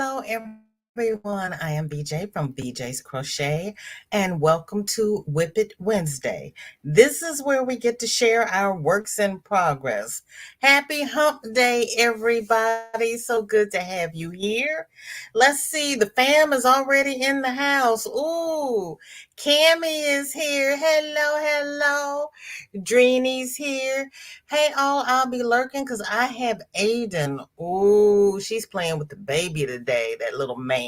Hello, everyone. I am BJ from BJ's Crochet, and welcome to WIP It Wednesday. This is where we get to share our works in progress. Happy Hump Day, everybody. So good to have you here. Let's see, the fam is already in the house. Ooh, Cammy is here. Hello. Dreenie's here. Hey, all, I'll be lurking because I have Aiden. Ooh, she's playing with the baby today, that little man.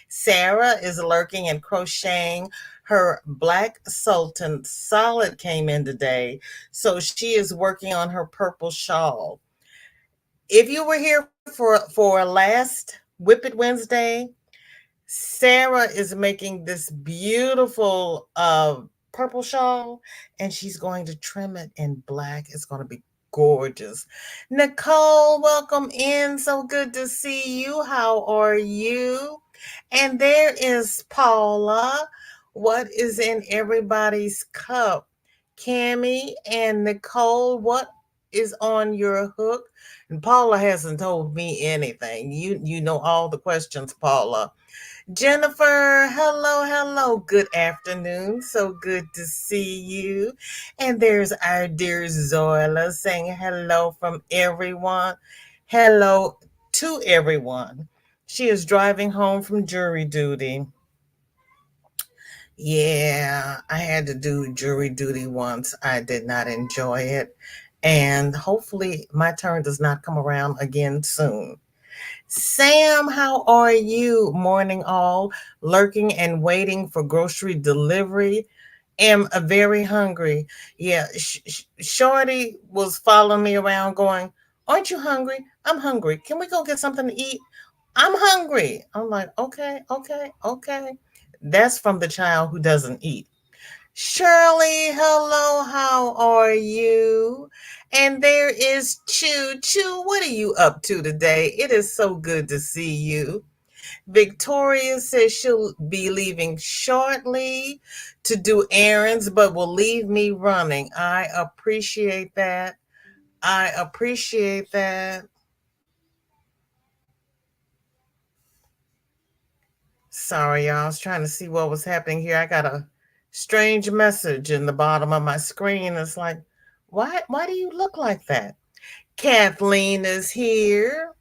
Sarah is lurking and crocheting. Her Black Sultan Solid came in today, so she is working on her purple shawl. If you were here for last WIP It Wednesday, Sarah is making this beautiful purple shawl, and she's going to trim it in black. It's going to be gorgeous. Nicole, welcome in. So good to see you. How are you? And there is Paula. What is in everybody's cup? Cammy and Nicole, what is on your hook? And Paula hasn't told me anything. You know all the questions, Paula. Jennifer, hello. Good afternoon. So good to see you. And there's our dear Zoila saying hello from everyone. Hello to everyone. She is driving home from jury duty. Yeah, I had to do jury duty once. I did not enjoy it. And hopefully my turn does not come around again soon. Sam, how are you? Morning all, lurking and waiting for grocery delivery. Am very hungry. Yeah, Shorty was following me around going, aren't you hungry? I'm hungry. Can we go get something to eat? I'm hungry. I'm like, okay. That's from the child who doesn't eat. Shirley, hello, how are you? And there is Chew. Chew, what are you up to today? It is so good to see you. Victoria says she'll be leaving shortly to do errands, but will leave me running. I appreciate that. Sorry, y'all. I was trying to see what was happening here. I got a strange message in the bottom of my screen. It's like, why do you look like that? Kathleen is here.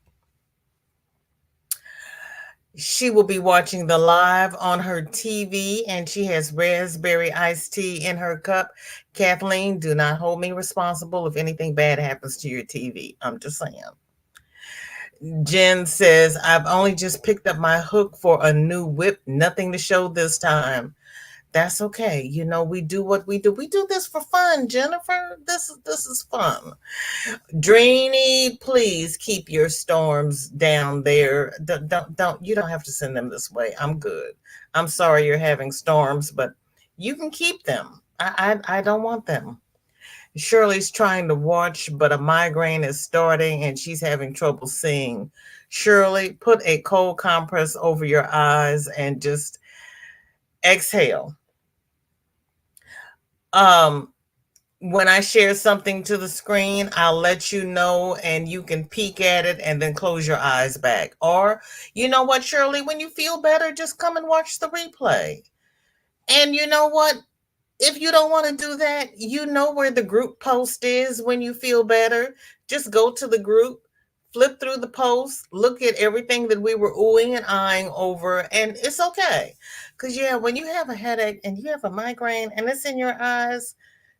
She will be watching the live on her TV, and she has raspberry iced tea in her cup. Kathleen, do not hold me responsible if anything bad happens to your TV. I'm just saying. Jen says, I've only just picked up my hook for a new whip. Nothing to show this time. That's okay. You know, we do what we do. We do this for fun, Jennifer. This is fun. Dreamy, please keep your storms down there. Don't you don't have to send them this way. I'm good. I'm sorry you're having storms, but you can keep them. I don't want them. Shirley's trying to watch, but a migraine is starting and she's having trouble seeing. Shirley, put a cold compress over your eyes and just exhale. When I share something to the screen, I'll let you know and you can peek at it and then close your eyes back. Or, you know what, Shirley, when you feel better, just come and watch the replay. And you know what? If you don't want to do that, you know where the group post is when you feel better. Just go to the group, flip through the post, look at everything that we were oohing and eyeing over, and it's okay. Because, yeah, when you have a headache and you have a migraine and it's in your eyes,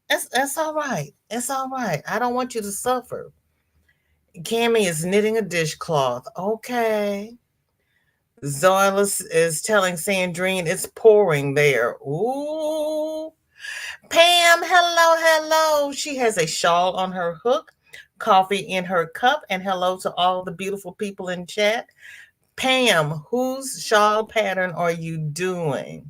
that's all right. It's all right. I don't want you to suffer. Cammy is knitting a dishcloth. Okay. Zoila is telling Sandrine it's pouring there. Ooh. Pam, hello. She has a shawl on her hook, coffee in her cup, and hello to all the beautiful people in chat. Pam, whose shawl pattern are you doing?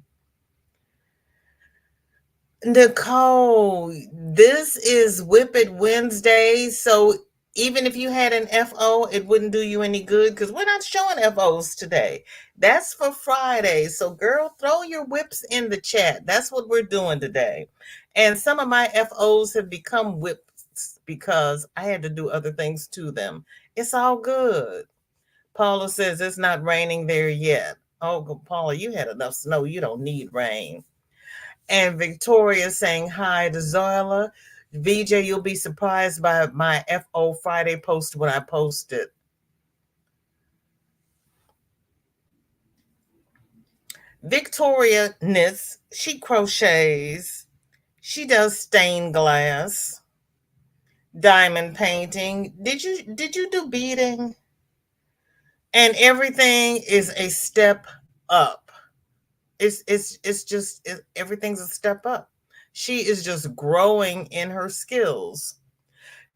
Nicole, this is WIP It Wednesday, so even if you had an FO, it wouldn't do you any good because we're not showing FOs today. That's for Friday. So, girl, throw your whips in the chat. That's what we're doing today. And some of my FOs have become whips because I had to do other things to them. It's all good. Paula says it's not raining there yet. Oh, Paula, you had enough snow. You don't need rain. And Victoria saying hi to Zoila. VJ, you'll be surprised by my FO Friday post when I post it. Victoria knits. She crochets. She does stained glass, diamond painting. Did you do beading? And everything is a step up. Everything's a step up. She is just growing in her skills.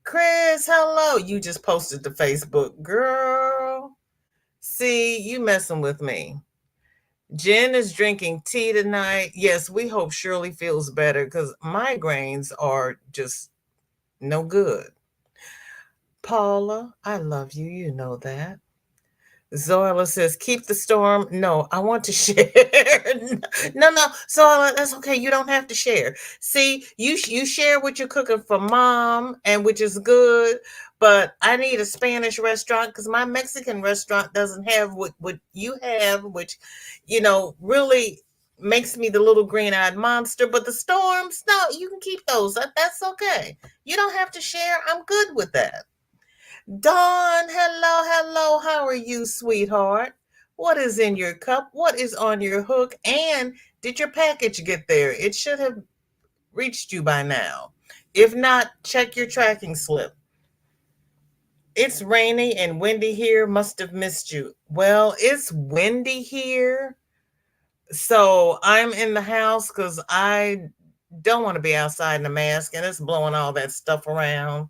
Chris, hello. You just posted to Facebook. Girl, see, you messing with me. Jen is drinking tea tonight. Yes, we hope Shirley feels better because migraines are just no good. Paula, I love you. You know that. Zoila says, keep the storm. No, I want to share. No, Zoila, that's okay. You don't have to share. See, you share what you're cooking for mom, and which is good, but I need a Spanish restaurant because my Mexican restaurant doesn't have what you have, which, really makes me the little green-eyed monster. But the storms, no, you can keep those. That's okay. You don't have to share. I'm good with that. Dawn, hello. How are you, sweetheart? What is in your cup? What is on your hook? And did your package get there? It should have reached you by now. If not, check your tracking slip. It's rainy and windy here. Must have missed you. Well, it's windy here. So I'm in the house because I don't want to be outside in a mask, and it's blowing all that stuff around.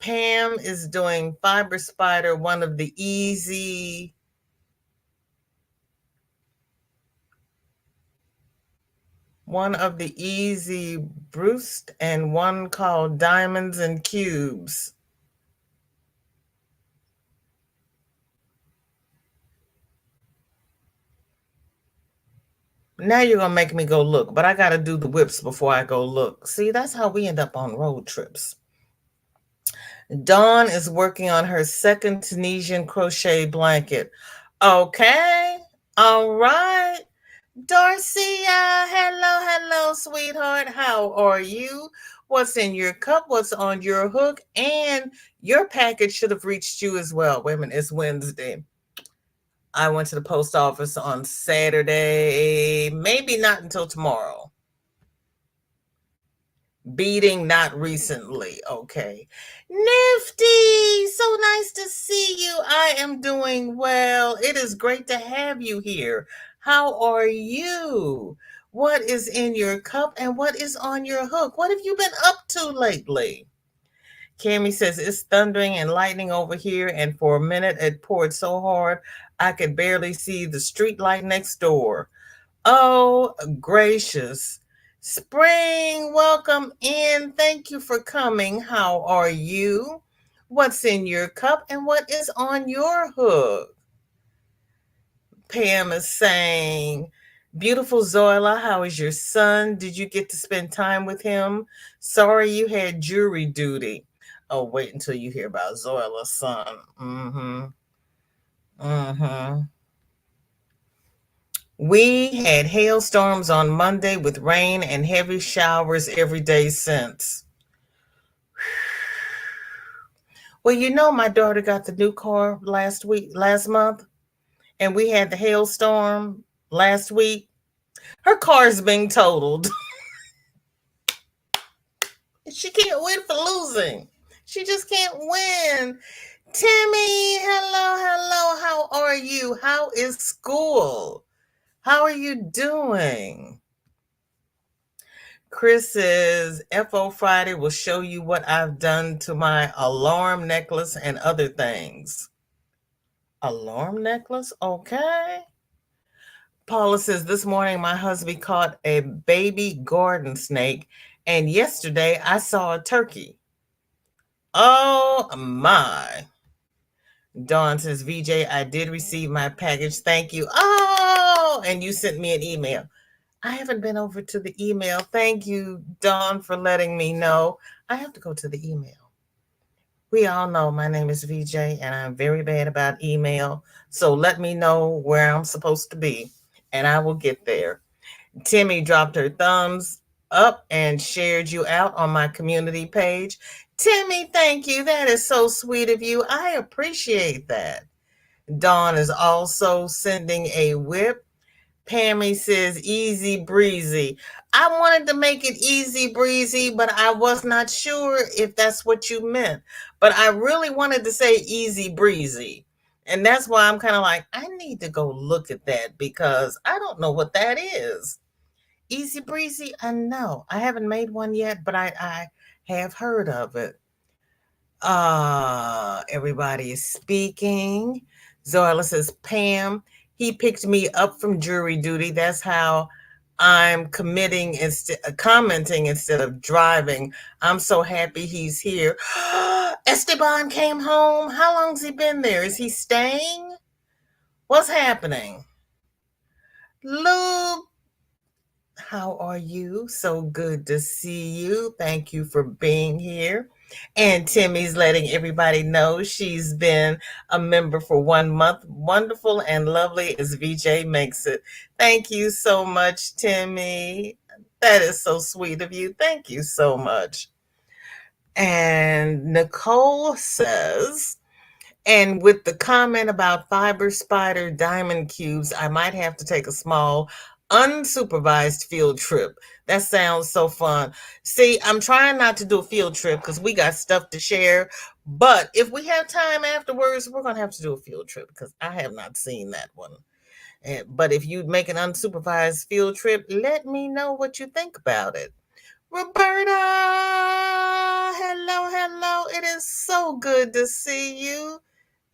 Pam is doing Fiber Spider, one of the easy Bruce, and one called Diamonds and Cubes. Now you're going to make me go look, but I got to do the whips before I go look. See, that's how we end up on road trips. Dawn is working on her second Tunisian crochet blanket. Okay. All right. Darcia, hello, sweetheart. How are you? What's in your cup? What's on your hook? And your package should have reached you as well. Wait a minute, it's Wednesday. I went to the post office on Saturday, maybe not until tomorrow. Beating not recently. Okay. Nifty, so nice to see you. I am doing well. It is great to have you here. How are you? What is in your cup and what is on your hook? What have you been up to lately? Cami says it's thundering and lightning over here, and for a minute it poured so hard I could barely see the street light next door. Oh, gracious. Spring, welcome in. Thank you for coming. How are you? What's in your cup and what is on your hook? Pam is saying, beautiful Zoila, how is your son? Did you get to spend time with him? Sorry you had jury duty. Oh, wait until you hear about Zoila's son. We had hailstorms on Monday with rain and heavy showers every day since. Well, my daughter got the new car last month, and we had the hailstorm last week. Her car's being totaled. She can't win for losing. She just can't win. Tammy, hello. How are you? How is school? How are you doing? Chris says, FO Friday will show you what I've done to my alarm necklace and other things. Alarm necklace? Okay. Paula says, this morning my husband caught a baby garden snake, and yesterday I saw a turkey. Oh, my. Dawn says, VJ, I did receive my package. Thank you. Oh, and you sent me an email. I haven't been over to the email. Thank you, Dawn, for letting me know. I have to go to the email. We all know my name is VJ and I'm very bad about email. So let me know where I'm supposed to be and I will get there. Timmy dropped her thumbs up and shared you out on my community page. Timmy, thank you. That is so sweet of you. I appreciate that. Dawn is also sending a whip. Pammy says easy breezy. I wanted to make it easy breezy, but I was not sure if that's what you meant. But I really wanted to say easy breezy. And that's why I'm kind of like, I need to go look at that because I don't know what that is. Easy breezy, I know. I haven't made one yet, but I have heard of it. Everybody is speaking. Zoila says, Pam, he picked me up from jury duty. That's how I'm commenting instead of driving. I'm so happy he's here. Esteban came home. How long's he been there? Is he staying? What's happening? Luke, how are you? So good to see you. Thank you for being here. And Timmy's letting everybody know she's been a member for 1 month. Wonderful and lovely as VJ makes it. Thank you so much, Timmy. That is so sweet of you. Thank you so much. And Nicole says, and with the comment about fiber spider diamond cubes, I might have to take a small unsupervised field trip. That sounds so fun. See, I'm trying not to do a field trip because we got stuff to share. But if we have time afterwards, we're going to have to do a field trip because I have not seen that one. But if you make an unsupervised field trip, let me know what you think about it. Roberta, hello, hello. It is so good to see you.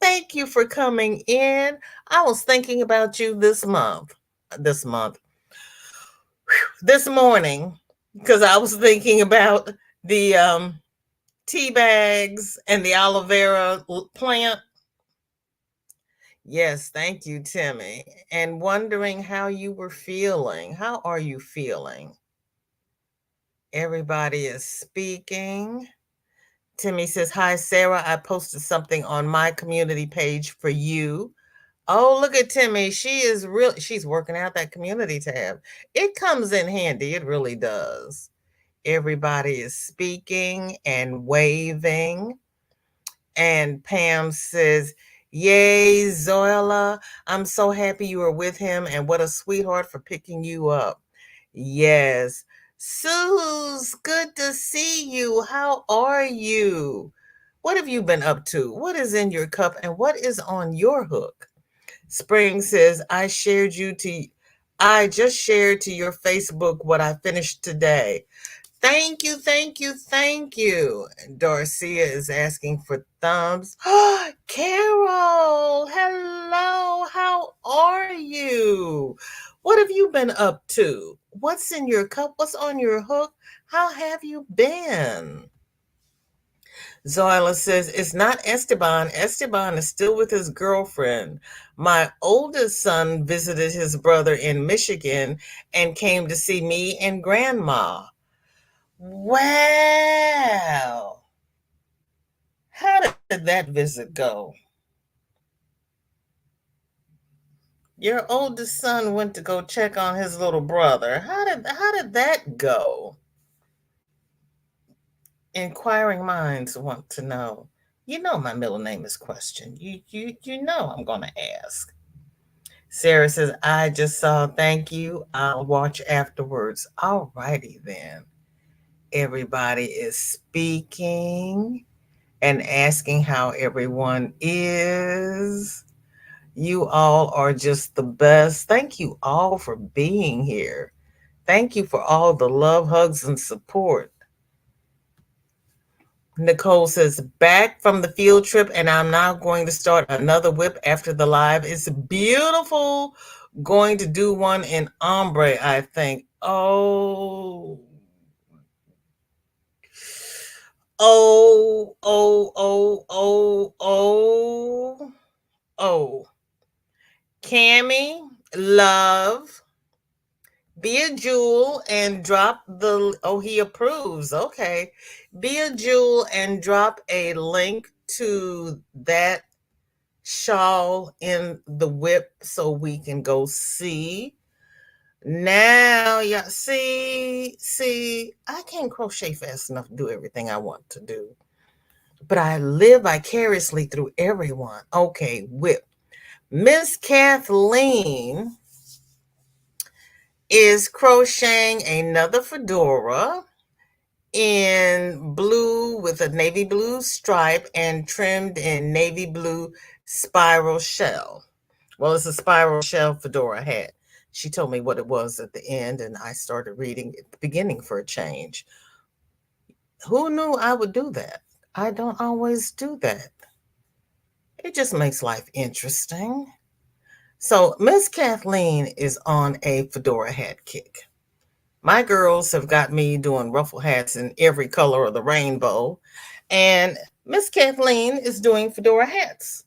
Thank you for coming in. I was thinking about you this morning, because I was thinking about the tea bags and the aloe vera plant. Yes, thank you, Timmy. And wondering how you were feeling. How are you feeling? Everybody is speaking. Timmy says, hi, Sarah. I posted something on my community page for you. Oh, look at Timmy. She's working out that community tab. It comes in handy. It really does. Everybody is speaking and waving. And Pam says, yay, Zoila. I'm so happy you were with him. And what a sweetheart for picking you up. Yes. Suze, good to see you. How are you? What have you been up to? What is in your cup and what is on your hook? Spring says, I just shared to your Facebook what I finished today. Thank you, thank you, thank you. Darcia is asking for thumbs. Carol, hello. How are you? What have you been up to? What's in your cup? What's on your hook? How have you been? Zoila says, it's not Esteban. Esteban is still with his girlfriend. My oldest son visited his brother in Michigan and came to see me and grandma. Wow. How did that visit go? Your oldest son went to go check on his little brother. How did that go? Inquiring minds want to know. You know my middle name is Question. You know I'm gonna ask. Sarah says, I just saw, thank you. I'll watch afterwards. All righty then. Everybody is speaking and asking how everyone is. You all are just the best. Thank you all for being here. Thank you for all the love, hugs, and support. Nicole says, back from the field trip, and I'm now going to start another whip after the live. It's beautiful. Going to do one in ombre, I think. Oh, oh, oh, oh, oh, oh, oh. Cammy, love, Be a jewel and drop the, oh, he approves. Okay. Be a jewel and drop a link to that shawl in the WIP so we can go see. Now, yeah, see, I can't crochet fast enough to do everything I want to do. But I live vicariously through everyone. Okay, WIP. Miss Kathleen is crocheting another fedora in blue with a navy blue stripe and trimmed in navy blue spiral shell. Well, it's a spiral shell fedora hat. She told me what it was at the end, and I started reading at the beginning for a change. Who knew I would do that? I don't always do that. It just makes life interesting. So Miss Kathleen is on a fedora hat kick. My girls have got me doing ruffle hats in every color of the rainbow, and Miss Kathleen is doing fedora hats.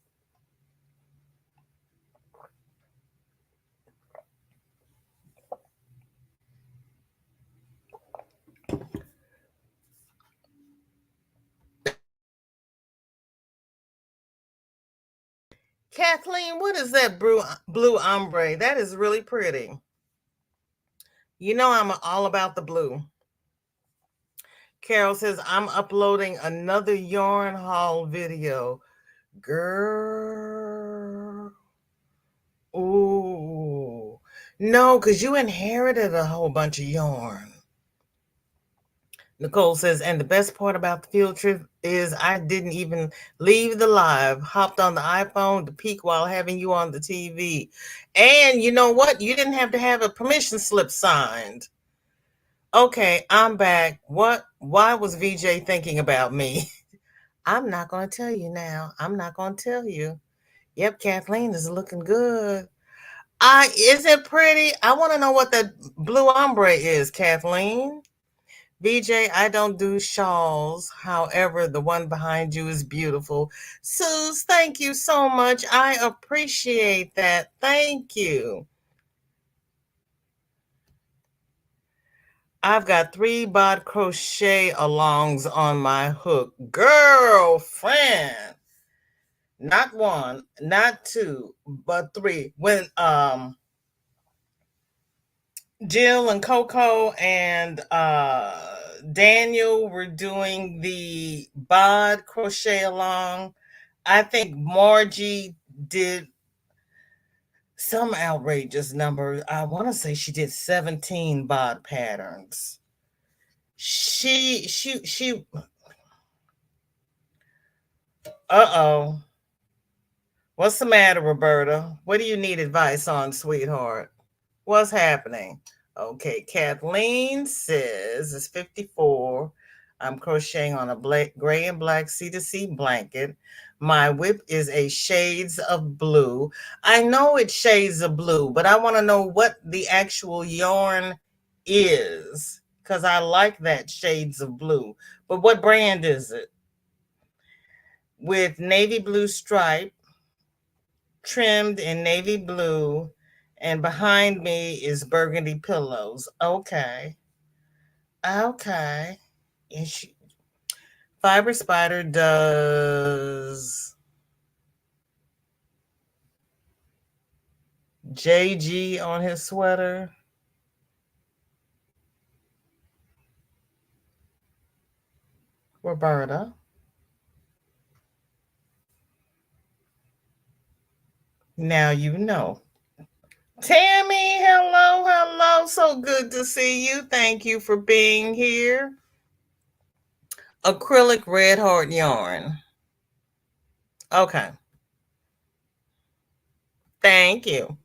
Kathleen, what is that blue ombre? That is really pretty. You know I'm all about the blue. Carol says, I'm uploading another yarn haul video. Girl. Ooh. No, because you inherited a whole bunch of yarn. Nicole says, and the best part about the field trip is I didn't even leave the live, hopped on the iPhone to peek while having you on the TV. And you know what? You didn't have to have a permission slip signed. Okay, I'm back. What? Why was VJ thinking about me? I'm not going to tell you now. I'm not going to tell you. Yep, Kathleen is looking good. Is it pretty? I want to know what that blue ombre is, Kathleen. VJ, I don't do shawls. However, the one behind you is beautiful. Suze, thank you so much. I appreciate that. Thank you. I've got 3 bod crochet alongs on my hook. Girlfriend. Not 1, not 2, but 3. When Jill and Coco and Daniel were doing the bod crochet along, I think Margie did some outrageous number. I want to say she did 17 bod patterns. She uh-oh. What's the matter, Roberta? What do you need advice on, sweetheart? What's happening? Okay, Kathleen says it's 54. I'm crocheting on a gray and black C2C blanket. My WIP is a shades of blue. I know it's shades of blue, but I want to know what the actual yarn is because I like that shades of blue. But what brand is it? With navy blue stripe, trimmed in navy blue, and behind me is burgundy pillows. Okay. And Fiber Spider does JG on his sweater. Roberta. Now you know. Tammy, hello. So good to see you. Thank you for being here. Acrylic red heart yarn. Okay. Thank you.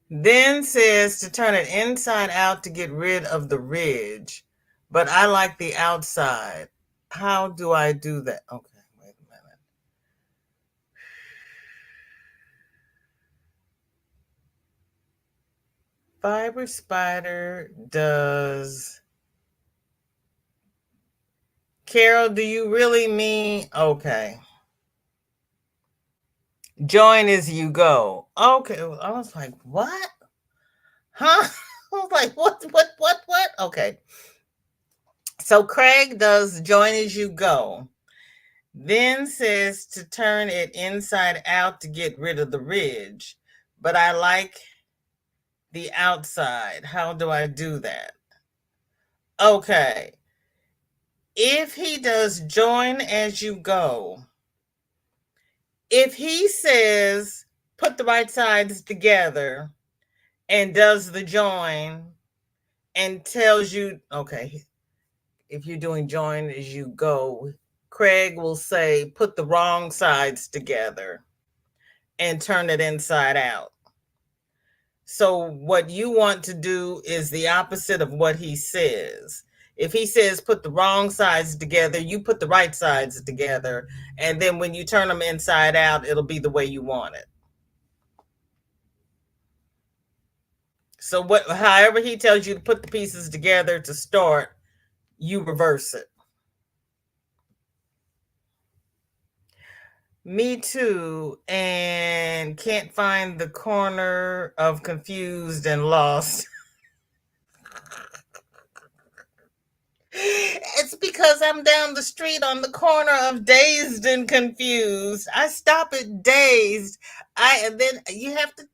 Then says to turn it inside out to get rid of the ridge, but I like the outside. How do I do that? Okay, wait a minute. Fiber Spider does. Carol, do you really mean? Okay. Join as you go. Okay, I was like, what? Huh? I was like, what? Okay. So Craig does join as you go. Then says to turn it inside out to get rid of the ridge. But I like the outside. How do I do that? Okay. If he does join as you go, if he says put the right sides together and does the join and tells you, okay, if you're doing join as you go, Craig will say put the wrong sides together and turn it inside out. So what you want to do is the opposite of what he says. If he says put the wrong sides together, you put the right sides together. And then when you turn them inside out, it'll be the way you want it. So however he tells you to put the pieces together to start, you reverse it. Me too. And can't find the corner of confused and lost. It's because I'm down the street on the corner of Dazed and Confused. I stop at Dazed. And then you have to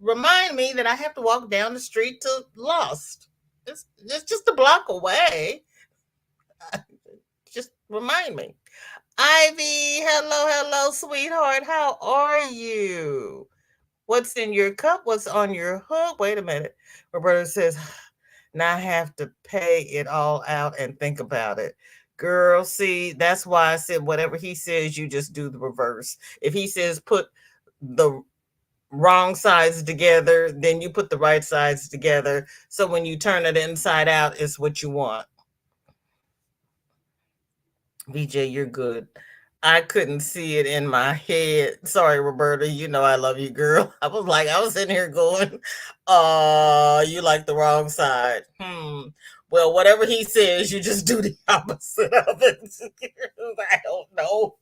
remind me that I have to walk down the street to Lost. It's just a block away. Just remind me. Ivy, hello, sweetheart. How are you? What's in your cup? What's on your hook? Wait a minute. Roberta says, now I have to pay it all out and think about it. Girl, see, that's why I said whatever he says, you just do the reverse. If he says put the wrong sides together, then you put the right sides together. So when you turn it inside out, it's what you want. VJ, you're good. I couldn't see it in my head. Sorry, Roberta. You know I love you, girl. I was in here going, you like the wrong side. Well, whatever he says, you just do the opposite of it. I don't know.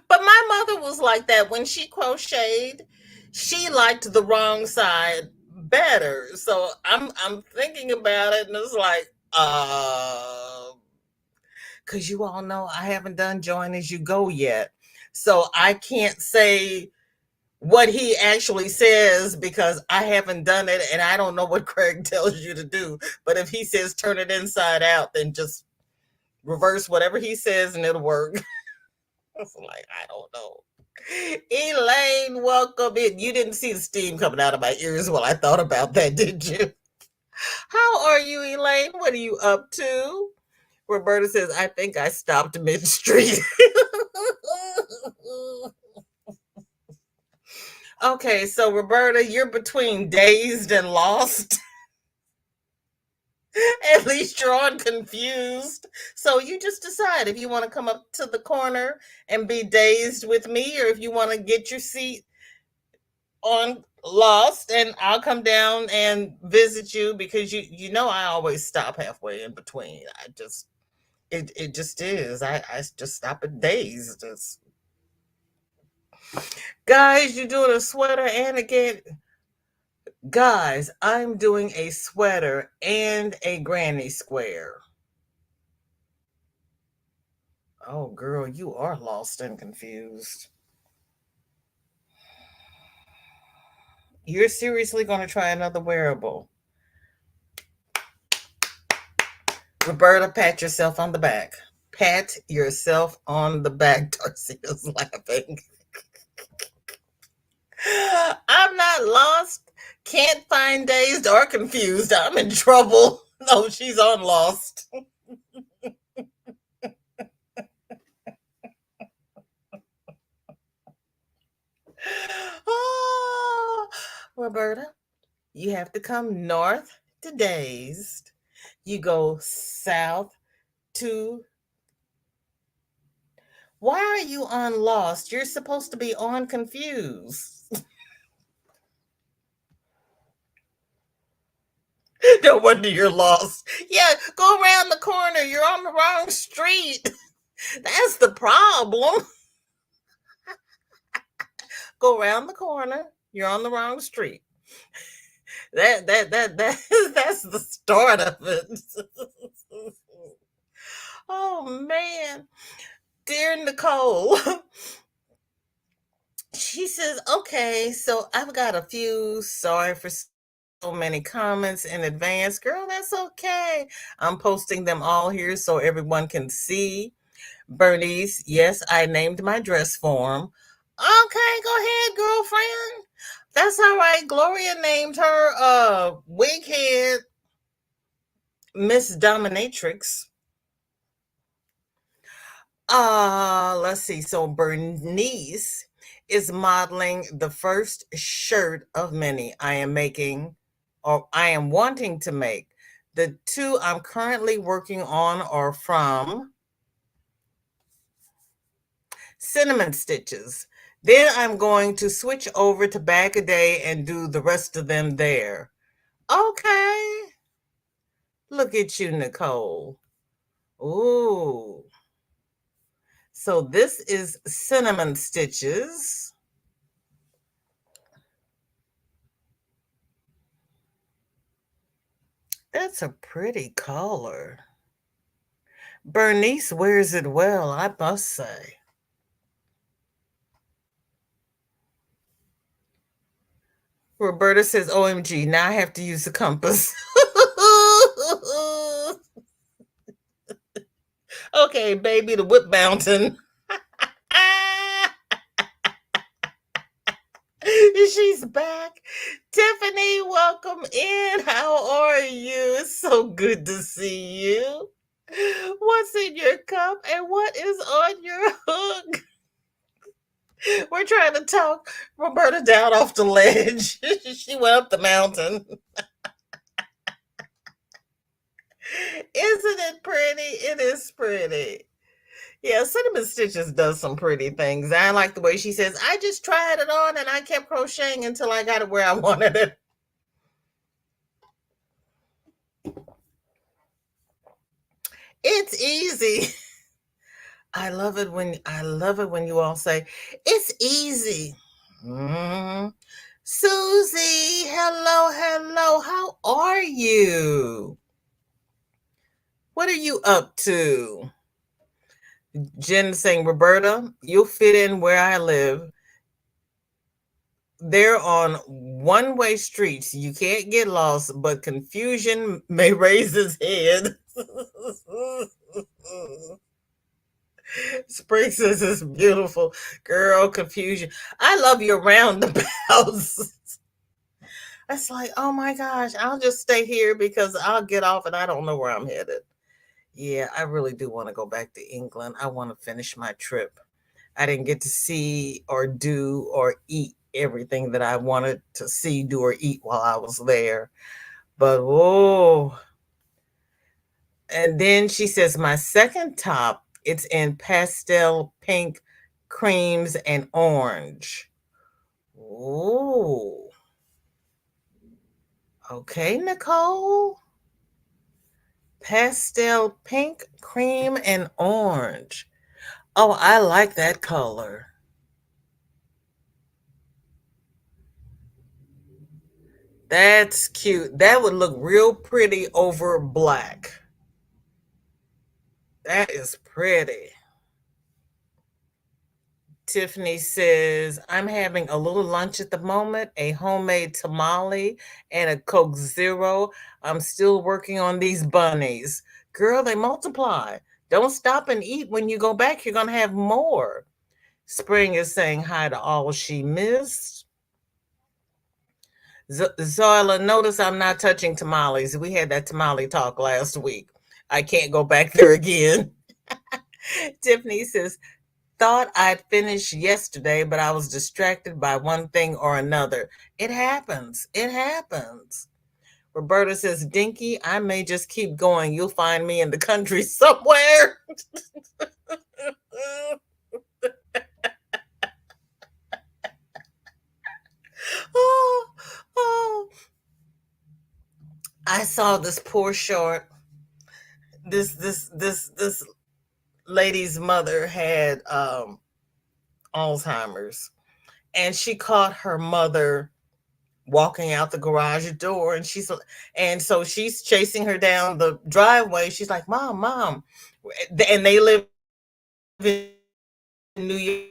But my mother was like that when she crocheted. She liked the wrong side better. So I'm thinking about it, and it's like, because you all know I haven't done join as you go yet. So I can't say what he actually says because I haven't done it and I don't know what Craig tells you to do. But if he says turn it inside out, then just reverse whatever he says and it'll work. It's like, I don't know. Elaine, welcome in. You didn't see the steam coming out of my ears while I thought about that, did you? How are you, Elaine? What are you up to? Roberta says, I think I stopped mid-street. Okay, so Roberta, you're between Dazed and Lost. At least you're on Confused. So you just decide if you want to come up to the corner and be dazed with me, or if you want to get your seat on Lost and I'll come down and visit you, because you know I always stop halfway in between. It just is. I just stop at Dazed. Guys, you're doing a sweater and again. Guys, I'm doing a sweater and a granny square. Oh, girl, you are lost and confused. You're seriously going to try another wearable. Roberta, pat yourself on the back. Pat yourself on the back. Darcia's laughing. I'm not lost. Can't find Dazed or Confused. I'm in trouble. No, she's on Lost. Oh, Roberta, you have to come north to Dazed. You go south to. Why are you on Lost? You're supposed to be on Confused. No wonder you're lost. Yeah, go around the corner. You're on the wrong street. That's the problem. Go around the corner. You're on the wrong street. That's the start of it. Oh man. Dear Nicole, she says, okay, so I've got a few. Sorry for so many comments in advance. Girl, that's okay. I'm posting them all here so everyone can see. Bernice, yes, I named my dress form. Okay, go ahead, girlfriend. That's all right. Gloria named her wig head Miss Dominatrix. Let's see. So Bernice is modeling the first shirt of many I am making, or I am wanting to make. The two I'm currently working on are from Cinnamon Stitches. Then I'm going to switch over to Bag a Day and do the rest of them there. Okay. Look at you, Nicole. Ooh. So this is Cinnamon Stitches. That's a pretty color. Bernice wears it well, I must say. Roberta says, OMG, now I have to use the compass. Okay, baby, the whip mountain. She's back. Tiffany, welcome in. How are you? It's so good to see you. What's in your cup and what is on your hook? We're trying to talk Roberta down off the ledge. She went up the mountain. Isn't it pretty? It is pretty. Yeah, Cinnamon Stitches does some pretty things. I like the way she says, I just tried it on and I kept crocheting until I got it where I wanted it. It's easy. I love it when you all say, it's easy. Susie, hello. How are you? What are you up to? Jen saying, Roberta, you'll fit in where I live. They're on one-way streets. You can't get lost, but confusion may raise its head. Spring says it's beautiful. Girl, confusion. I love your roundabouts. It's like, oh my gosh, I'll just stay here because I'll get off and I don't know where I'm headed. Yeah, I really do want to go back to England. I want to finish my trip. I didn't get to see or do or eat everything that I wanted to see, do, or eat while I was there. But oh, and then she says, my second top, it's in pastel pink, creams, and orange. Oh, okay, Nicole. Pastel pink, cream, and orange. Oh, I like that color. That's cute. That would look real pretty over black. That is pretty. Tiffany says, I'm having a little lunch at the moment, a homemade tamale and a Coke Zero. I'm still working on these bunnies. Girl, they multiply. Don't stop and eat. When you go back, you're going to have more. Spring is saying hi to all she missed. Zoila, notice I'm not touching tamales. We had that tamale talk last week. I can't go back there again. Tiffany says, thought I'd finished yesterday, but I was distracted by one thing or another. It happens. It happens. Roberta says, Dinky, I may just keep going. You'll find me in the country somewhere. oh. I saw this poor short. This lady's mother had Alzheimer's, and she caught her mother walking out the garage door, and so she's chasing her down the driveway. She's like, Mom. And they live in New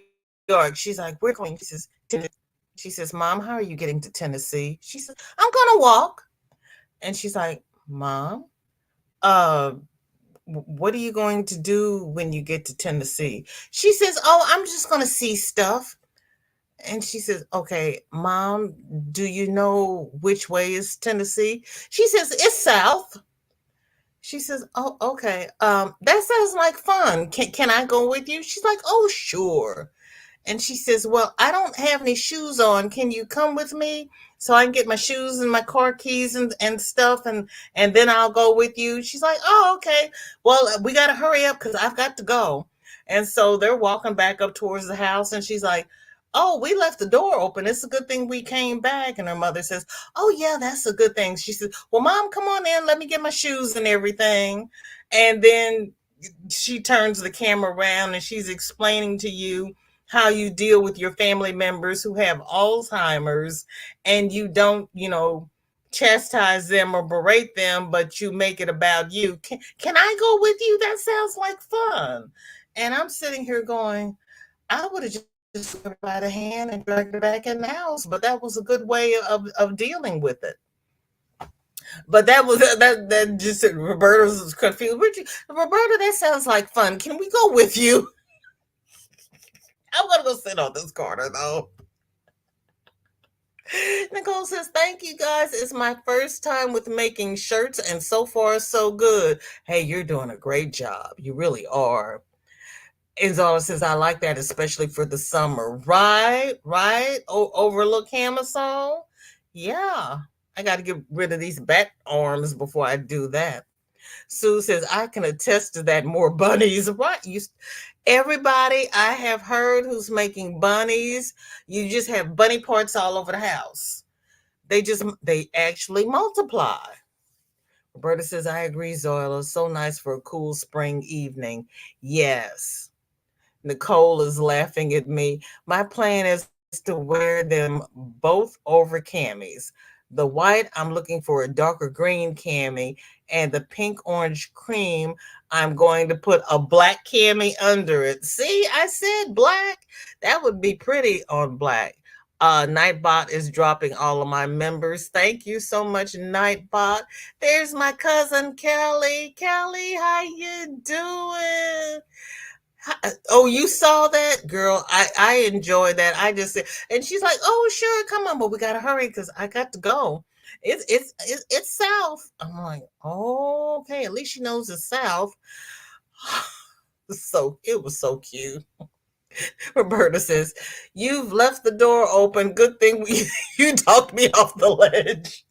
York. She's like, we're going to Tennessee. She says, Mom, how are you getting to Tennessee? She says, I'm going to walk. And she's like, Mom, uh, what are you going to do when you get to Tennessee? She says, oh, I'm just going to see stuff. And she says, okay, Mom, do you know which way is Tennessee? She says, it's south. She says, oh, okay. That sounds like fun. Can I go with you? She's like, oh, sure. And she says, well, I don't have any shoes on. Can you come with me so I can get my shoes and my car keys and stuff, and then I'll go with you? She's like, oh, okay. Well, we got to hurry up because I've got to go. And so they're walking back up towards the house, and she's like, oh, we left the door open. It's a good thing we came back. And her mother says, oh, yeah, that's a good thing. She says, well, Mom, come on in. Let me get my shoes and everything. And then she turns the camera around and she's explaining to you how you deal with your family members who have Alzheimer's, and you don't, chastise them or berate them, but you make it about you. Can I go with you? That sounds like fun. And I'm sitting here going, I would have just took her by the hand and dragged her back in the house, but that was a good way of dealing with it. But that just Roberta's confused. Roberta, that sounds like fun. Can we go with you? I'm gonna go sit on this corner though. Nicole says, thank you guys. It's my first time with making shirts, and so far so good. Hey, you're doing a great job. You really are. Izala says, I like that, especially for the summer. Right. Overlook camisole. Yeah. I got to get rid of these bat arms before I do that. Sue says, I can attest to that. More bunnies. Right. Everybody I have heard who's making bunnies, you just have bunny parts all over the house. They actually multiply. Roberta says, I agree, Zoila. So nice for a cool spring evening. Yes. Nicole is laughing at me. My plan is to wear them both over camis. The white, I'm looking for a darker green cami, and the pink orange cream, I'm going to put a black cami under it. See, I said black. That would be pretty on black. Nightbot is dropping all of my members. Thank you so much, Nightbot. There's my cousin Kelly. Kelly, how you doing? Oh, you saw that, girl? I enjoyed that. I just said, and she's like, "Oh, sure, come on, but we gotta hurry because I got to go. It's south." I'm like, "Oh, okay. At least she knows it's south." So it was so cute. Roberta says, "You've left the door open. Good thing you talked me off the ledge."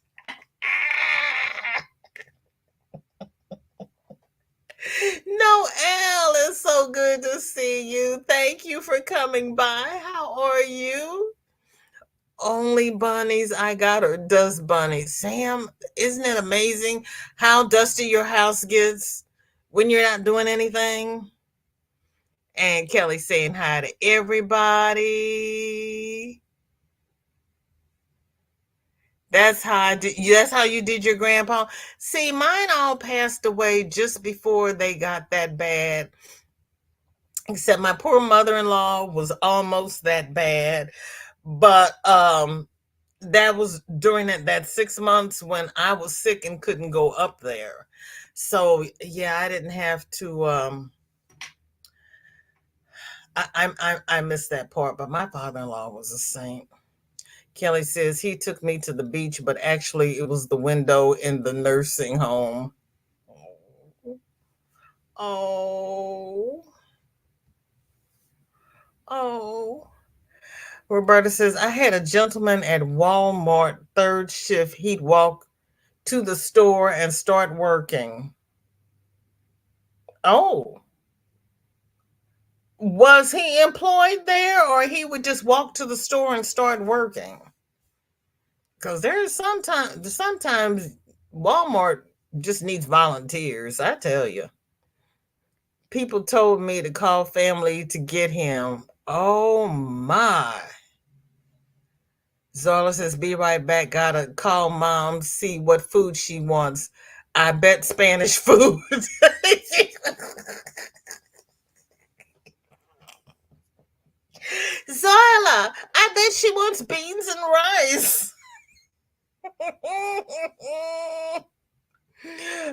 Noelle, it's so good to see you. Thank you for coming by. How are you? Only bunnies I got are dust bunnies. Sam, isn't it amazing how dusty your house gets when you're not doing anything? And Kelly saying hi to everybody. That's how you did your grandpa. See, mine all passed away just before they got that bad. Except my poor mother-in-law was almost that bad. But that was during that 6 months when I was sick and couldn't go up there. So yeah, I didn't have to I missed that part, but my father-in-law was a saint. Kelly says he took me to the beach, but actually it was the window in the nursing home. Oh. Oh. Roberta says, I had a gentleman at Walmart third shift. He'd walk to the store and start working. Oh. Was he employed there, or he would just walk to the store and start working? Because there's sometimes Walmart just needs volunteers, I tell you. People told me to call family to get him. Oh my. Zarla says, be right back. Gotta call mom, see what food she wants. I bet Spanish food. Zarla, I bet she wants beans and rice.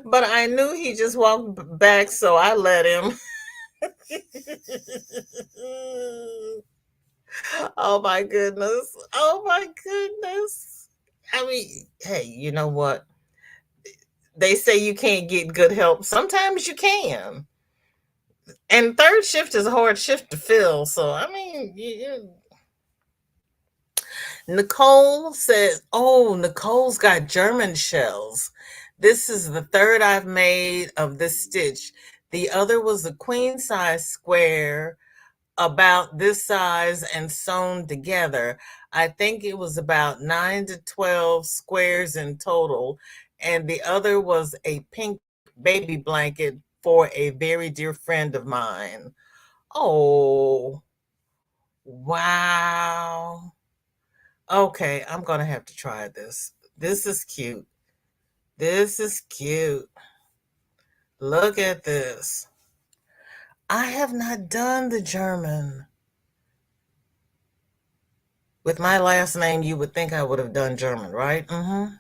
But I knew he just walked back, so I let him. Oh my goodness. Oh my goodness. I mean, hey, you know what? They say you can't get good help. Sometimes you can. And third shift is a hard shift to fill. So, I mean, Nicole says, oh, Nicole's got German shells. This is the third I've made of this stitch. The other was a queen size square about this size and sewn together. I think it was about 9 to 12 squares in total. And the other was a pink baby blanket for a very dear friend of mine. Oh, wow. Okay, I'm going to have to try this. This is cute. This is cute. Look at this. I have not done the German. With my last name, you would think I would have done German, right? Mm-hmm.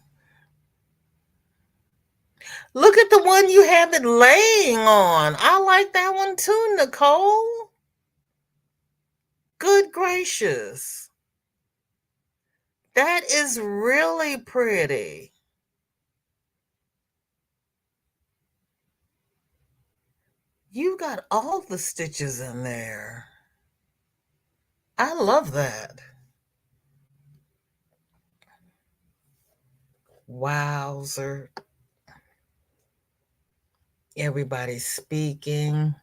Look at the one you have it laying on. I like that one too, Nicole. Good gracious. That is really pretty. You got all the stitches in there. I love that. Wowzer. Everybody's speaking.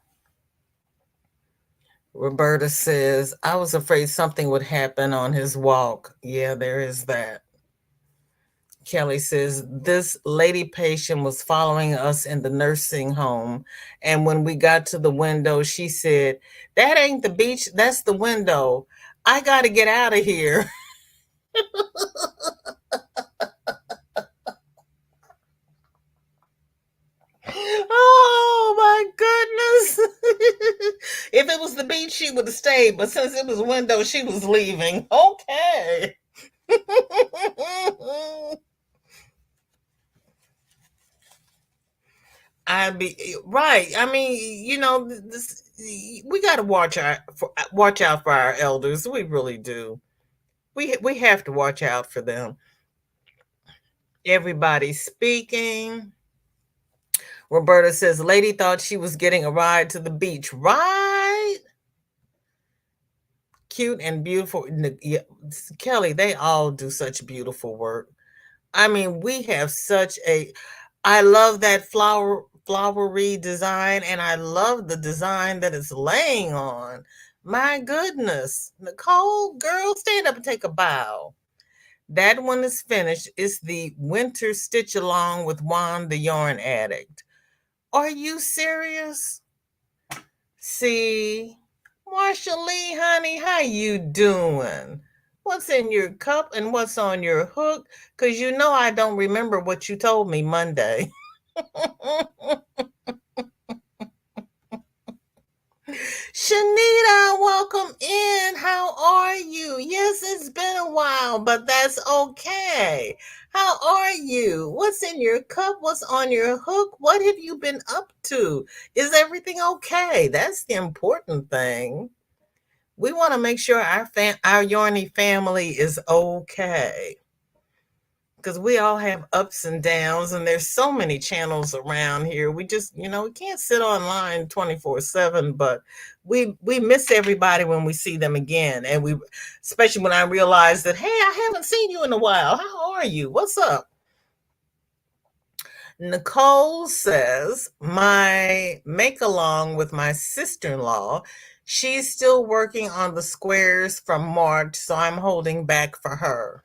Roberta says, I was afraid something would happen on his walk. Yeah, there is that. Kelly says, this lady patient was following us in the nursing home. And when we got to the window, she said, that ain't the beach, that's the window. I got to get out of here. Oh my goodness. If it was the beach, she would have stayed. But since it was window, she was leaving. Okay. I'd be right. I mean, this, we got to watch out for our elders. We really do. We have to watch out for them. Everybody's speaking. Roberta says, "Lady thought she was getting a ride to the beach, right?" Cute and beautiful. Yeah, Kelly, they all do such beautiful work. I mean, we have such a. I love that flowery design, and I love the design that it's laying on. My goodness, Nicole, girl, stand up and take a bow. That one is finished. It's the winter stitch along with Juan the Yarn Addict. Are you serious? See, Marsha Lee, honey, how you doing? What's in your cup and what's on your hook? Because you know I don't remember what you told me Monday. Sanita, welcome in. How are you? Yes, it's been a while, but that's okay. How are you? What's in your cup? What's on your hook? What have you been up to? Is everything okay? That's the important thing. We want to make sure our Yarny family is okay. Because we all have ups and downs, and there's so many channels around here. We just, we can't sit online 24/7, but we miss everybody when we see them again. And especially when I realize that, hey, I haven't seen you in a while. How are you? What's up? Nicole says, my make along with my sister-in-law, she's still working on the squares from March, so I'm holding back for her.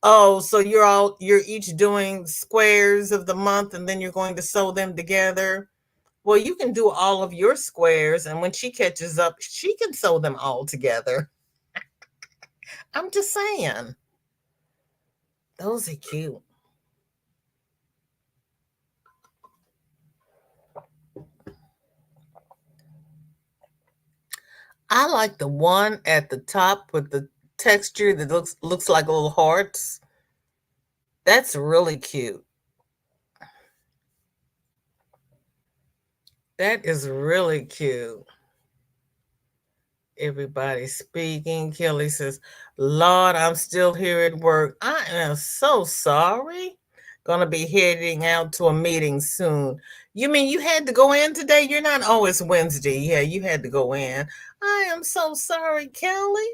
Oh, so you're each doing squares of the month and then you're going to sew them together? Well, you can do all of your squares, and when she catches up, she can sew them all together. I'm just saying. Those are cute. I like the one at the top with the texture that looks like little hearts. That's really cute. That is really cute. Everybody speaking. Kelly says, Lord, I'm still here at work. I am so sorry. Gonna be heading out to a meeting soon. You mean you had to go in today? You're not, oh, it's Wednesday. Yeah, you had to go in. I am so sorry, Kelly.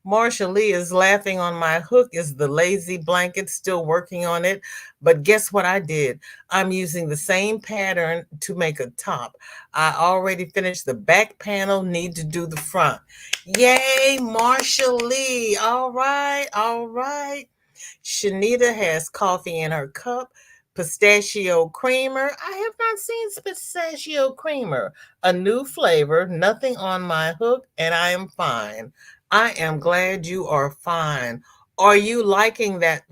Marsha Lee is laughing on my hook. Is the lazy blanket still working on it? But guess what I did? I'm using the same pattern to make a top. I already finished the back panel, need to do the front. Yay, Marsha Lee. All right, all right. Shanita has coffee in her cup. Pistachio creamer. I have not seen pistachio creamer. A new flavor, nothing on my hook, and I am fine. I am glad you are fine. Are you liking that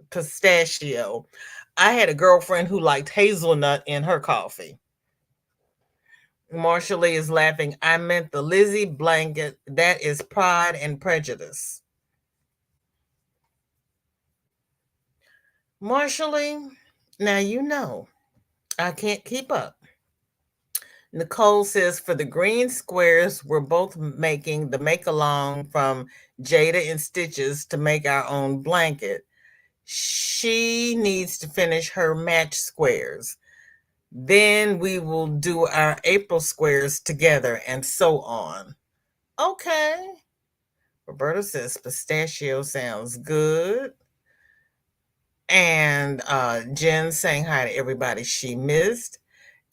pistachio? I had a girlfriend who liked hazelnut in her coffee. Marsha Lee is laughing. I meant the Lizzie blanket. That is Pride and Prejudice. Marsha Lee, now you know I can't keep up. Nicole says for the green squares, we're both making the make along from Jada and Stitches to make our own blanket. She needs to finish her match squares. Then we will do our April squares together and so on. Okay. Roberta says pistachio sounds good. And Jen saying hi to everybody she missed.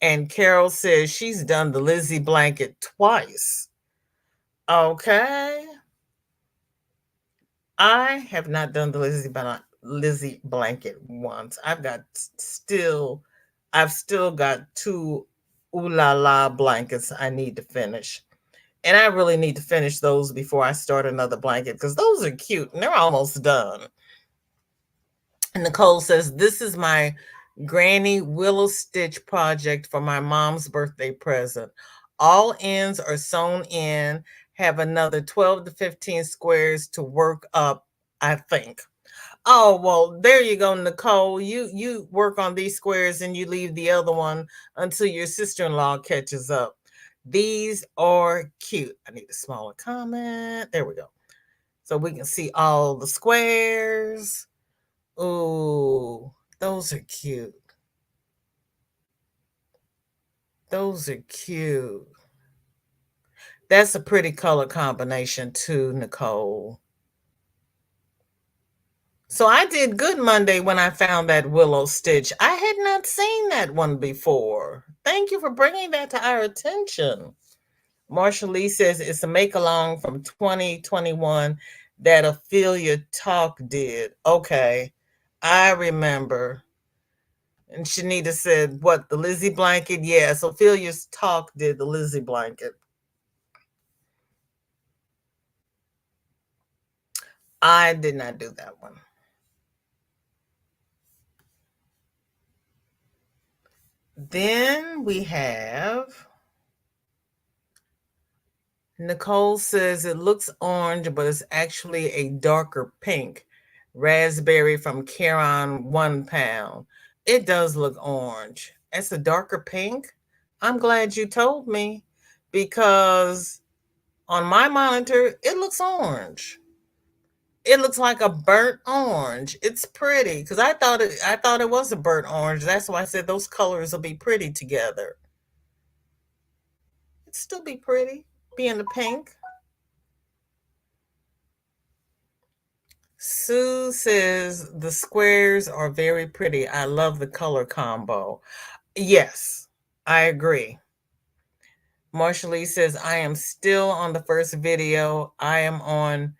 And Carol says she's done the Lizzie blanket twice. Okay. I have not done the Lizzie blanket once. I've still got 2 Ooh La La blankets I need to finish. And I really need to finish those before I start another blanket because those are cute and they're almost done. And Nicole says, this is my Granny Willow Stitch project for my mom's birthday present. All ends are sewn in, have another 12 to 15 squares to work up, I think. Oh, well, there you go, Nicole. You work on these squares and you leave the other one until your sister-in-law catches up. These are cute. I need a smaller comment. There we go. So we can see all the squares. Ooh, those are cute. Those are cute. That's a pretty color combination too, Nicole. So I did good Monday when I found that willow stitch. I had not seen that one before. Thank you for bringing that to our attention. Marsha Lee says it's a make along from 2021 that Ophelia Talk did. Okay, I remember. And Shanita said, what, the Lizzie blanket? Yes, Ophelia's Talk did the Lizzie blanket. I did not do that one. Then we have Nicole says it looks orange, but it's actually a darker pink. Raspberry from Caron, 1 pound. It does look orange. It's a darker pink. I'm glad you told me because on my monitor, it looks orange. It looks like a burnt orange. It's pretty because I thought it was a burnt orange. That's why I said those colors will be pretty together. It'd still be pretty, being the pink. Sue says the squares are very pretty. I love the color combo. Yes, I agree. Marsha Lee says I am still on the first video. I am on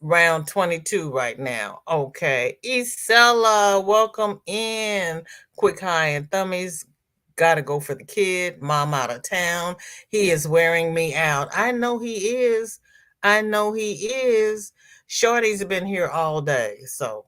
round 22 right now. Okay. Isella, welcome in. Quick high and thummies. Gotta go for the kid. Mom out of town. He is wearing me out. I know he is. I know he is. Shorty's been here all day, so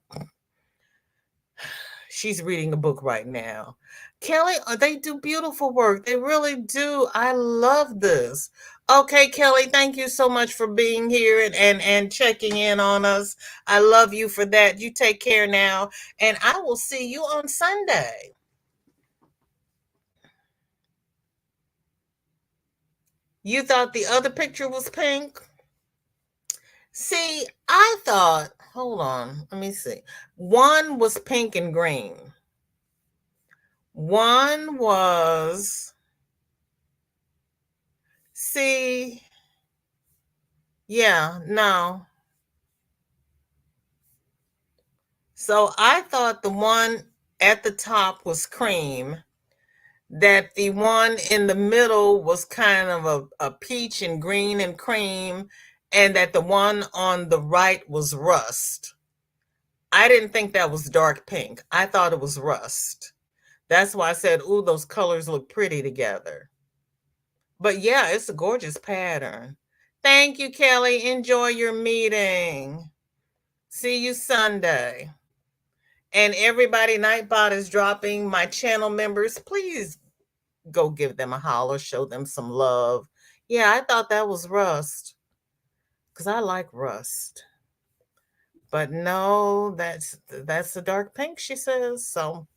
she's reading a book right now. Kelly, they do beautiful work. They really do. I love this. Okay, Kelly, thank you so much for being here and checking in on us. I love you for that. You take care now, and I will see you on Sunday. You thought the other picture was pink? See, I thought, hold on, let me see. One was pink and green. One was, see, yeah, no. So I thought the one at the top was cream, that the one in the middle was kind of a peach and green and cream, and that the one on the right was rust. I didn't think that was dark pink. I thought it was rust. That's why I said, ooh, those colors look pretty together. But yeah, it's a gorgeous pattern. Thank you, Kelly. Enjoy your meeting. See you Sunday. And everybody, Nightbot is dropping. My channel members, please go give them a holler, show them some love. Yeah, I thought that was rust because I like rust. But no, that's the dark pink, she says. So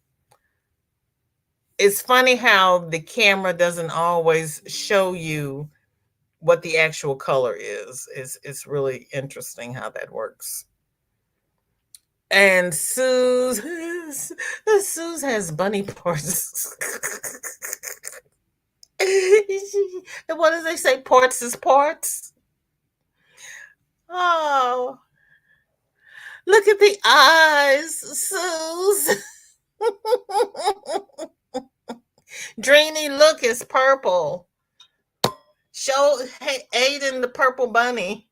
it's funny how the camera doesn't always show you what the actual color is. It's really interesting how that works. And Suze has bunny parts. What do they say? Parts is parts. Oh, look at the eyes, Suze. Dreamy, look, is purple. Show Aiden the purple bunny.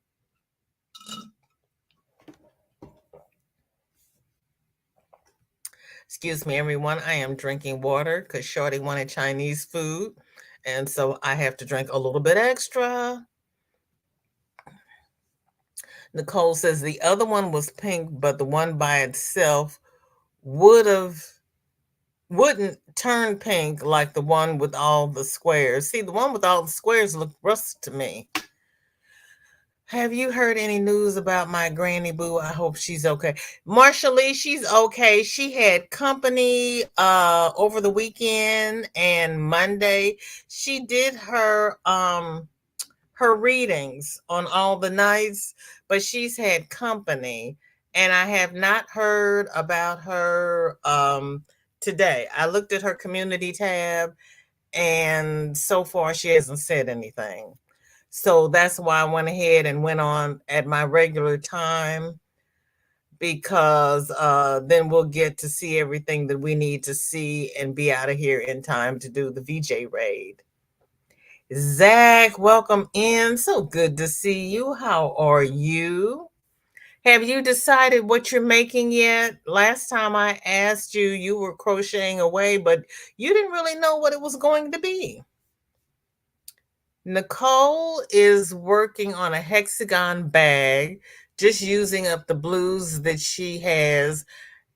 Excuse me, everyone. I am drinking water because Shorty wanted Chinese food. And so I have to drink a little bit extra. Nicole says the other one was pink, but the one by itself wouldn't turn pink like the one with all the squares. See, the one with all the squares looked rust to me. Have you heard any news about my granny boo? I hope she's okay. Marsha Lee, she's okay. She had company over the weekend and Monday. She did her readings on all the nights, but she's had company, and I have not heard about her today. I looked at her community tab, and so far she hasn't said anything. So that's why I went ahead and went on at my regular time, because then we'll get to see everything that we need to see and be out of here in time to do the VJ raid. Zach, welcome in. So good to see you. How are you? Have you decided what you're making yet? Last time I asked you, you were crocheting away, but you didn't really know what it was going to be. Nicole is working on a hexagon bag, just using up the blues that she has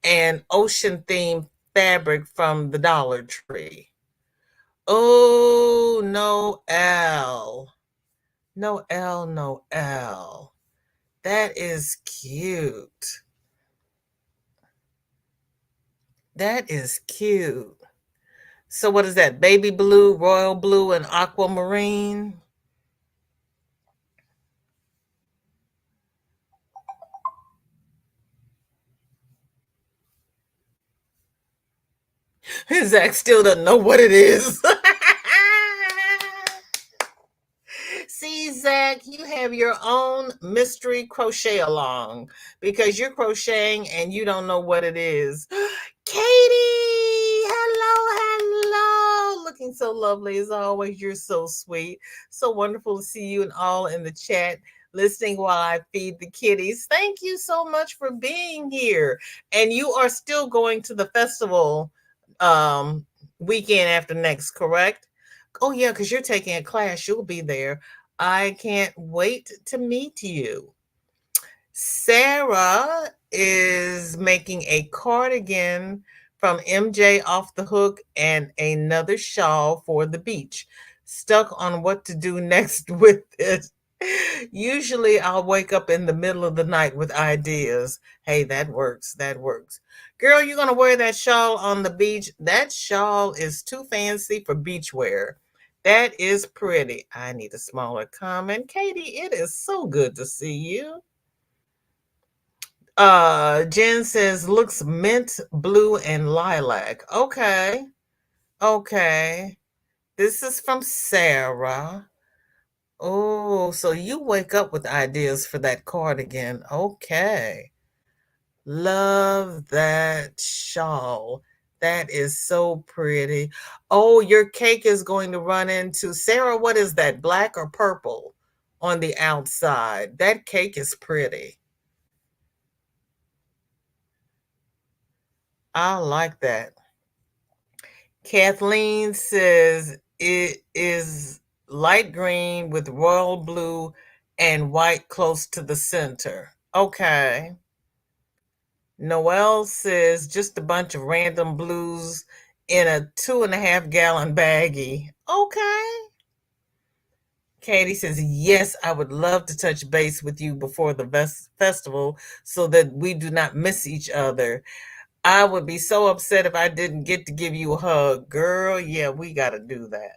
and ocean themed fabric from the Dollar Tree. Oh, no L. No L, no L. That is cute. That is cute. So what is that? Baby blue, royal blue, and aquamarine? Zach still doesn't know what it is. See, Zach, you have your own mystery crochet along because you're crocheting and you don't know what it is. Katie, hello. Looking so lovely as always. You're so sweet. So wonderful to see you and all in the chat listening while I feed the kitties. Thank you so much for being here. And you are still going to the festival weekend after next, correct? Oh yeah, because you're taking a class. You'll be there. I can't wait to meet you. Sarah is making a cardigan from MJ off the hook and another shawl for the beach. Stuck on what to do next with it. Usually I'll wake up in the middle of the night with ideas. Hey, that works. That works. Girl, you're going to wear that shawl on the beach? That shawl is too fancy for beach wear. That is pretty. I need a smaller comment. Katie, it is so good to see you. Jen says looks mint, blue, and lilac. Okay. Okay. This is from Sarah. Oh, so you wake up with ideas for that cardigan. Okay. Love that shawl. That is so pretty. Oh, your cake is going to run into Sarah. What is that? Black or purple on the outside? That cake is pretty. I like that. Kathleen says it is light green with royal blue and white close to the center. Okay. Noelle says just a bunch of random blues in a 2.5 gallon baggie. Okay. Katie says, yes, I would love to touch base with you before the festival so that we do not miss each other. I would be so upset if I didn't get to give you a hug. Girl, yeah, we got to do that.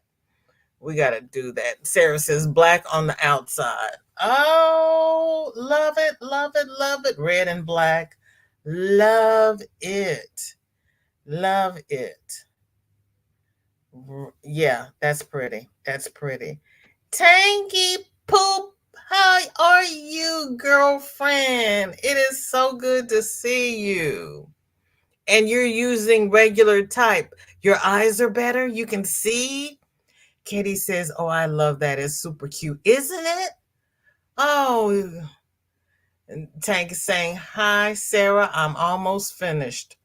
We got to do that. Sarah says black on the outside. Oh, love it, love it, love it. Red and black. Love it. Love it. Yeah, that's pretty. That's pretty. Tangy Poop, how are you, girlfriend? It is so good to see you. And you're using regular type. Your eyes are better. You can see. Katie says, oh, I love that. It's super cute. Isn't it? Oh, Tank is saying, hi, Sarah. I'm almost finished.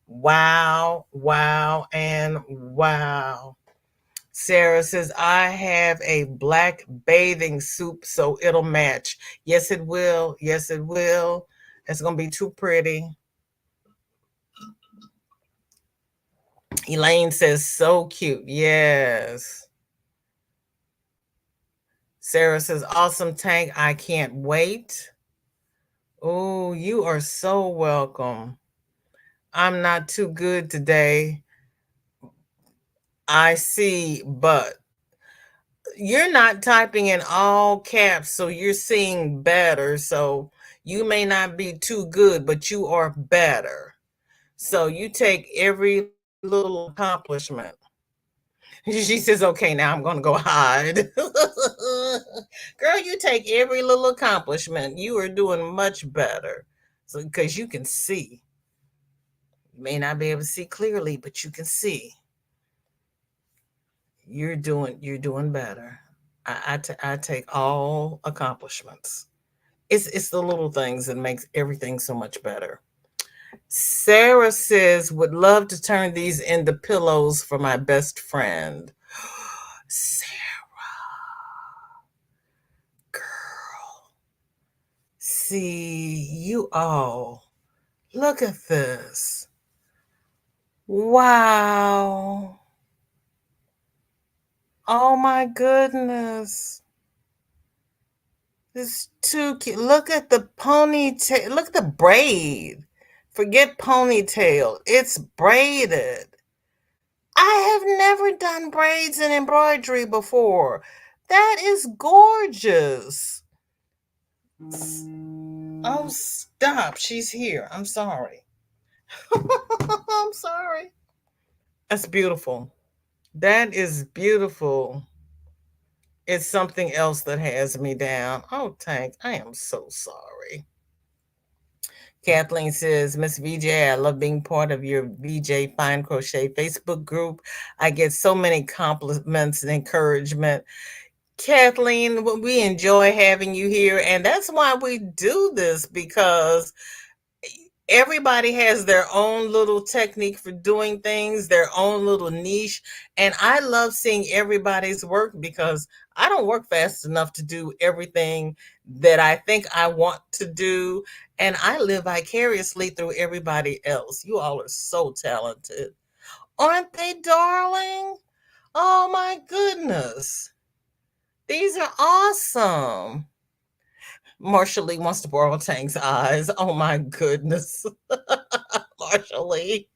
Wow, wow, and wow. Sarah says, I have a black bathing suit, so it'll match. Yes, it will. Yes, it will. It's going to be too pretty. Elaine says, so cute. Yes. Sarah says, awesome, Tank. I can't wait. Oh, you are so welcome. I'm not too good today. I see, but you're not typing in all caps, so you're seeing better. So you may not be too good, but you are better. So you take every little accomplishment. She says, okay, now I'm going to go hide. Girl, you take every little accomplishment. You are doing much better. So because you can see. You may not be able to see clearly, but you can see. You're doing better. I take all accomplishments. It's the little things that makes everything so much better. Sarah says, would love to turn these into pillows for my best friend. Sarah, girl, see you all. Look at this. Wow. Oh my goodness. This is too cute. Look at the ponytail. Look at the braid. Forget ponytail. It's braided. I have never done braids and embroidery before. That is gorgeous. Oh, stop. She's here. I'm sorry. I'm sorry. That's beautiful. That is beautiful. It's something else that has me down. Oh, Tank, I am so sorry. Kathleen says, Miss VJ, I love being part of your VJ Fine Crochet Facebook group. I get so many compliments and encouragement. Kathleen, we enjoy having you here. And that's why we do this, because everybody has their own little technique for doing things, their own little niche. And I love seeing everybody's work because I don't work fast enough to do everything that I think I want to do. And I live vicariously through everybody else. You all are so talented. Aren't they, darling? Oh my goodness. These are awesome. Marcia Lee wants to borrow Tank's eyes. Oh my goodness. Marcia Lee.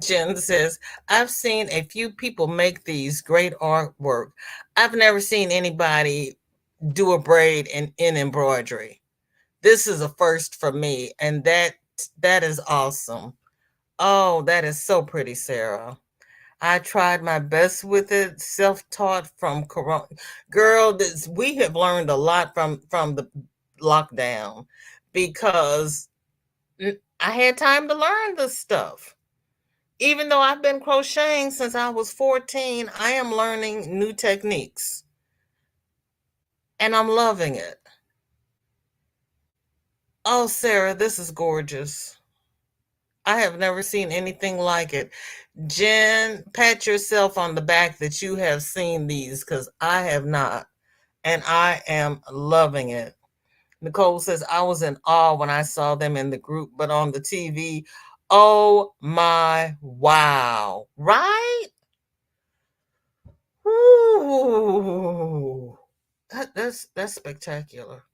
Jen says, I've seen a few people make these great artwork. I've never seen anybody do a braid in embroidery. This is a first for me, and that is awesome. Oh, that is so pretty, Sarah. I tried my best with it, self-taught from Corona. Girl, we have learned a lot from the lockdown because I had time to learn this stuff. Even though I've been crocheting since I was 14, I am learning new techniques. And I'm loving it. Oh, Sarah, this is gorgeous. I have never seen anything like it. Jen, pat yourself on the back that you have seen these because I have not. And I am loving it. Nicole says, I was in awe when I saw them in the group, but on the TV, oh my wow. Right? Ooh. That's spectacular.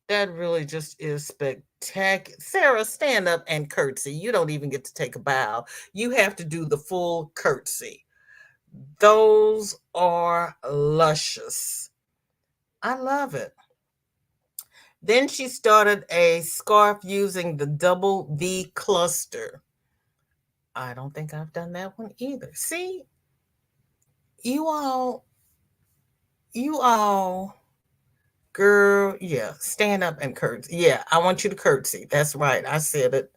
That really just is spectacular. Sarah, stand up and curtsy. You don't even get to take a bow. You have to do the full curtsy. Those are luscious. I love it. Then she started a scarf using the double V cluster. I don't think I've done that one either. See, you all, girl, yeah, stand up and curtsy. Yeah, I want you to curtsy. That's right. I said it.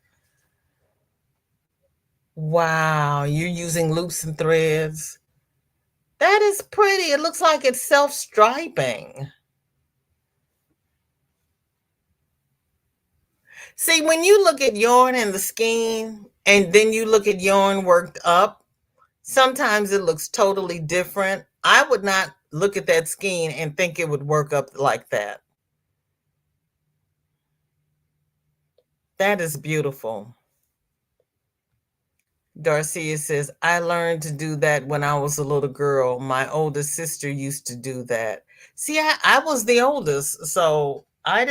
Wow, you're using loops and threads. That is pretty. It looks like it's self-striping. See, when you look at yarn and the skein, and then you look at yarn worked up, sometimes it looks totally different. I would not look at that skein and think it would work up like that. That is beautiful. Darcia says, I learned to do that when I was a little girl. My oldest sister used to do that. See, I was the oldest, so I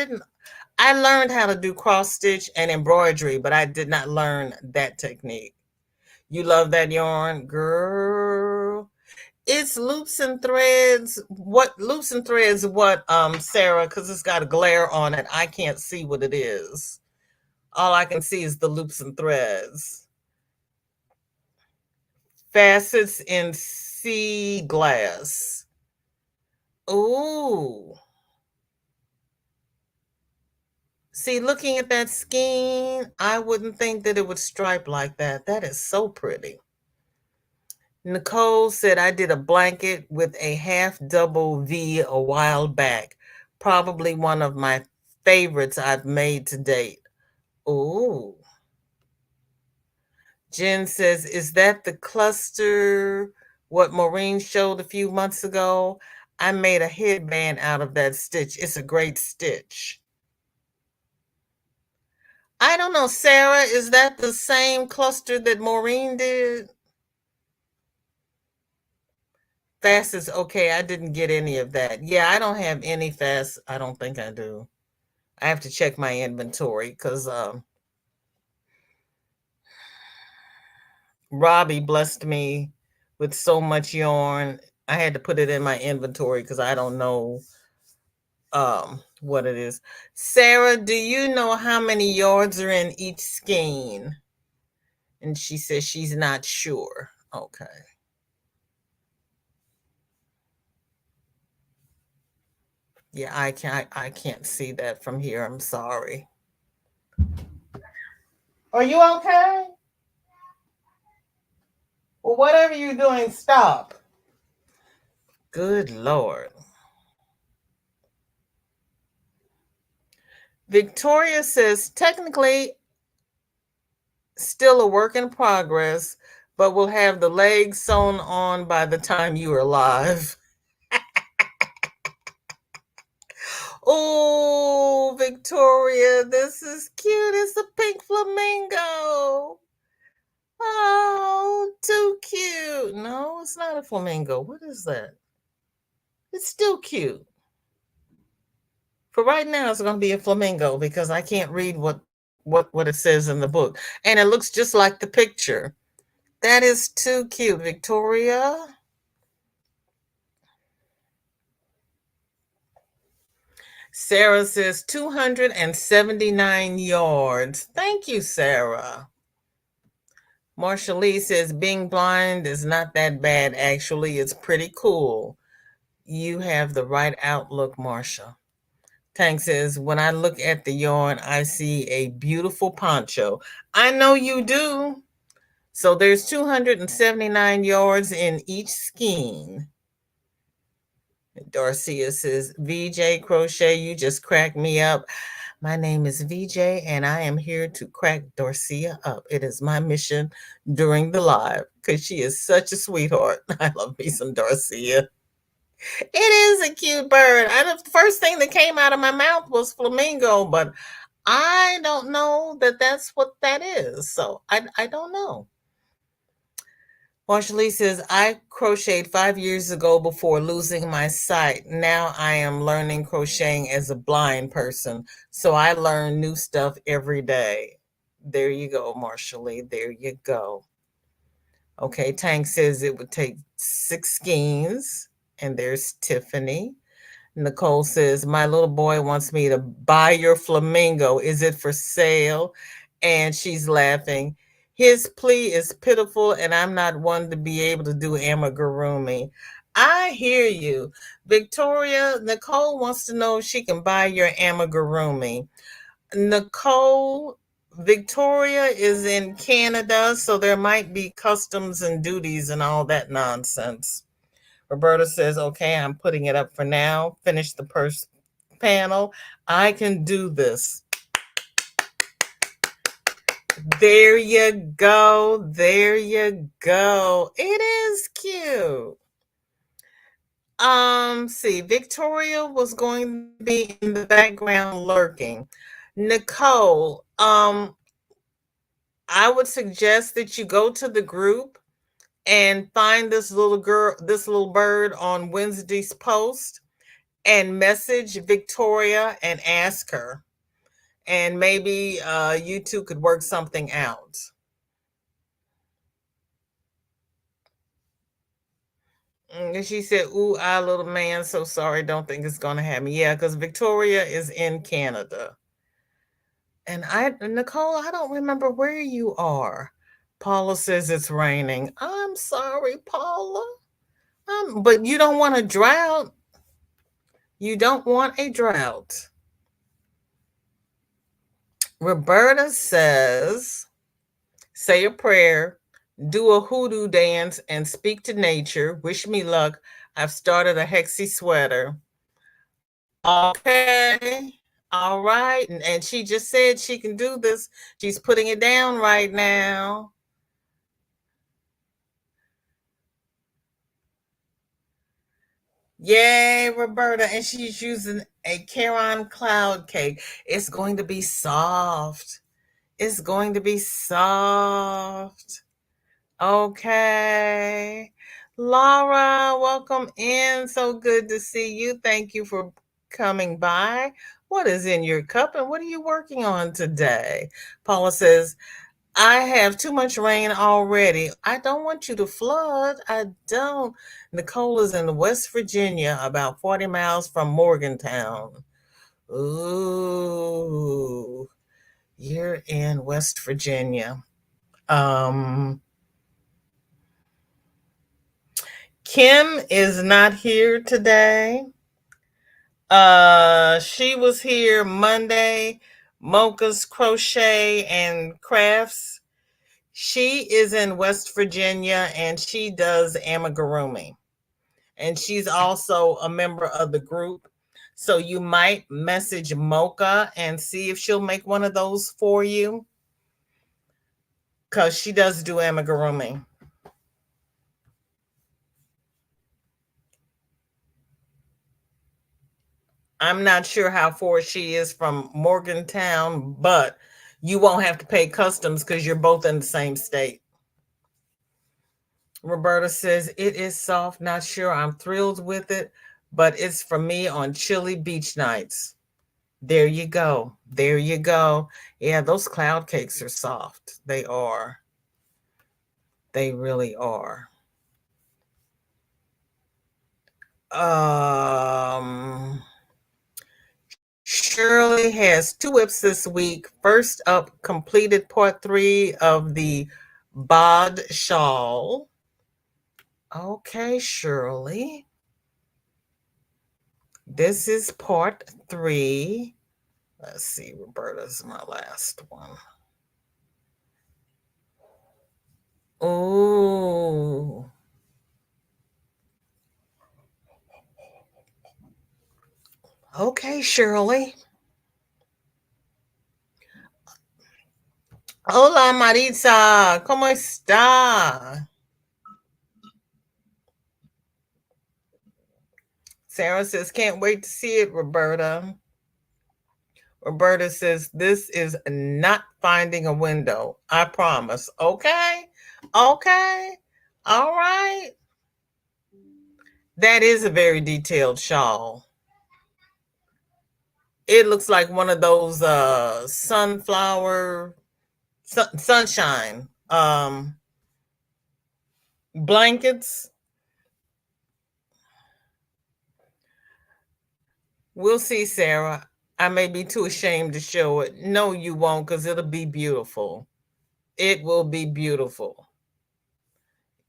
learned how to do cross stitch and embroidery, but I did not learn that technique. You love that yarn, girl. It's loops and threads. What loops and threads? What, Sarah? Because it's got a glare on it. I can't see what it is. All I can see is the loops and threads. Facets in sea glass. Ooh. See, looking at that skein, I wouldn't think that it would stripe like that. That is so pretty. Nicole said, I did a blanket with a half double V a while back. Probably one of my favorites I've made to date. Ooh. Jen says, is that the cluster what Maureen showed a few months ago? I made a headband out of that stitch. It's a great stitch. I don't know, Sarah, is that the same cluster that Maureen did? Fast is okay. I didn't get any of that. Yeah, I don't have any fast. I don't think I do. I have to check my inventory because Robbie blessed me with so much yarn. I had to put it in my inventory because I don't know what it is. Sarah, do you know how many yards are in each skein? And she says she's not sure. Okay. Yeah, I can't see that from here. I'm sorry. Are you okay? Well, whatever you're doing, stop. Good Lord. Victoria says, technically still a work in progress, but we'll have the legs sewn on by the time you are live. Oh, Victoria, this is cute. It's a pink flamingo. Oh, too cute. No, it's not a flamingo. What is that? It's still cute. For right now, it's going to be a flamingo because I can't read what it says in the book. And it looks just like the picture. That is too cute, Victoria. Sarah says 279 yards. Thank you, Sarah. Marsha Lee says being blind is not that bad, actually. It's pretty cool. You have the right outlook, Marsha. Tank says, when I look at the yarn, I see a beautiful poncho. I know you do. So there's 279 yards in each skein. Darcia says, VJ Crochet, you just cracked me up. My name is VJ, and I am here to crack Darcia up. It is my mission during the live because she is such a sweetheart. I love me some Darcia. It is a cute bird. The first thing that came out of my mouth was flamingo, but I don't know that that's what that is. So I don't know. Marsha Lee says, I crocheted 5 years ago before losing my sight. Now I am learning crocheting as a blind person. So I learn new stuff every day. There you go, Marsha Lee. There you go. Okay, Tank says it would take 6 skeins. And there's Tiffany. Nicole says, my little boy wants me to buy your flamingo. Is it for sale? And she's laughing. His plea is pitiful, and I'm not one to be able to do amigurumi. I hear you. Victoria, Nicole wants to know if she can buy your amigurumi. Nicole, Victoria is in Canada, so there might be customs and duties and all that nonsense. Roberta says, okay, I'm putting it up for now. Finish the first panel. I can do this. There you go. There you go. It is cute. See, Victoria was going to be in the background lurking. Nicole, I would suggest that you go to the group and find this little bird on Wednesday's post and message Victoria and ask her. And maybe you two could work something out. And she said, ooh, little man, so sorry, don't think it's going to happen. Yeah, because Victoria is in Canada. And Nicole, I don't remember where you are. Paula says it's raining. I'm sorry, Paula. But you don't want a drought. You don't want a drought. Roberta says, say a prayer, do a hoodoo dance, and speak to nature. Wish me luck. I've started a hexie sweater. Okay. All right. And she just said she can do this. She's putting it down right now. Yay, Roberta. And she's using a Caron cloud cake. It's going to be soft. It's going to be soft. Okay. Laura, welcome in. So good to see you. Thank you for coming by. What is in your cup and what are you working on today? Paula says, I have too much rain already. I don't want you to flood. I don't. Nicole is in West Virginia, about 40 miles from Morgantown. Ooh, you're in West Virginia. Kim is not here today. She was here Monday. Mocha's Crochet and Crafts. She is in West Virginia and she does amigurumi. And she's also a member of the group. So you might message Mocha and see if she'll make one of those for you, because she does do amigurumi. I'm not sure how far she is from Morgantown, but you won't have to pay customs because you're both in the same state. Roberta says, it is soft. Not sure I'm thrilled with it, but it's for me on chilly beach nights. There you go. There you go. Yeah, those cloud cakes are soft. They are. They really are. Shirley has 2 WIPs this week. First up, completed part 3 of the bod shawl. Okay, Shirley. This is part 3. Let's see, Roberta's my last one. Oh. Okay, Shirley. Hola, Maritza. ¿Cómo está? Sarah says, can't wait to see it, Roberta. Roberta says, this is not finding a window. I promise. Okay. Okay. All right. That is a very detailed shawl. It looks like one of those sunshine blankets. We'll see, Sarah. I may be too ashamed to show it. No, you won't, because it'll be beautiful. It will be beautiful.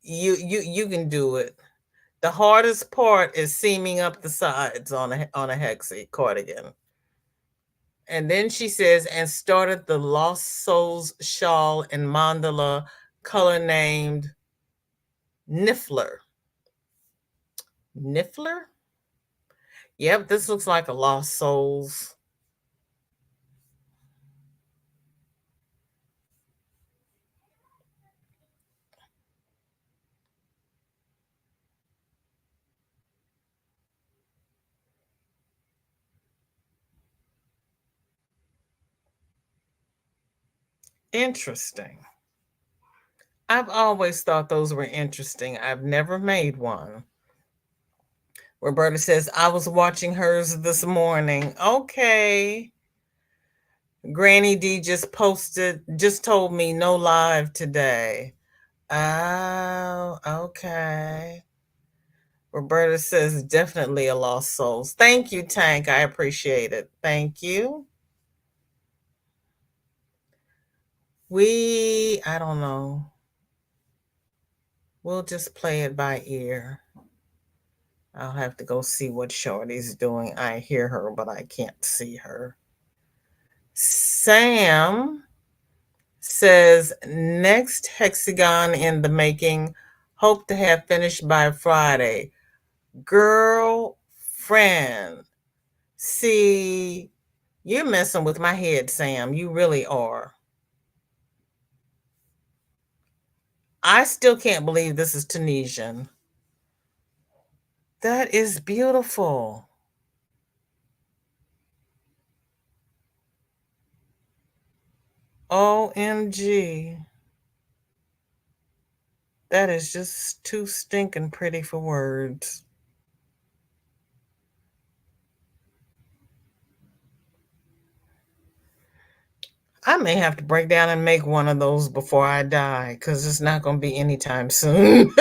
You can do it. The hardest part is seaming up the sides on a hexie cardigan. And then she says, and started the Lost Souls shawl in mandala color named Niffler. Niffler? Yep, this looks like a Lost Souls. Interesting. I've always thought those were interesting. I've never made one. Roberta says, I was watching hers this morning. Okay. Granny D just told me no live today. Oh, okay. Roberta says, definitely a Lost Souls. Thank you, Tank. I appreciate it. Thank you. I don't know. We'll just play it by ear. I'll have to go see what Shorty's doing. I hear her, but I can't see her. Sam says, next hexagon in the making. Hope to have finished by Friday. Girlfriend. See, you're messing with my head, Sam. You really are. I still can't believe this is Tunisian. That is beautiful. OMG. That is just too stinking pretty for words. I may have to break down and make one of those before I die, because it's not going to be anytime soon.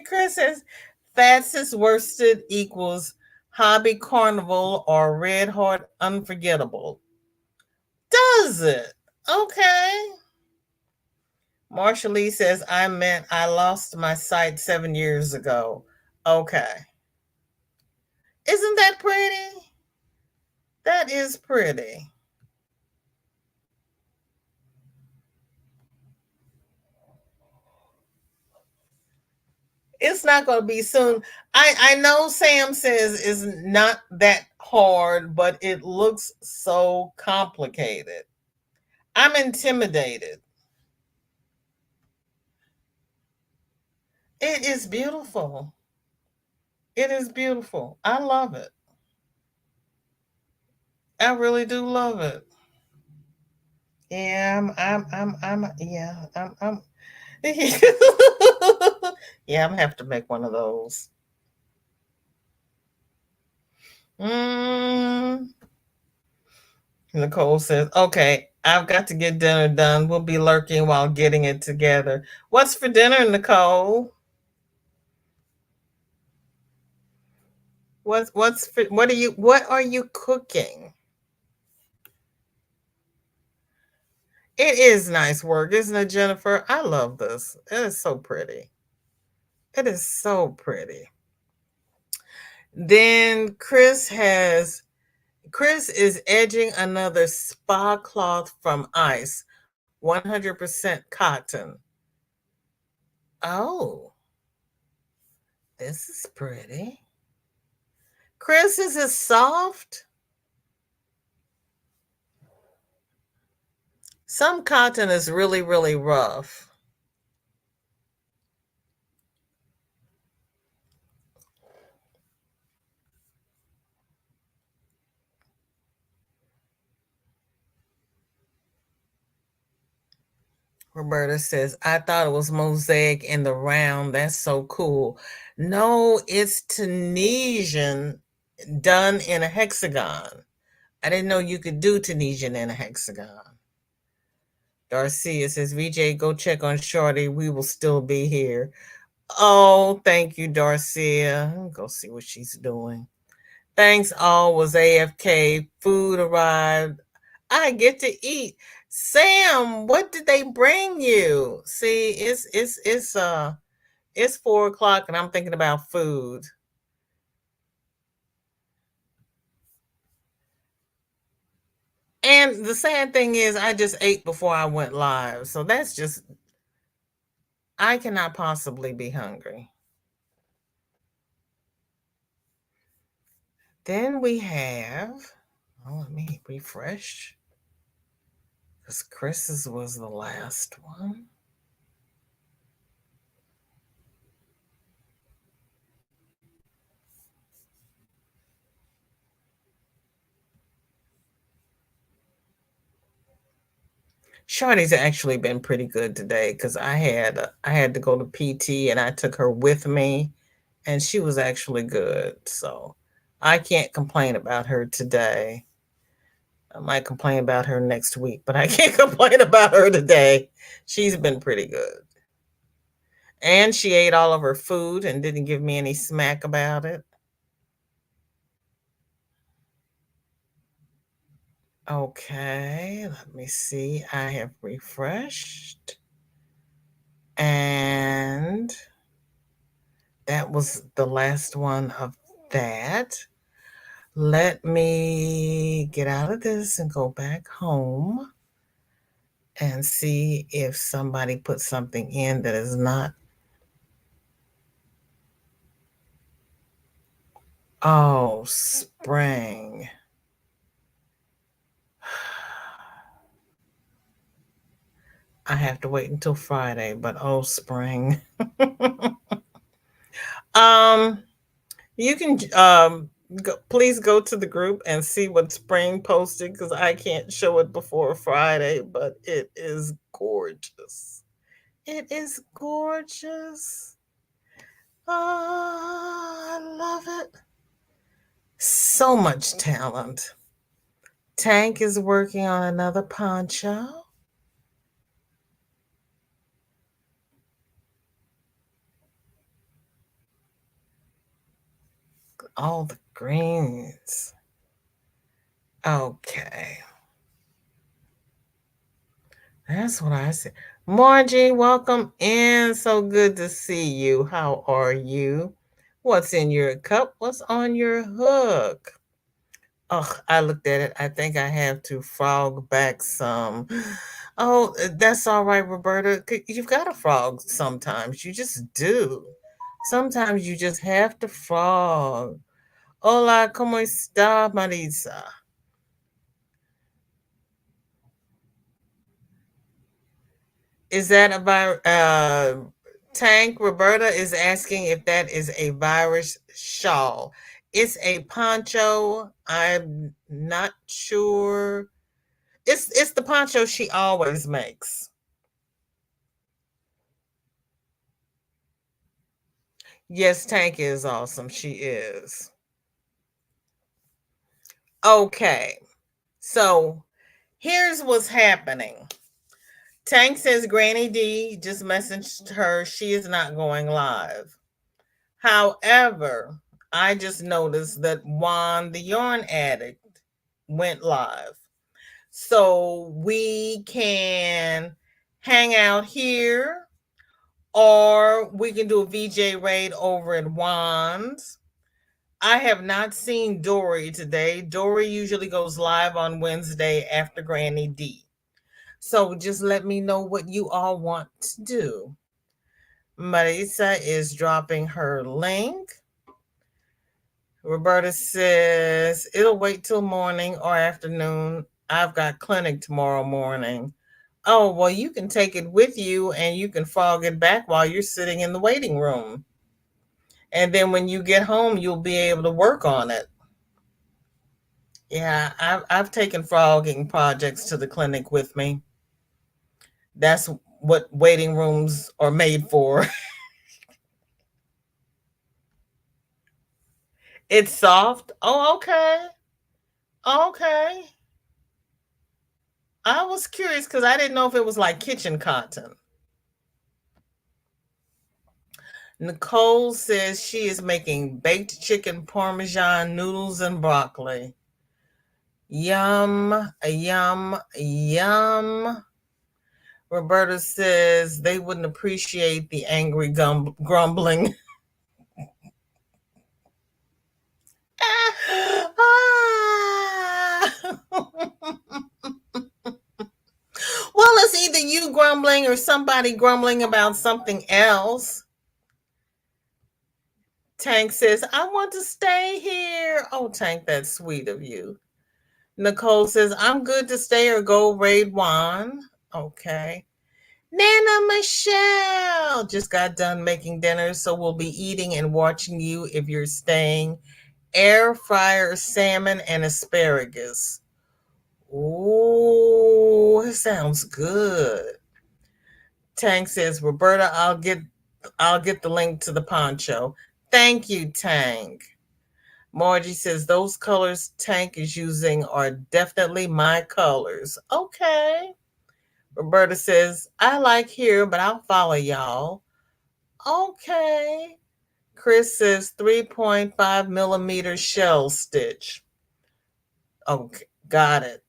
Chris says, fastest worsted equals hobby carnival or red heart unforgettable. Does it? Okay. Marsha Lee says, I lost my sight 7 years ago. Okay. Isn't that pretty? That is pretty. It's not going to be soon. I know Sam says it's not that hard, but it looks so complicated. I'm intimidated. It is beautiful. It is beautiful. I love it. I really do love it. Yeah, yeah, yeah, I'm gonna have to make one of those. Mm. Nicole says, okay, I've got to get dinner done. We'll be lurking while getting it together. What's for dinner, Nicole? What are you cooking? It is nice work, isn't it, Jennifer? I love this. It is so pretty. It is so pretty. Then Chris is edging another spa cloth from ice, 100% cotton. Oh, this is pretty. Chris, is it soft? Some cotton is really, really rough. Roberta says, I thought it was mosaic in the round. That's so cool. No, it's Tunisian done in a hexagon. I didn't know you could do Tunisian in a hexagon. Darcia says, VJ, go check on Shorty. We will still be here. Oh, thank you, Darcia. Go see what she's doing. Thanks, all was AFK. Food arrived. I get to eat. Sam, what did they bring you? See, it's 4:00 and I'm thinking about food. And the sad thing is I just ate before I went live. So that's just, I cannot possibly be hungry. Then we have, let me refresh, because Chris's was the last one. Shawty's actually been pretty good today because I had to go to PT and I took her with me, and she was actually good. So I can't complain about her today. I might complain about her next week, but I can't complain about her today. She's been pretty good. And she ate all of her food and didn't give me any smack about it. Okay, let me see. I have refreshed. And that was the last one of that. Let me get out of this and go back home and see if somebody put something in that is not. Oh, spring. I have to wait until Friday, but oh, spring. You can please go to the group and see what spring posted because I can't show it before Friday, but it is gorgeous. It is gorgeous. Oh, I love it. So much talent. Tank is working on another poncho. All the greens. Okay. That's what I said. Margie, welcome in. So good to see you. How are you? What's in your cup? What's on your hook? Oh, I looked at it. I think I have to frog back some. Oh, that's all right, Roberta. You've got to frog sometimes. You just do. Sometimes you just have to frog. Hola, ¿cómo está, Marisa? Is that a virus? Tank Roberta is asking if that is a virus shawl. It's a poncho. I'm not sure. It's the poncho she always makes. Yes, Tank is awesome. She is. Okay. So here's what's happening. Tank says Granny D just messaged her. She is not going live. However, I just noticed that Juan, the yarn addict, went live. So we can hang out here or we can do a VJ raid over at Juan's. I have not seen Dori today. Dori usually goes live on Wednesday after Granny D. So just let me know what you all want to do. Marisa is dropping her link. Roberta says it'll wait till morning or afternoon. I've got clinic tomorrow morning. Oh, well, you can take it with you and you can fog it back while you're sitting in the waiting room. And then when you get home, you'll be able to work on it. Yeah, I've taken frogging projects to the clinic with me. That's what waiting rooms are made for. It's soft. Oh, okay. Okay. I was curious because I didn't know if it was like kitchen cotton. Nicole says she is making baked chicken parmesan noodles and broccoli. Yum, yum, yum. Roberta says they wouldn't appreciate the angry grumbling. Well, it's either you grumbling or somebody grumbling about something else. Tank says, I want to stay here. Oh, Tank, that's sweet of you. Nicole says, I'm good to stay or go raid Juan. Okay. Nana Michelle just got done making dinner, so we'll be eating and watching you if you're staying. Air fryer salmon and asparagus. Ooh, it sounds good. Tank says, Roberta, I'll get the link to the poncho. Thank you, Tank. Margie says those colors Tank is using are definitely my colors. Okay. Roberta says, I like here, but I'll follow y'all. Okay. Chris says 3.5 millimeter shell stitch. Okay, got it.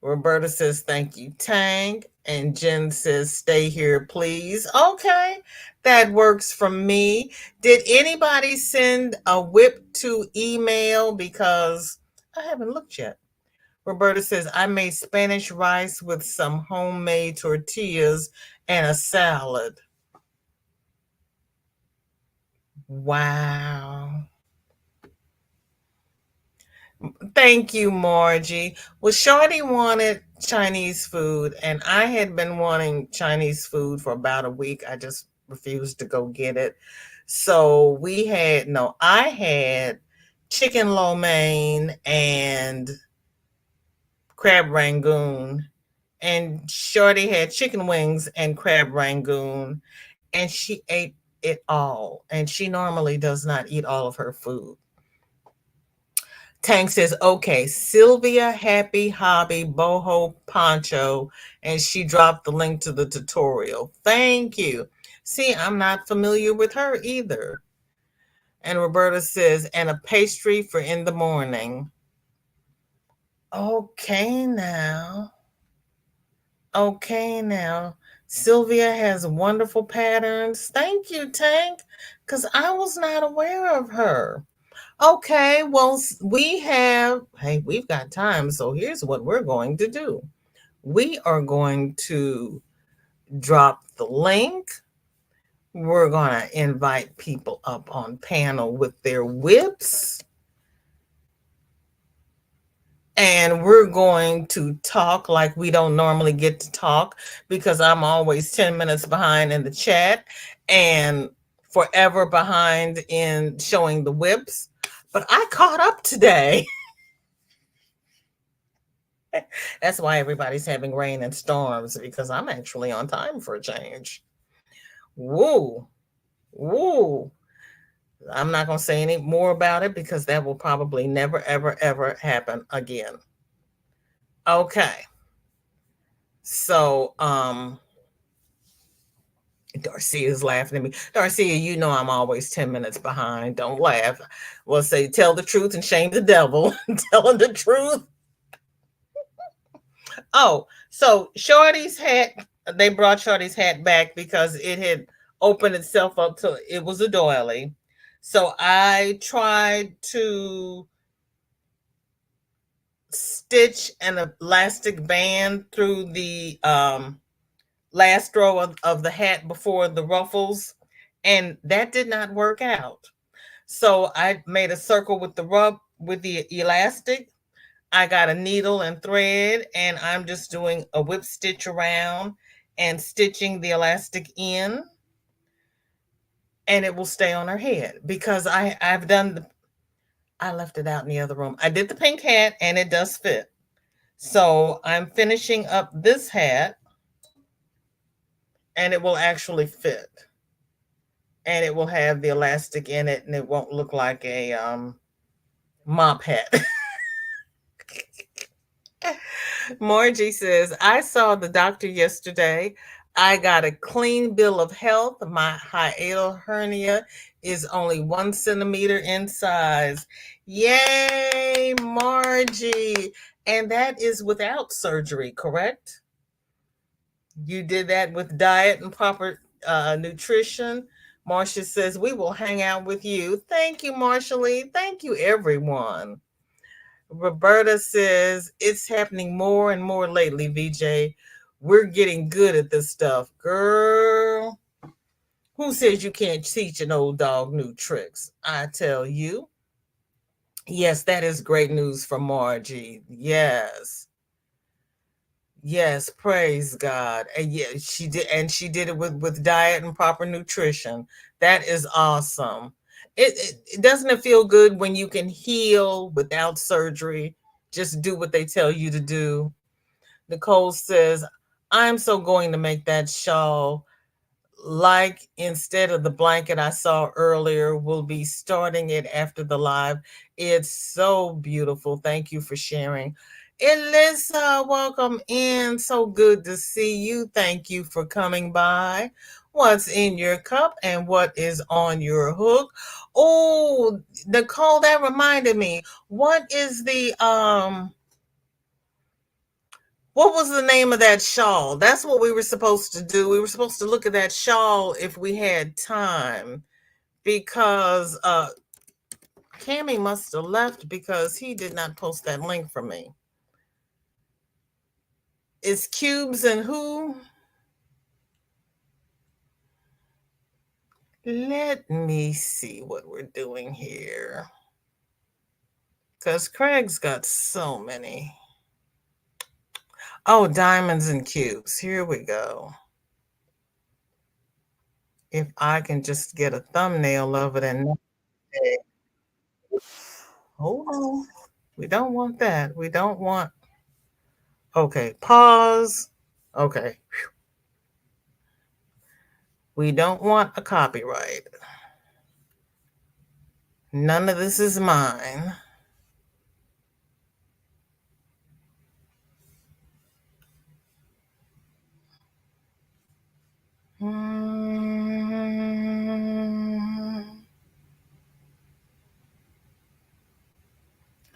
Roberta says, thank you, Tank. And Jen says, stay here, please. Okay, that works for me. Did anybody send a WIP to email? Because I haven't looked yet. Roberta says, I made Spanish rice with some homemade tortillas and a salad. Wow. Thank you, Margie. Well, Shorty wanted Chinese food, and I had been wanting Chinese food for about a week. I just refused to go get it. So I had chicken lo mein and crab rangoon, and Shorty had chicken wings and crab rangoon, and she ate it all. And she normally does not eat all of her food. Tank says, okay, Sylvia Happy Hobby Boho Poncho, and she dropped the link to the tutorial. Thank you. See, I'm not familiar with her either. And Roberta says, and a pastry for in the morning. Okay, now. Okay, now. Sylvia has wonderful patterns. Thank you, Tank, because I was not aware of her. Okay, well, we've got time. So here's what we're going to do. We are going to drop the link We're going to invite people up on panel with their whips. And we're going to talk like we don't normally get to talk because I'm always 10 minutes behind in the chat and forever behind in showing the whips. But I caught up today. That's why everybody's having rain and storms, because I'm actually on time for a change. Woo. Woo. I'm not going to say any more about it because that will probably never, ever, ever happen again. Okay. So, Darcia is laughing at me. Darcia, you know I'm always 10 minutes behind. Don't laugh. We'll say, tell the truth and shame the devil. Telling the truth. Oh, so Shorty's hat, they brought Shorty's hat back because it had opened itself up to, it was a doily. So I tried to stitch an elastic band through the last row of the hat before the ruffles, and that did not work out. So I made a circle with the elastic. I got a needle and thread, and I'm just doing a whip stitch around and stitching the elastic in, and it will stay on her head because I've done I left it out in the other room. I did the pink hat and it does fit. So I'm finishing up this hat and it will actually fit. And it will have the elastic in it and it won't look like a mop hat. Margie says, I saw the doctor yesterday. I got a clean bill of health. My hiatal hernia is only 1 centimeter in size. Yay, Margie. And that is without surgery, correct? You did that with diet and proper nutrition. Marcia says, we will hang out with you. Thank you, Marcia Lee. Thank you, everyone. Roberta says, it's happening more and more lately, VJ. We're getting good at this stuff. Girl, who says you can't teach an old dog new tricks? I tell you. Yes, that is great news for Margie. Yes. Yes, praise God. And yeah, she did it with diet and proper nutrition. That is awesome. It doesn't it feel good when you can heal without surgery. Just do what they tell you to do. Nicole says, I'm so going to make that shawl. Like instead of the blanket I saw earlier, we'll be starting it after the live. It's so beautiful. Thank you for sharing. Elissa, welcome in. So good to see you. Thank you for coming by. What's in your cup and what is on your hook? Oh, Nicole, that reminded me. What is the what was the name of that shawl? That's what we were supposed to do. We were supposed to look at that shawl if we had time, because Tammy must have left because he did not post that link for me. It's Cubes and who? Let me see what we're doing here. Because Craig's got so many. Oh, Diamonds and Cubes. Here we go. If I can just get a thumbnail of it and hold on. We don't want that. We don't want. Okay, pause. Okay. We don't want a copyright. None of this is mine.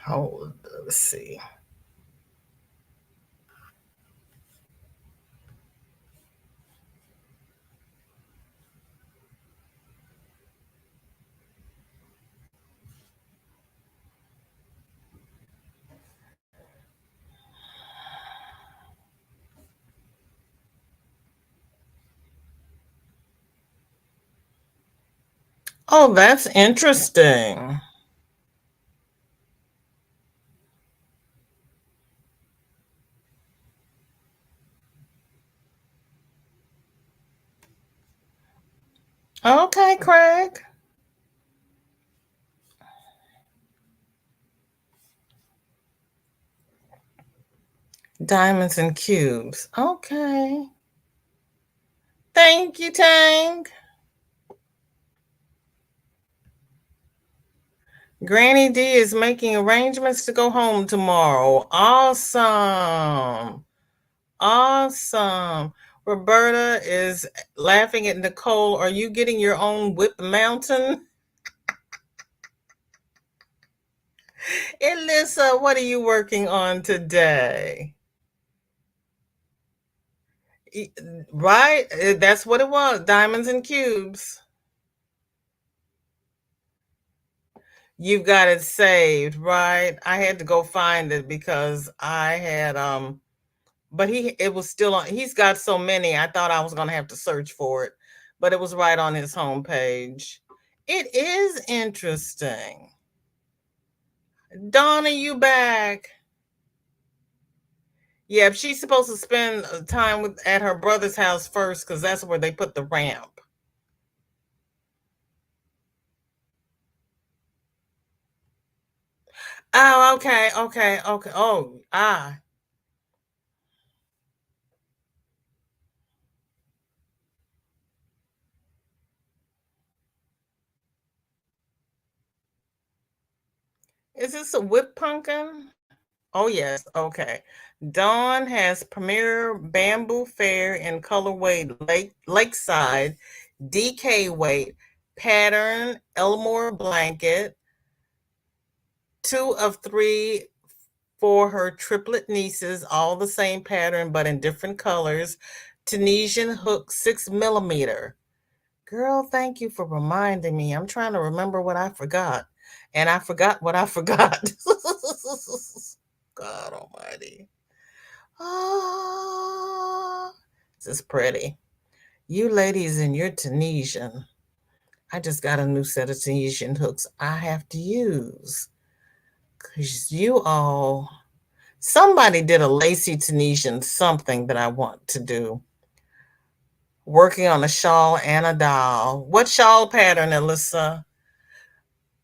Hold, let's see. Oh, that's interesting. Okay, Craig. Diamonds and cubes. Okay. Thank you, Tang. Granny D is making arrangements to go home tomorrow. Awesome. Awesome. Roberta is laughing at Nicole. Are you getting your own WIP mountain? Alyssa, what are you working on today? Right? That's what it was. Diamonds and cubes. You've got it saved, right? I had to go find it because I had but it was still on. He's got so many. I thought I was going to have to search for it, but it was right on his homepage. It is interesting. Donna, you back? Yeah, she's supposed to spend time at her brother's house first because that's where they put the ramp. Oh, okay. Oh, is this a whip pumpkin? Oh, yes. Okay. Dawn has premier bamboo fair in colorway Lakeside, DK weight, pattern, Elmore blanket, 2 of 3 for her triplet nieces, all the same pattern but in different colors. Tunisian hook 6mm. Girl, thank you for reminding me. I'm trying to remember what I forgot. And I forgot what I forgot. God almighty. Oh, this is pretty. You ladies in your Tunisian. I just got a new set of Tunisian hooks I have to use. Because you all, somebody did a lacy Tunisian something that I want to do. Working on a shawl and a doll. What shawl pattern, Alyssa?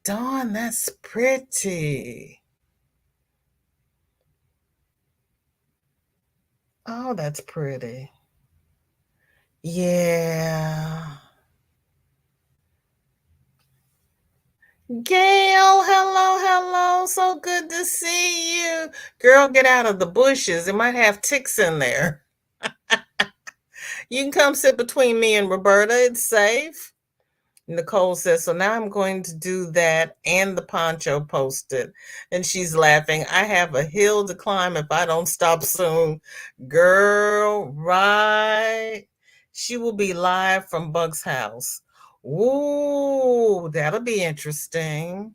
Dawn, that's pretty. Oh, that's pretty. Yeah. Gail, hello. So good to see you. Girl, get out of the bushes. It might have ticks in there. You can come sit between me and Roberta. It's safe. Nicole says, so now I'm going to do that and the poncho posted. And she's laughing. I have a hill to climb if I don't stop soon. Girl, right? She will be live from Bug's house. Ooh, that'll be interesting.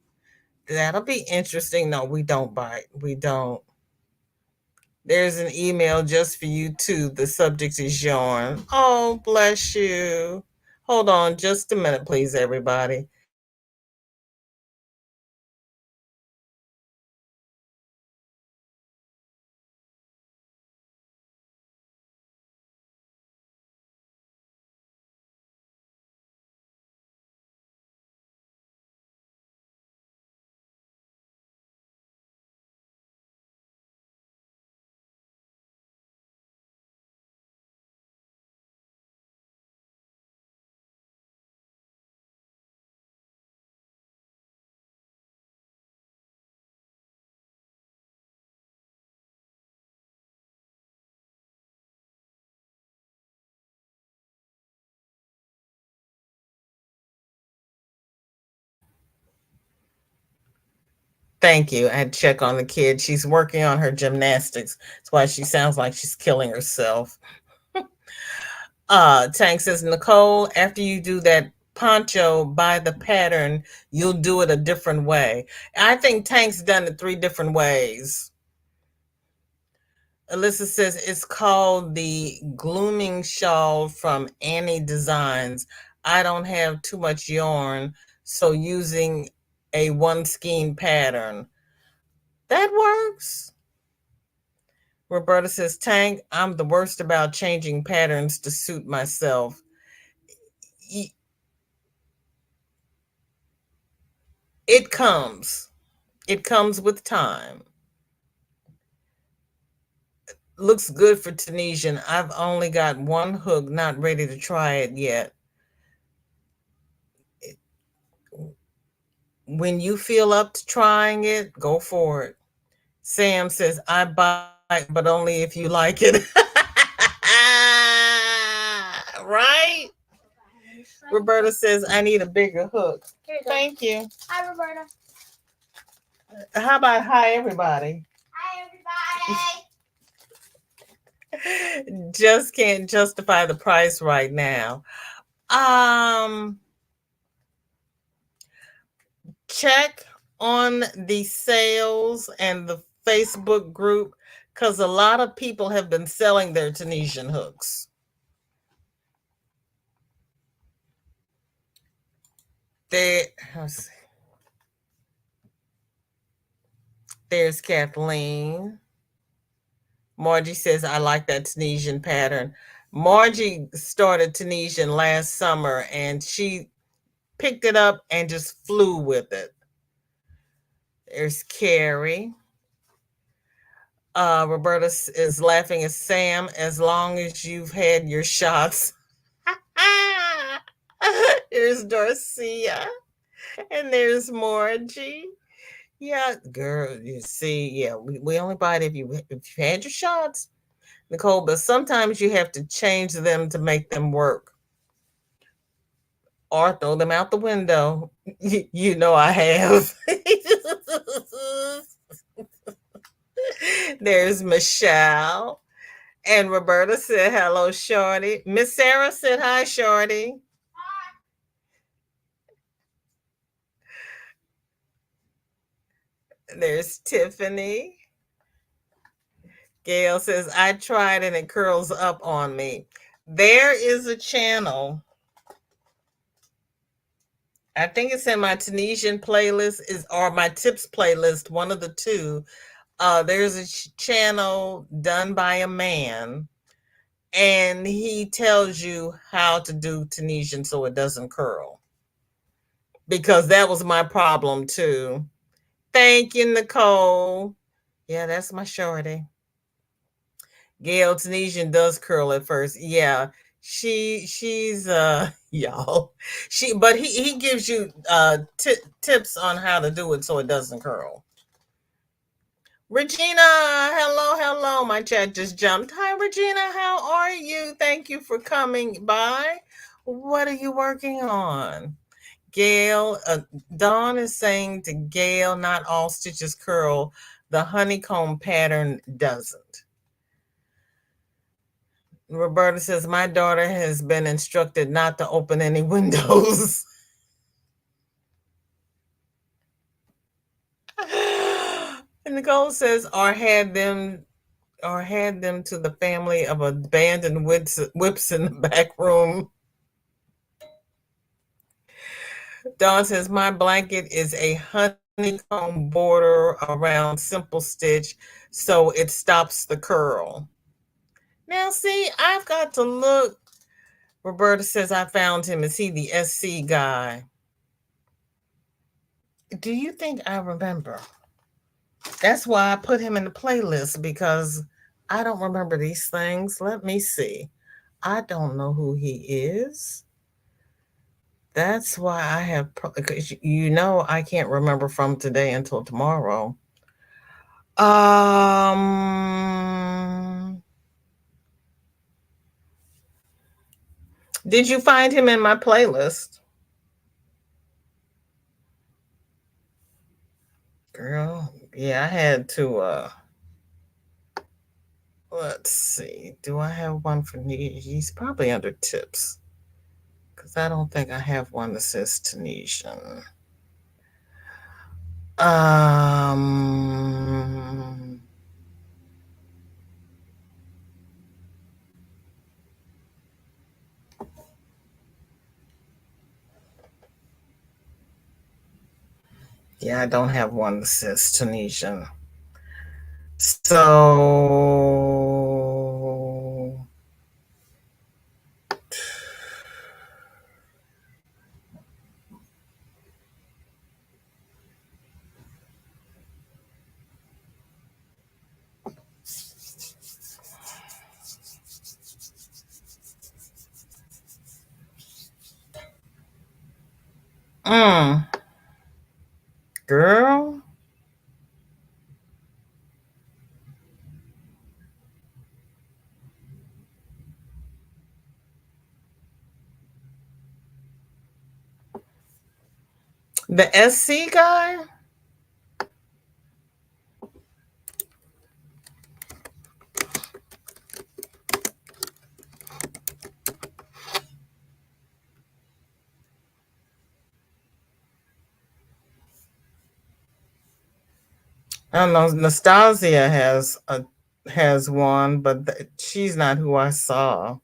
That'll be interesting. No, we don't bite. We don't. There's an email just for you too. The subject is yarn. Oh, bless you. Hold on just a minute, please, everybody. Thank you. I had to check on the kid. She's working on her gymnastics. That's why she sounds like she's killing herself. Tank says, Nicole, after you do that poncho by the pattern, you'll do it a different way. I think Tank's done it 3 different ways. Alyssa says it's called the Glooming Shawl from Annie Designs. I don't have too much yarn, So using a one skein pattern, that works. Roberta says, Tank, I'm the worst about changing patterns to suit myself. It comes. It comes with time. Looks good for Tunisian. I've only got one hook, not ready to try it yet. When you feel up to trying it, go for it. Sam says, I buy it, but only if you like it. Right? Roberta says, I need a bigger hook. Thank you. Hi, Roberta. How about hi, everybody? Hi, everybody. Just can't justify the price right now. Check on the sales and the Facebook group because a lot of people have been selling their Tunisian hooks. There's Kathleen. Margie says, I like that Tunisian pattern. Margie started Tunisian last summer and she picked it up and just flew with it. There's Keri. Roberta is laughing at Sam, as long as you've had your shots. There's Darcia. And there's Margie. Yeah, girl, you see, yeah, we only buy it if you've had your shots, Nicole, but sometimes you have to change them to make them work. Or throw them out the window. You know I have. There's Michelle. And Roberta said, hello, Shorty. Miss Sarah said, hi, Shorty. Hi. There's Tiffany. Gail says, I tried and it curls up on me. There is a channel. I think it's in my Tunisian playlist or my tips playlist, one of the two. There's a channel done by a man, and he tells you how to do Tunisian so it doesn't curl. Because that was my problem too. Thank you, Nicole. Yeah, that's my shorty. Gail, Tunisian does curl at first. Yeah, she's y'all. But he gives you tips on how to do it so it doesn't curl. Regina, hello. My chat just jumped. Hi, Regina. How are you? Thank you for coming by. What are you working on? Gail, Dawn is saying to Gail, not all stitches curl. The honeycomb pattern doesn't. Roberta says, my daughter has been instructed not to open any windows. And Nicole says, or had them to the family of abandoned whips in the back room. Dawn says, my blanket is a honeycomb border around simple stitch, so it stops the curl. Now, see, I've got to look. Roberta says, I found him. Is he the SC guy? Do you think I remember? That's why I put him in the playlist, because I don't remember these things. Let me see. I don't know who he is. That's why I have, because I can't remember from today until tomorrow. Did you find him in my playlist? Girl, yeah, I had to, let's see. Do I have one for me? He's probably under tips, because I don't think I have one that says Tunisian. Yeah, I don't have one that says Tunisian. So girl. The SC guy? I don't know. Nastasia has one, but she's not who I saw.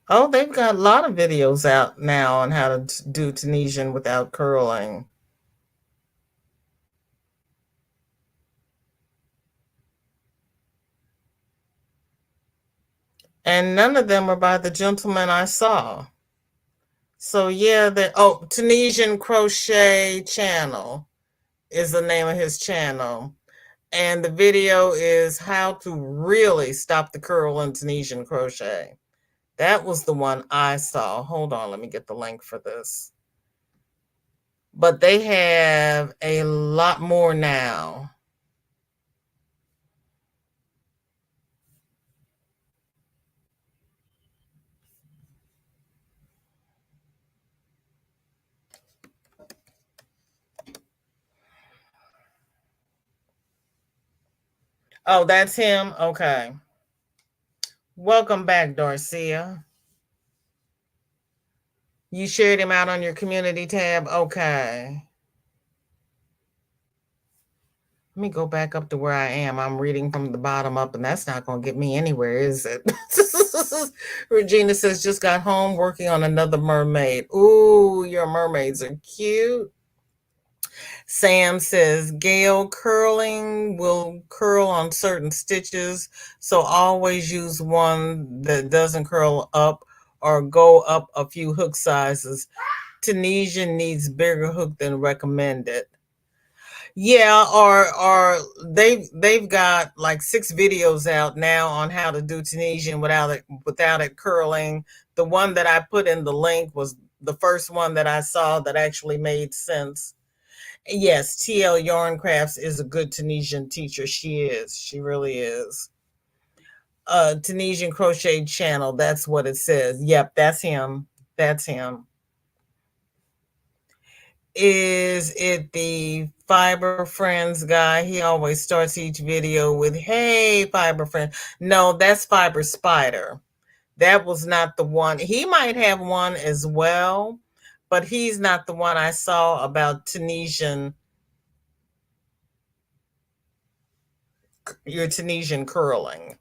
Oh, they've got a lot of videos out now on how to do Tunisian without curling. And none of them are by the gentleman I saw. So yeah, Tunisian Crochet Channel is the name of his channel. And the video is how to really stop the curl in Tunisian crochet. That was the one I saw. Hold on, let me get the link for this. But they have a lot more now. Oh, that's him? Okay. Welcome back, Darcia. You shared him out on your community tab? Okay. Let me go back up to where I am. I'm reading from the bottom up, and that's not going to get me anywhere, is it? Regina says, just got home working on another mermaid. Ooh, your mermaids are cute. Sam says, Gail, curling will curl on certain stitches, so always use one that doesn't curl up or go up a few hook sizes. Tunisian needs bigger hook than recommended. Yeah, or they've got like 6 videos out now on how to do Tunisian without it curling. The one that I put in the link was the first one that I saw that actually made sense. Yes, TL Yarn Crafts is a good Tunisian teacher. She is. She really is. Tunisian Crochet Channel, that's what it says. Yep, that's him. That's him. Is it the Fiber Friends guy? He always starts each video with, hey, Fiber Friend. No, that's Fiber Spider. That was not the one. He might have one as well, but he's not the one I saw about your Tunisian curling.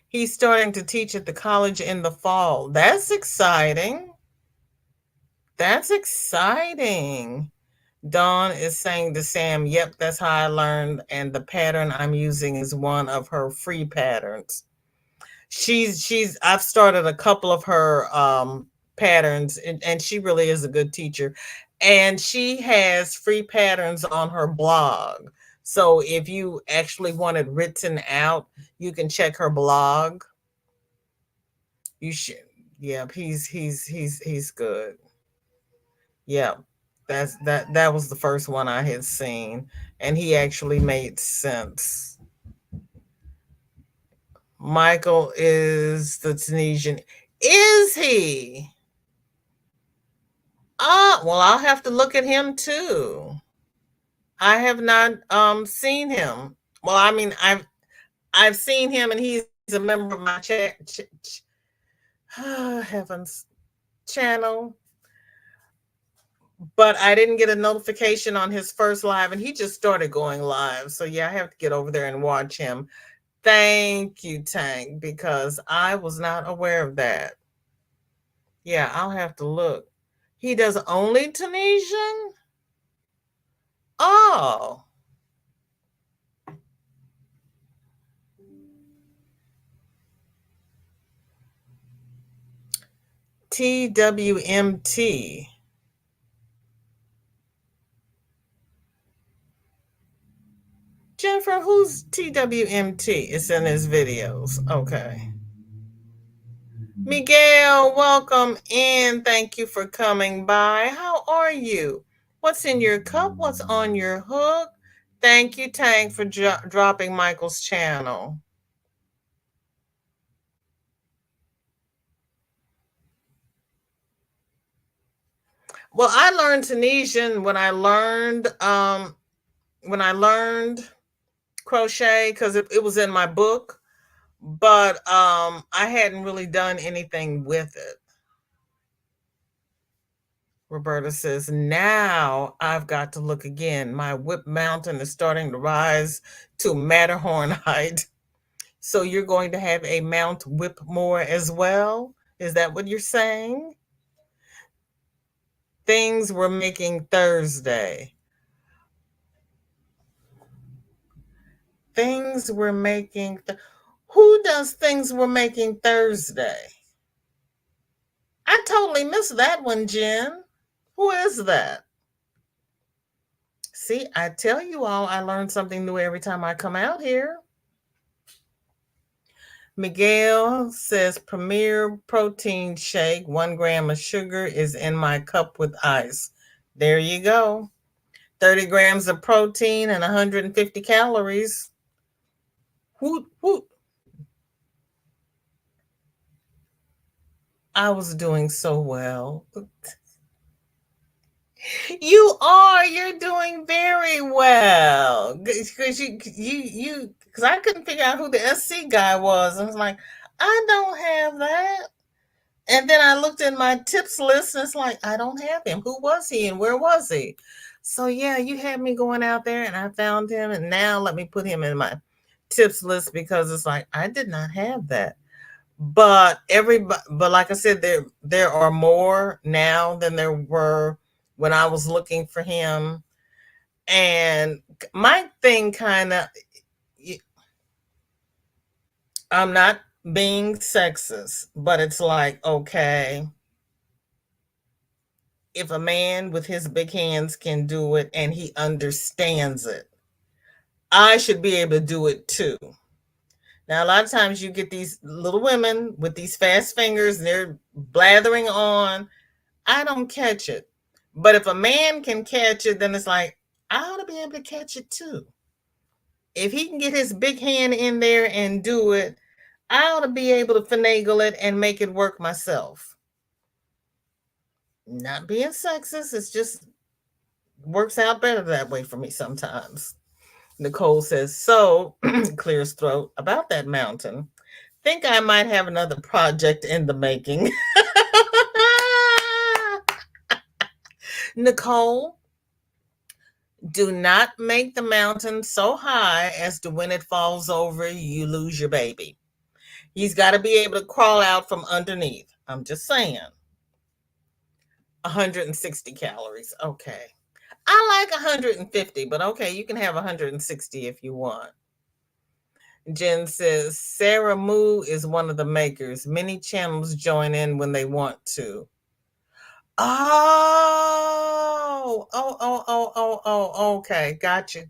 He's starting to teach at the college in the fall. That's exciting. That's exciting. Dawn is saying to Sam, yep, that's how I learned. And the pattern I'm using is one of her free patterns. I've started a couple of her patterns, and she really is a good teacher. And she has free patterns on her blog. So if you actually want it written out, you can check her blog. You should. Yeah, he's good. Yeah. That was the first one I had seen, and he actually made sense. Michael is the Tunisian. Is he? Well, I'll have to look at him too. I have not seen him. Well, I mean, I've seen him, and he's a member of my heavens channel. But I didn't get a notification on his first live, and he just started going live. So yeah, I have to get over there and watch him. Thank you, Tank, because I was not aware of that. Yeah, I'll have to look. He does only Tunisian? Oh. TWMT. Jennifer, who's TWMT? It's in his videos. Okay. Miguel, welcome in. Thank you for coming by. How are you? What's in your cup? What's on your hook? Thank you, Tank, for dropping Michael's channel. Well, I learned Tunisian when I learned crochet because it was in my book, but I hadn't really done anything with it. Roberta says, now I've got to look again. My WIP mountain is starting to rise to Matterhorn height. So you're going to have a Mount WIP more as well? Is that what you're saying? Things we're making Thursday. Things we're making. Who does things we're making Thursday? I totally missed that one, Jen. Who is that? See, I tell you all, I learn something new every time I come out here. Miguel says Premier Protein Shake, 1 gram of sugar is in my cup with ice. There you go. 30 grams of protein and 150 calories. Whoop, whoop. I was doing so well. You're doing very well. Because because I couldn't figure out who the SC guy was. I was like, I don't have that. And then I looked in my tips list and it's like, I don't have him. Who was he and where was he? So yeah, you had me going out there and I found him, and now let me put him in my tips list because it's like, I did not have that. But like I said, there are more now than there were when I was looking for him. And my thing kind of, I'm not being sexist, but it's like, okay, if a man with his big hands can do it and he understands it, I should be able to do it too. Now, a lot of times you get these little women with these fast fingers and they're blathering on. I don't catch it. But if a man can catch it, then it's like, I ought to be able to catch it too. If he can get his big hand in there and do it, I ought to be able to finagle it and make it work myself. Not being sexist, it's just works out better that way for me sometimes. Nicole says, so clears throat about that mountain. Think I might have another project in the making. Nicole, do not make the mountain so high as to when it falls over, you lose your baby. He's got to be able to crawl out from underneath. I'm just saying. 160 calories. Okay. I like 150, but okay, you can have 160 if you want. Jen says, Sarah Moo is one of the makers. Many channels join in when they want to. Oh, okay. Gotcha.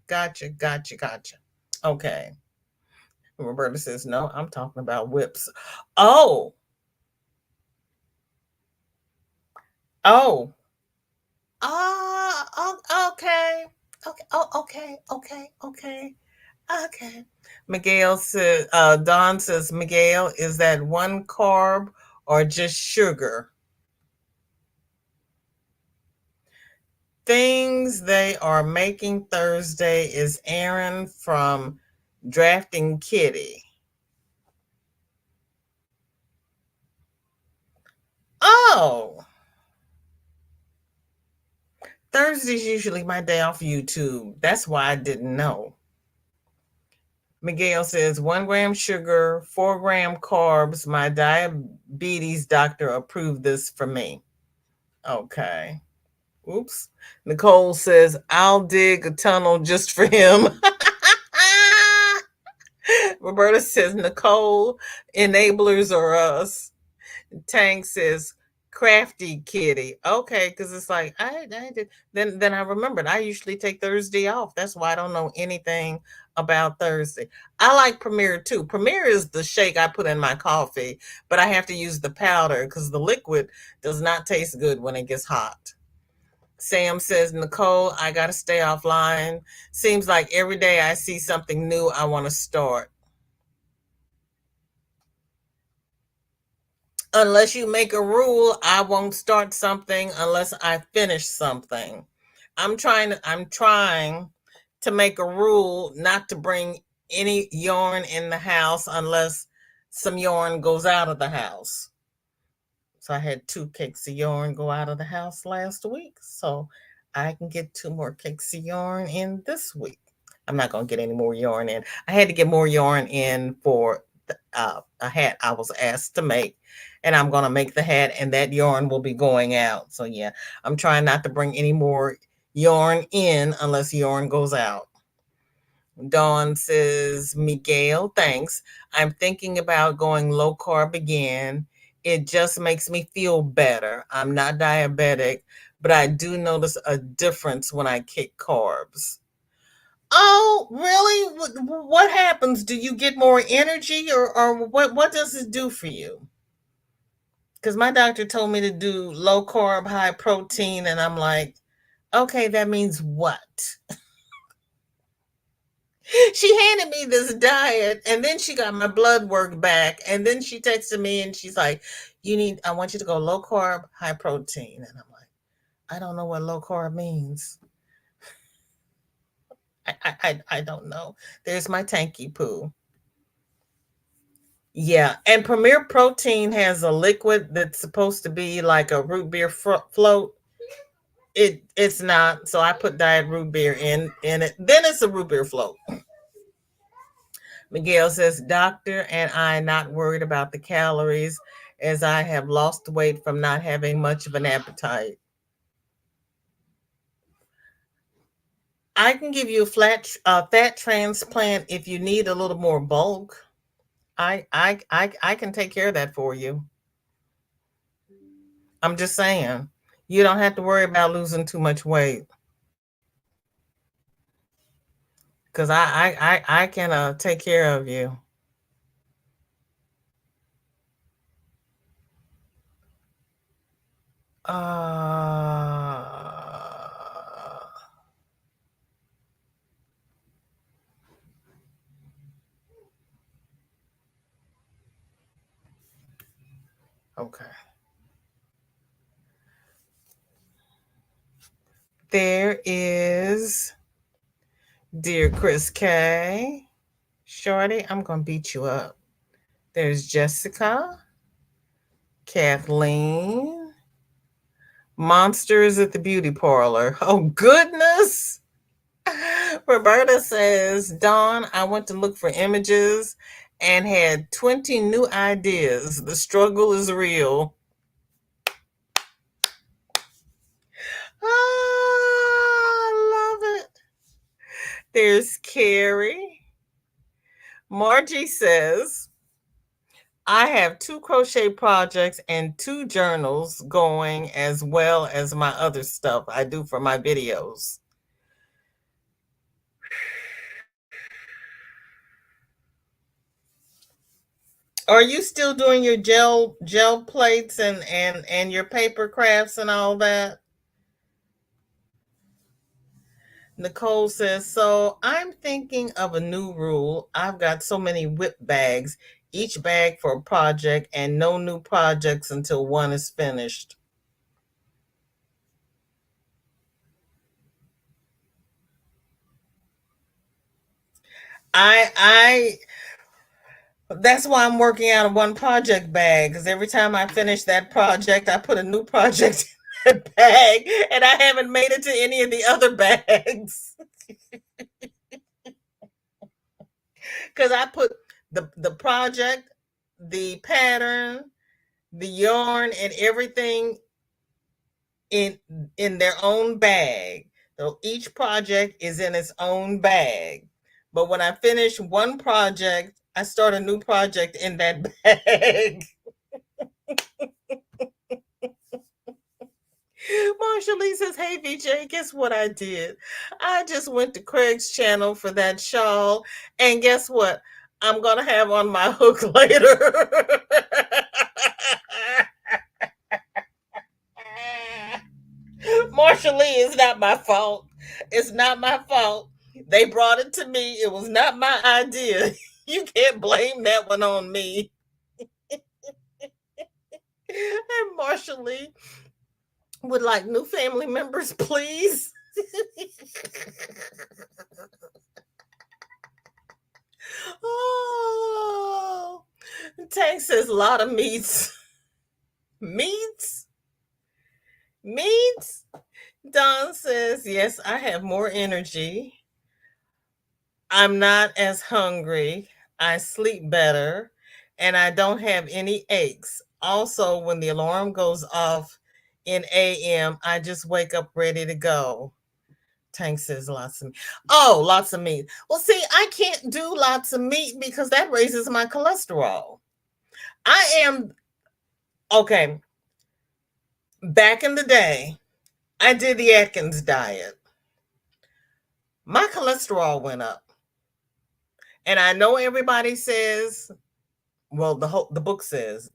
Okay. Roberta says, no, I'm talking about whips. Oh. Okay. Okay. Okay. Miguel says, Don says, Miguel, is that one carb or just sugar? Things they are making Thursday is Aaron from Drafting Kitty. Oh, Thursday's usually my day off YouTube. That's why I didn't know. Miguel says 1 gram sugar, 4 gram carbs. My diabetes doctor approved this for me. Okay. Oops. Nicole says, I'll dig a tunnel just for him. Roberta says, Nicole, enablers are us. Tang says, crafty kitty. Okay, because it's like I did. Then I remembered I usually take Thursday off. That's why I don't know anything about Thursday. I like Premier too. Premier is the shake I put in my coffee, but I have to use the powder because the liquid does not taste good when it gets hot. Sam says, Nicole, I gotta stay offline. Seems like every day I see something new I want to start. Unless you make a rule, I won't start something unless I finish something. I'm trying to make a rule not to bring any yarn in the house unless some yarn goes out of the house. So I had 2 cakes of yarn go out of the house last week. So I can get 2 more cakes of yarn in this week. I'm not going to get any more yarn in. I had to get more yarn in for a hat I was asked to make. And I'm going to make the hat and that yarn will be going out. So yeah, I'm trying not to bring any more yarn in unless yarn goes out. Dawn says, Miguel, thanks. I'm thinking about going low carb again. It just makes me feel better. I'm not diabetic, but I do notice a difference when I kick carbs. Oh, really? What happens? Do you get more energy or what does it do for you? Because my doctor told me to do low carb, high protein, and I'm like, okay, that means what? She handed me this diet and then she got my blood work back and then she texted me and she's like, I want you to go low carb, high protein. And I'm like, I don't know what low carb means. I don't know. There's my tanky poo. Yeah, and Premier Protein has a liquid that's supposed to be like a root beer float. It's not, so I put diet root beer in it. Then it's a root beer float. Miguel says, Doctor and I not worried about the calories as I have lost weight from not having much of an appetite. I can give you a fat transplant if you need a little more bulk. I can take care of that for you. I'm just saying, you don't have to worry about losing too much weight. Because I can take care of you. Okay. There is Dear Chris K. Shorty, I'm going to beat you up. There's Jessica, Kathleen, Monsters at the Beauty Parlor. Oh, goodness. Roberta says, Dawn, I went to look for images and had 20 new ideas. The struggle is real. I love it. There's Keri. Margie says, I have 2 crochet projects and 2 journals going as well as my other stuff I do for my videos. Are you still doing your gel plates and your paper crafts and all that? Nicole says, so I'm thinking of a new rule. I've got so many WIP bags, each bag for a project, and no new projects until one is finished. I that's why I'm working out of one project bag, because every time I finish that project, I put a new project in that bag, and I haven't made it to any of the other bags. Because I put the project, the pattern, the yarn, and everything in their own bag. So each project is in its own bag. But when I finish one project, I start a new project in that bag. Marsha Lee says, hey, VJ, guess what I did? I just went to Craig's channel for that shawl. And guess what? I'm going to have on my hook later. Marsha Lee, is not my fault. It's not my fault. They brought it to me. It was not my idea. You can't blame that one on me. And Marsha Lee would like new family members, please. Oh, Tank says a lot of meats. Meats? Don says, yes, I have more energy. I'm not as hungry. I sleep better. And I don't have any aches. Also, when the alarm goes off in AM, I just wake up ready to go. Tank says lots of meat. Oh, lots of meat. Well, see, I can't do lots of meat because that raises my cholesterol. Okay. Back in the day, I did the Atkins diet. My cholesterol went up. And I know everybody says, well, the book says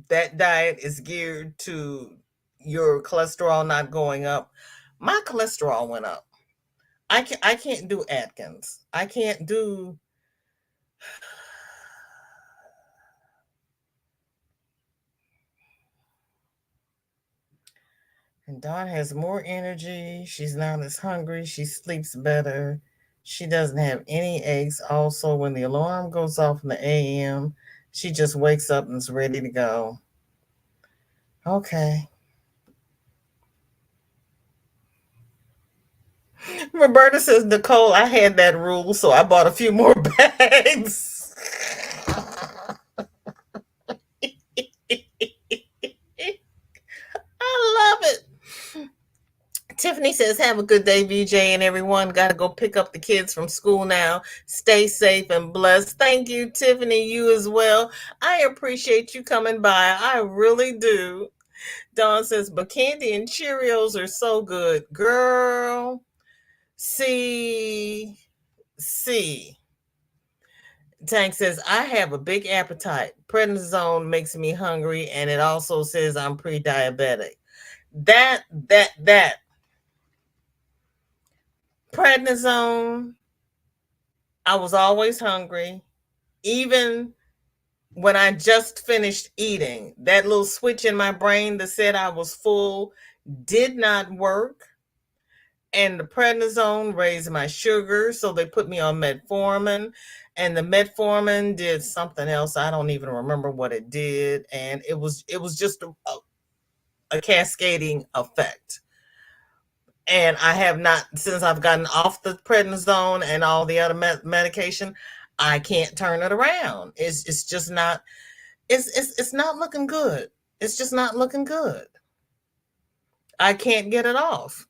that diet is geared to your cholesterol not going up. My cholesterol went up. I can't do Atkins. I can't do. And Dawn has more energy. She's not as hungry. She sleeps better. She doesn't have any aches. Also, when the alarm goes off in the AM, she just wakes up and is ready to go. Okay. Roberta says, Nicole, I had that rule, so I bought a few more bags. I love it. Tiffany says, have a good day, VJ, and everyone. Got to go pick up the kids from school now. Stay safe and blessed. Thank you, Tiffany. You as well. I appreciate you coming by. I really do. Dawn says, but candy and Cheerios are so good. Girl, see. Tank says, I have a big appetite. Prednisone makes me hungry, and it also says I'm pre-diabetic. That. Prednisone, I was always hungry. Even when I just finished eating, that little switch in my brain that said I was full did not work. And the prednisone raised my sugar, so they put me on metformin. And the metformin did something else. I don't even remember what it did. And it was just a cascading effect. And I have not, since I've gotten off the prednisone and all the other medication, I can't turn it around. It's just not, it's not looking good. It's just not looking good. I can't get it off.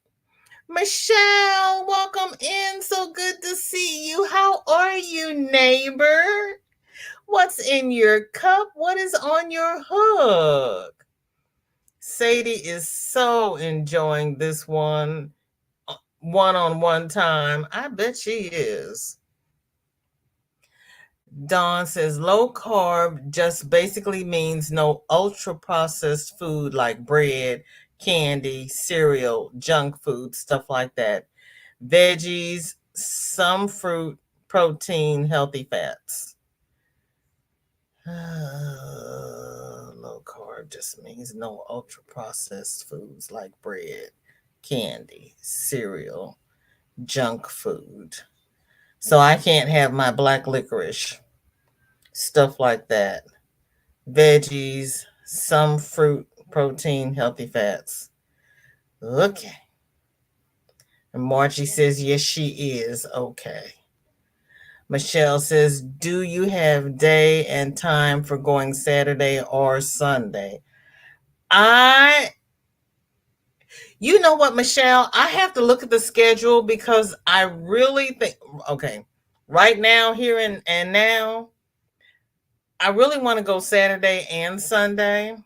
Michelle, welcome in. So good to see you. How are you, neighbor? What's in your cup? What is on your hook? Sadie is so enjoying this one-on-one time. I bet she is. Dawn says low carb just basically means no ultra processed food like bread, candy, cereal, junk food, stuff like that. Veggies, some fruit, protein, healthy fats. Low carb just means no ultra processed foods like bread, candy, cereal, junk food. So I can't have my black licorice, stuff like that. Veggies, some fruit, protein, healthy fats. Okay. And Margie says, yes, she is. Okay. Michelle says, do you have day and time for going Saturday or Sunday? You know what, Michelle? I have to look at the schedule because I really think, okay, right now, here and now, I really want to go Saturday and Sunday.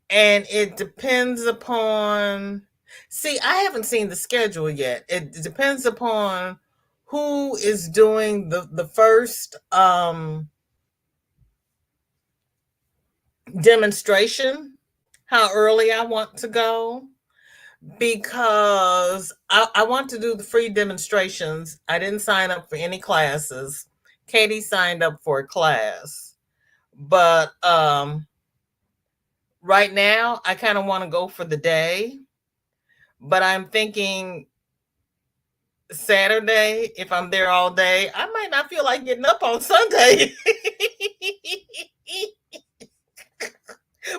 And it depends upon, see, I haven't seen the schedule yet. It depends upon who is doing the first demonstration, how early I want to go, because I want to do the free demonstrations. I didn't sign up for any classes. Katie signed up for a class. But right now, I kind of want to go for the day. But I'm thinking Saturday, if I'm there all day, I might not feel like getting up on Sunday.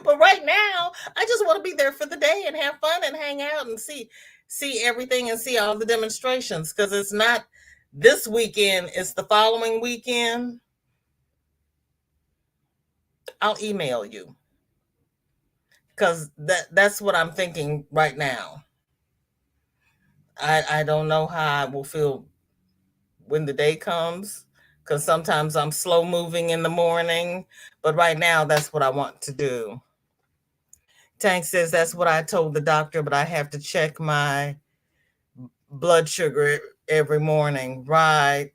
But right now, I just want to be there for the day and have fun and hang out and see everything and see all the demonstrations, because it's not this weekend, it's the following weekend. I'll email you, because that's what I'm thinking right now. I don't know how I will feel when the day comes, because sometimes I'm slow moving in the morning, but right now that's what I want to do. Tank says that's what I told the doctor, but I have to check my blood sugar every morning. Right.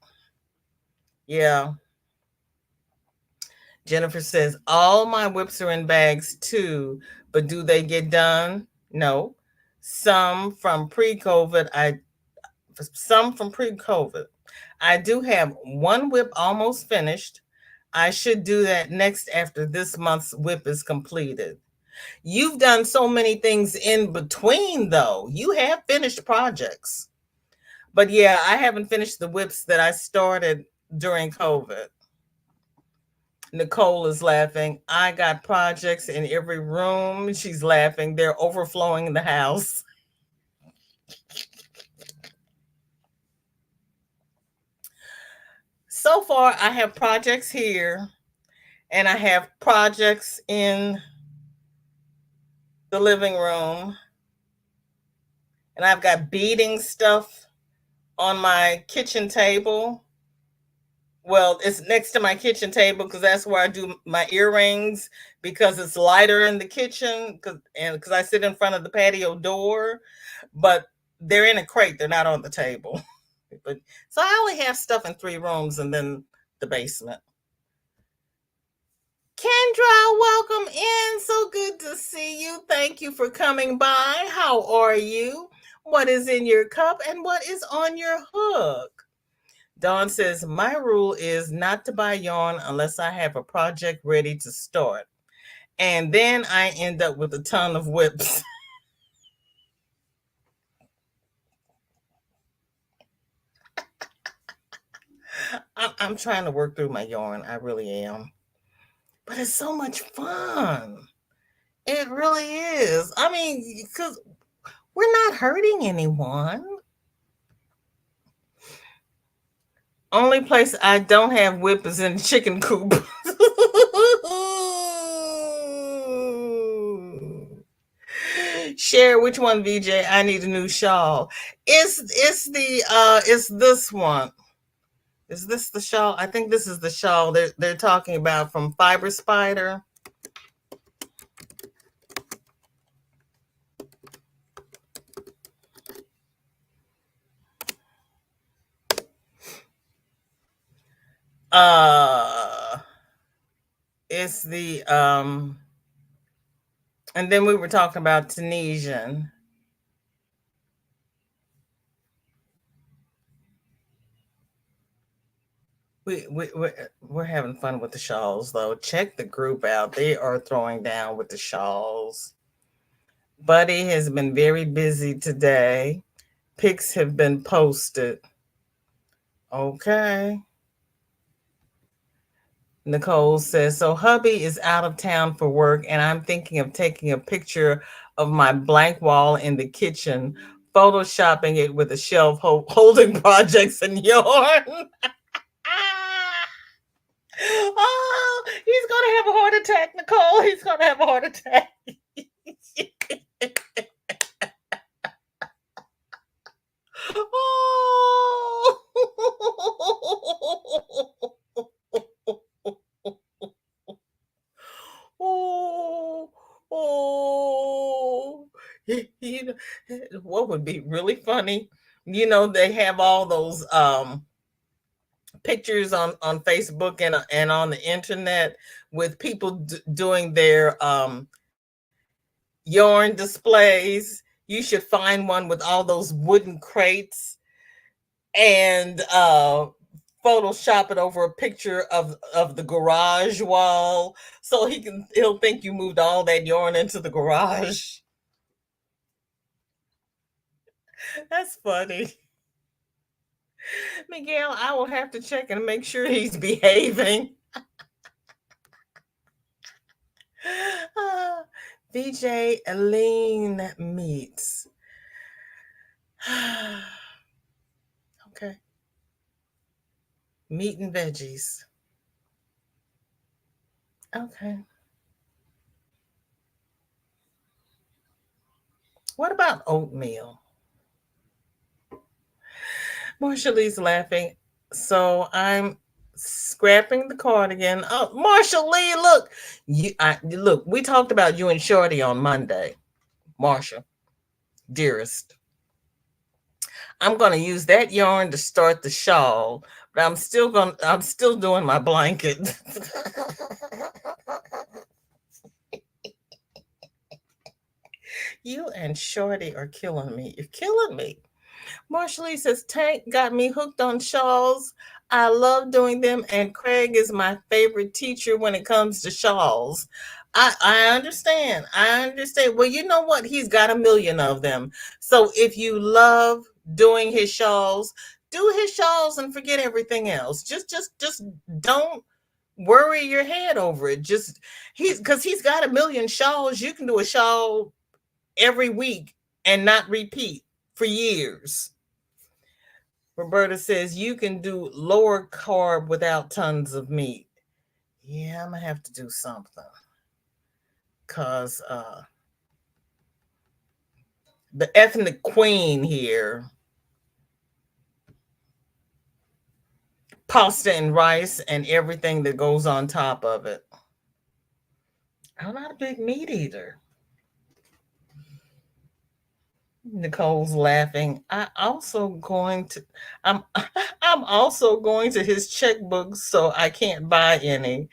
Yeah. Jennifer says all my whips are in bags too, but do they get done? No. Some from pre-COVID. I do have one whip almost finished. I should do that next after this month's whip is completed. You've done so many things in between, though. You have finished projects. But yeah, I haven't finished the whips that I started during COVID. Nicole is laughing. I got projects in every room. She's laughing. They're overflowing the house. So far, I have projects here, and I have projects in the living room, and I've got beading stuff on my kitchen table. Well, it's next to my kitchen table because that's where I do my earrings, because it's lighter in the kitchen, because I sit in front of the patio door. But they're in a crate, they're not on the table. But so I only have stuff in 3 rooms and then the basement. Kendra, welcome in. So good to see you. Thank you for coming by. How are you? What is in your cup and what is on your hook? Dawn says, my rule is not to buy yarn unless I have a project ready to start. And then I end up with a ton of whips. I'm trying to work through my yarn. I really am. But it's so much fun. It really is. I mean, because we're not hurting anyone. Only place I don't have whip is in the chicken coop. Share which one, VJ? I need a new shawl. It's this one. Is this the shawl? I think this is the shawl they're talking about from Fiber Spider. It's the and then we were talking about Tunisian. We're having fun with the shawls, though. Check the group out. They are throwing down with the shawls. Buddy has been very busy today. Pics have been posted. Okay. Nicole says, so hubby is out of town for work, and I'm thinking of taking a picture of my blank wall in the kitchen photoshopping it with a shelf holding projects and yarn. Oh, he's going to have a heart attack, Nicole. He's going to have a heart attack. Oh, you know, what would be really funny? You know, they have all those pictures on Facebook and on the internet with people doing their yarn displays. You should find one with all those wooden crates and Photoshop it over a picture of the garage wall so he'll think you moved all that yarn into the garage. That's funny. Miguel, I will have to check and make sure he's behaving. VJ Aline meets. Okay. Meat and veggies. Okay. What about oatmeal? Marsha Lee's laughing. So I'm scrapping the cardigan. Oh, Marsha Lee, look. We talked about you and Shorty on Monday. Marsha, dearest, I'm going to use that yarn to start the shawl, but I'm still doing my blanket. You and Shorty are killing me. You're killing me. Marsha says, Tank got me hooked on shawls. I love doing them, and Craig is my favorite teacher when it comes to shawls. I understand. I understand. Well, you know what? He's got a million of them. So if you love doing his shawls, do his shawls and forget everything else. Just don't worry your head over it. Because he's got a million shawls. You can do a shawl every week and not repeat for years. Roberta says you can do lower carb without tons of meat. Yeah, I'm gonna have to do something. Cause the ethnic queen here, pasta and rice and everything that goes on top of it. I'm not a big meat eater. Nicole's laughing. I'm also going to his checkbook, so I can't buy any.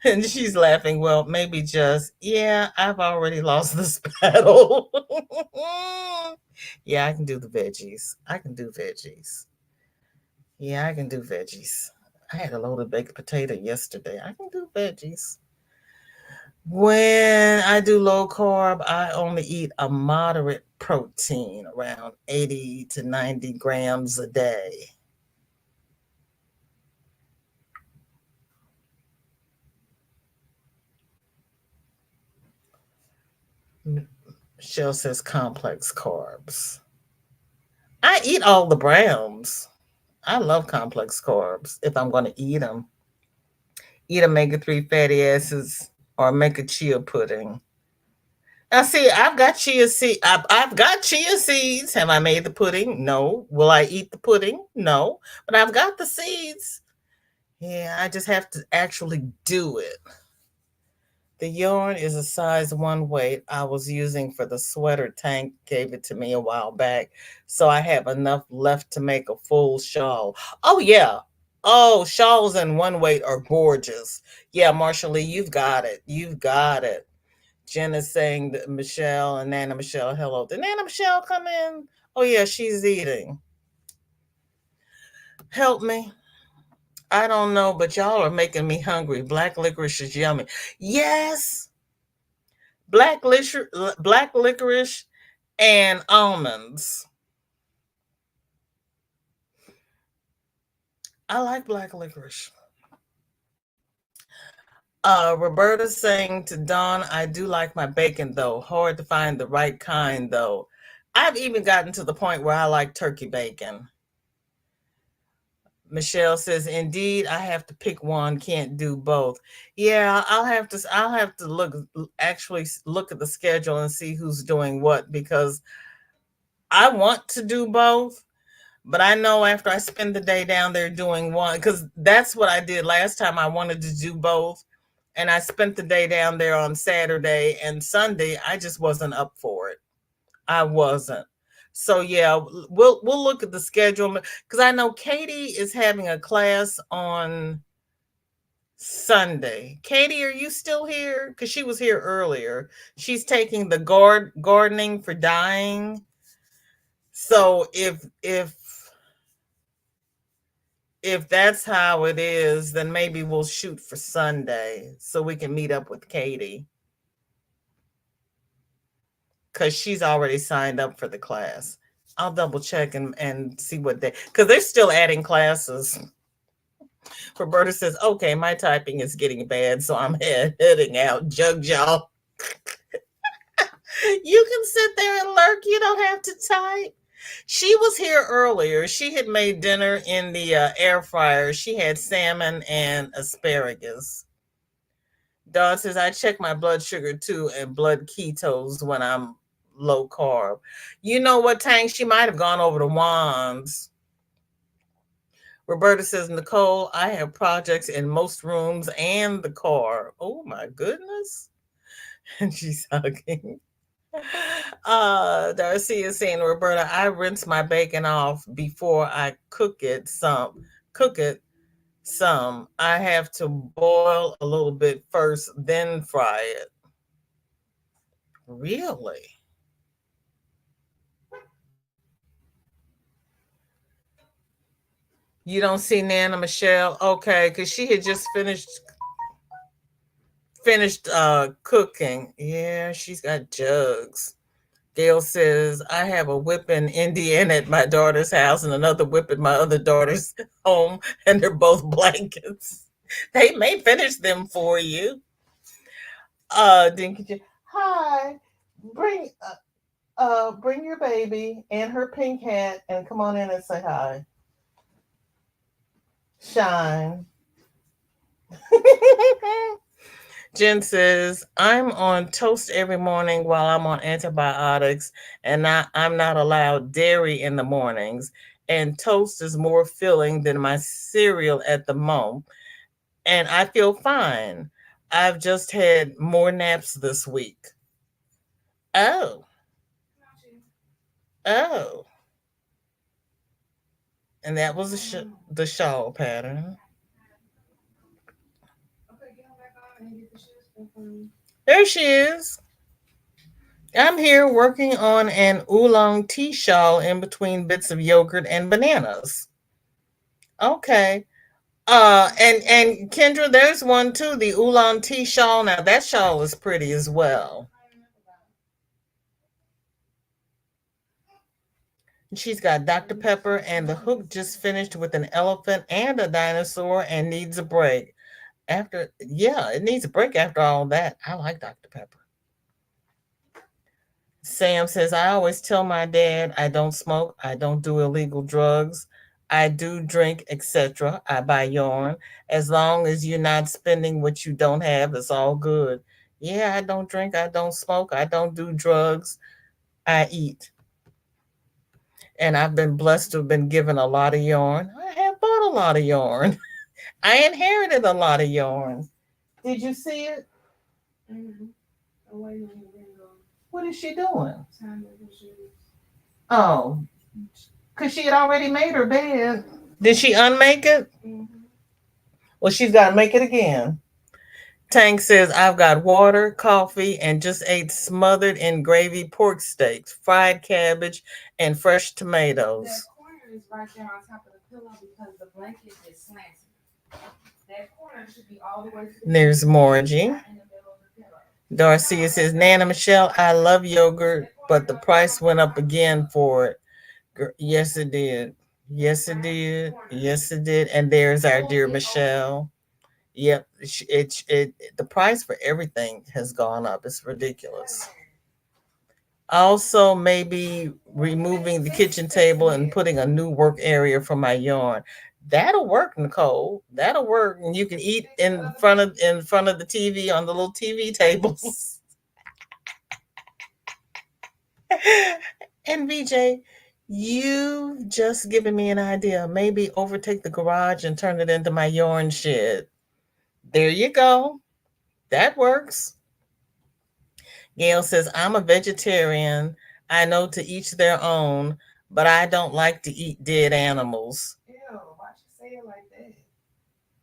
And she's laughing. Well, maybe just, yeah, I've already lost this battle. Yeah, I can do the veggies. Yeah, I can do veggies. I had a loaded baked potato yesterday. I can do veggies. When I do low carb, I only eat a moderate protein, around 80 to 90 grams a day. Michelle says complex carbs. I eat all the browns. I love complex carbs if I'm going to eat them. Eat omega-3 fatty acids or make a chia pudding. Now, see, I've got chia seeds. I've got chia seeds. Have I made the pudding? No. Will I eat the pudding? No. But I've got the seeds. Yeah, I just have to actually do it. The yarn is a size 1 weight I was using for the sweater. Tank gave it to me a while back. So I have enough left to make a full shawl. Oh, yeah. Oh, shawls in 1 weight are gorgeous. Yeah, Marsha Lee, you've got it. You've got it. Jen is saying that Michelle and Nana Michelle, hello. Did Nana Michelle come in? Oh, yeah, she's eating. Help me. I don't know, but y'all are making me hungry. Black licorice is yummy. Yes. Black licorice and almonds. I like black licorice. Roberta's saying to Dawn, I do like my bacon though. Hard to find the right kind though. I've even gotten to the point where I like turkey bacon. Michelle says, "Indeed, I have to pick one. Can't do both." Yeah, I'll have to actually look at the schedule and see who's doing what, because I want to do both, but I know after I spend the day down there doing one, because that's what I did last time. I wanted to do both, and I spent the day down there on Saturday and Sunday. I just wasn't up for it. I wasn't. So yeah, we'll look at the schedule, because I know Katie is having a class on Sunday. Katie, are you still here? Because she was here earlier. She's taking the gardening for dying. So if that's how it is, then maybe we'll shoot for Sunday so we can meet up with Katie, because she's already signed up for the class. I'll double check and see what because they're still adding classes. Roberta says, "Okay, my typing is getting bad, so I'm heading out." Jug y'all. You can sit there and lurk. You don't have to type. She was here earlier. She had made dinner in the air fryer. She had salmon and asparagus. Dawn says, "I check my blood sugar too and blood ketos when I'm low carb." You know what, Tang? She might have gone over to Wands. Roberta says, "Nicole, I have projects in most rooms and the car." Oh my goodness. And she's hugging. Darcia is saying, "Roberta, I rinse my bacon off before I cook it some. I have to boil a little bit first, then fry it." Really? You don't see Nana Michelle? Okay, because she had just finished cooking. Yeah, she's got jugs. Gail says, "I have a whip in Indiana at my daughter's house and another whip at my other daughter's home, and they're both blankets. They may finish them for you." Dinky, hi, bring bring your baby and her pink hat and come on in and say hi. Shine. Jen says, "I'm on toast every morning while I'm on antibiotics, and I'm not allowed dairy in the mornings. And toast is more filling than my cereal at the moment. And I feel fine. I've just had more naps this week." Oh, oh. And that was the shawl pattern. There she is. "I'm here working on an oolong tea shawl in between bits of yogurt and bananas." Okay. And Kendra, there's one too, the oolong tea shawl. Now that shawl is pretty as well. She's got Dr. Pepper, and the hook just finished with an elephant and a dinosaur and needs a break. Yeah, it needs a break after all that. I like Dr. Pepper. Sam says, "I always tell my dad I don't smoke, I don't do illegal drugs, I do drink, etc. I buy yarn. As long as you're not spending what you don't have, it's all good." Yeah, I don't drink, I don't smoke, I don't do drugs, I eat. And I've been blessed to have been given a lot of yarn. I have bought a lot of yarn. I inherited a lot of yarn. Did you see it? Mm-hmm. What is she doing? Oh, because she had already made her bed. Did she unmake it? Mm-hmm. Well, she's got to make it again. Tank says, "I've got water, coffee, and just ate smothered in gravy pork steaks, fried cabbage, and fresh tomatoes." That corner is right there on top of the pillow because the blanket is slanted. That corner should be all the way to the There's Margie. Darcia says, "Nana Michelle, I love yogurt, but the price went up again for it." Yes, it did. Yes, it did. Yes, it did. And there's our dear Michelle. Yep, the price for everything has gone up. It's ridiculous. Also, maybe removing the kitchen table and putting a new work area for my yarn. That'll work, Nicole. That'll work, and you can eat in front of the TV on the little TV tables. And VJ, you've just given me an idea. Maybe overtake the garage and turn it into my yarn shed. There you go. That works. Gail says, I'm a vegetarian. I know to each their own, but I don't like to eat dead animals. Ew, why'd you say it like that?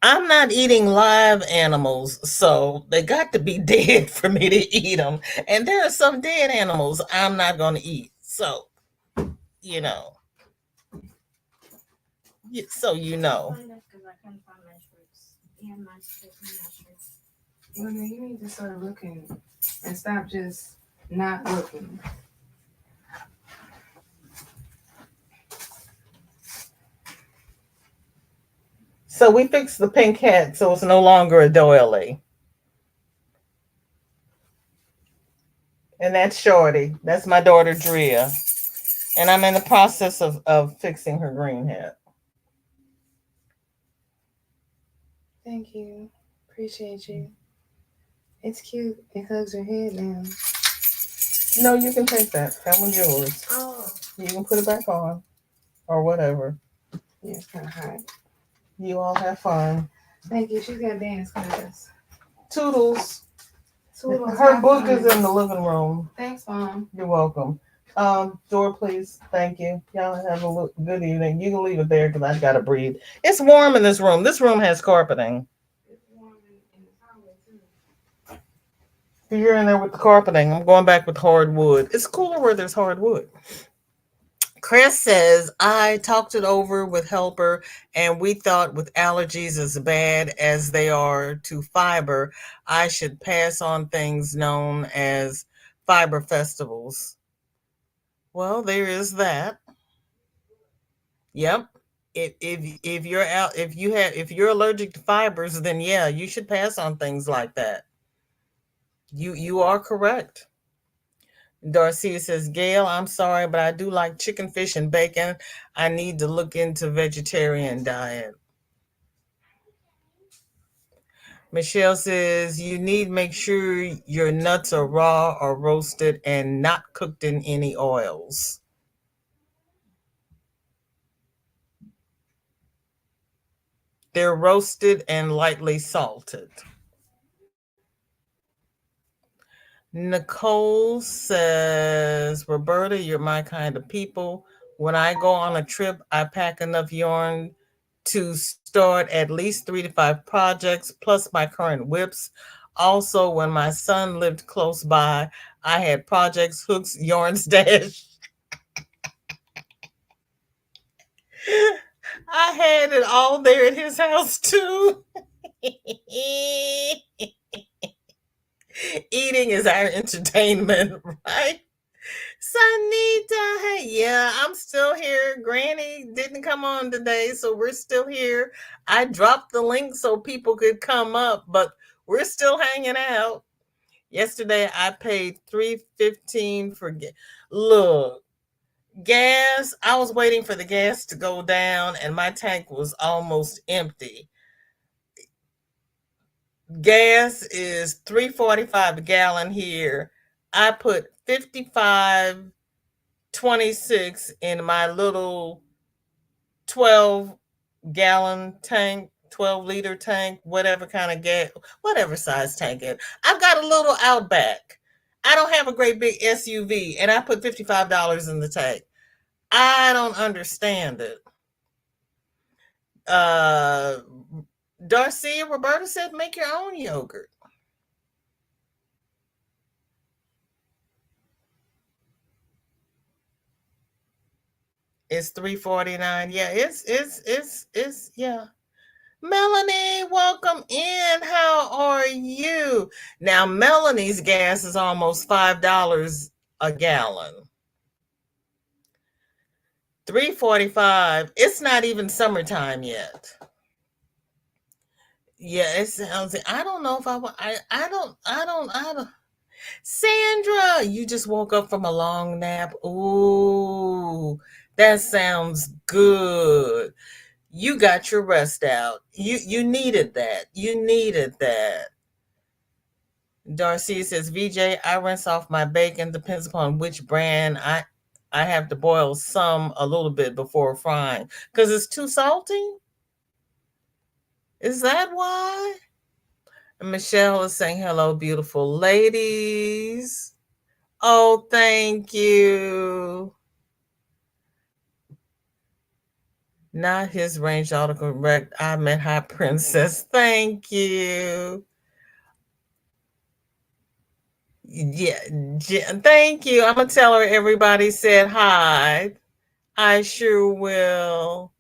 I'm not eating live animals, so they got to be dead for me to eat them. And there are some dead animals I'm not going to eat. So, you know. So you know. Well, then you need to start looking and stop just not looking. So we fixed the pink hat so it's no longer a doily. And that's Shorty. That's my daughter Drea. And I'm in the process of fixing her green hat. Thank you. Appreciate you. It's cute. It hugs her head now. No, you can take that. That one's yours. Oh. You can put it back on. Or whatever. Yeah, it's kind of hot. You all have fun. Thank you. She's got dance class. Toodles. Toodles. Her book is in the living room. Thanks, Mom. You're welcome. Door, please. Thank you. Y'all have a good evening. You can leave it there because I've got to breathe. It's warm in this room. This room has carpeting. It's warm in the hallway, too. You're in there with the carpeting. I'm going back with hardwood. It's cooler where there's hardwood. Chris says, I talked it over with Helper, and we thought with allergies as bad as they are to fiber, I should pass on things known as fiber festivals. Well, there is that. Yep. If you're allergic to fibers, then yeah, you should pass on things like that. You are correct. Darcia says, Gail, I'm sorry, but I do like chicken, fish, and bacon. I need to look into vegetarian diet. Michelle says, you need to make sure your nuts are raw or roasted and not cooked in any oils. They're roasted and lightly salted. Nicole says, Roberta, you're my kind of people. When I go on a trip, I pack enough yarn to start at least 3 to 5 projects, plus my current WIPs. Also, when my son lived close by, I had projects, hooks, yarn stash. I had it all there at his house, too. Eating is our entertainment, right? Sanita, hey, yeah, I'm still here. Granny didn't come on today, so we're still here. I dropped the link so people could come up, but we're still hanging out. Yesterday, I paid $3.15 for look, gas. I was waiting for the gas to go down, and my tank was almost empty. Gas is $3.45 a gallon here. I put 55.26 in my little 12-gallon tank, 12-liter tank, whatever kind of gas, whatever size tank it. I've got a little Outback. I don't have a great big SUV, and I put $55 in the tank. I don't understand it. Darcia Roberta said, make your own yogurt. It's $3.49. Yeah, it's yeah. Melanie, welcome in. How are you? Now, Melanie's gas is almost $5 a gallon. $3.45. It's not even summertime yet. Yeah, it sounds. I don't know if I don't. Sandra, you just woke up from a long nap. Ooh, that sounds good. You got your rest out. You needed that. You needed that. Darcia says, VJ, I rinse off my bacon. Depends upon which brand. I have to boil some a little bit before frying because it's too salty. Is that why? And Michelle is saying, hello, beautiful ladies. Oh, thank you. Not his range autocorrect. I meant high princess. Thank you. Yeah, thank you. I'm going to tell her everybody said hi. I sure will.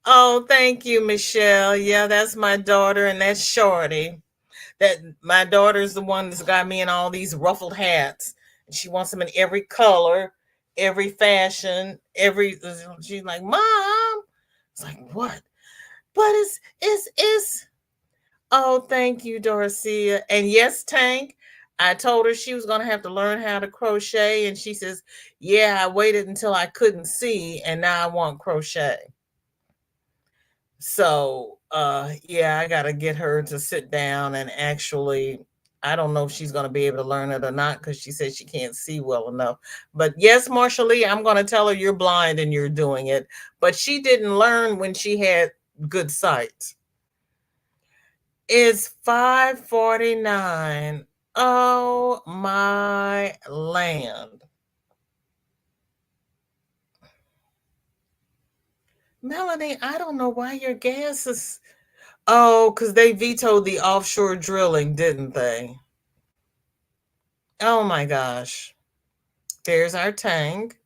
Oh, thank you, Michelle. Yeah, that's my daughter, and that's Shorty. That my daughter's the one that's got me in all these ruffled hats. She wants them in every color, every fashion, every. She's like, Mom. It's like, what? But it's. Oh, thank you, Darcia. And yes, Tank. I told her she was going to have to learn how to crochet, and she says, "Yeah, I waited until I couldn't see, and now I want crochet." So, yeah, I got to get her to sit down and actually, I don't know if she's going to be able to learn it or not because she says she can't see well enough. But yes, Marsha Lee, I'm going to tell her you're blind and you're doing it. But she didn't learn when she had good sight. It's 5:49. Oh, my land. Melanie, I don't know why your gas is... Oh, because they vetoed the offshore drilling, didn't they? Oh my gosh. There's our tank.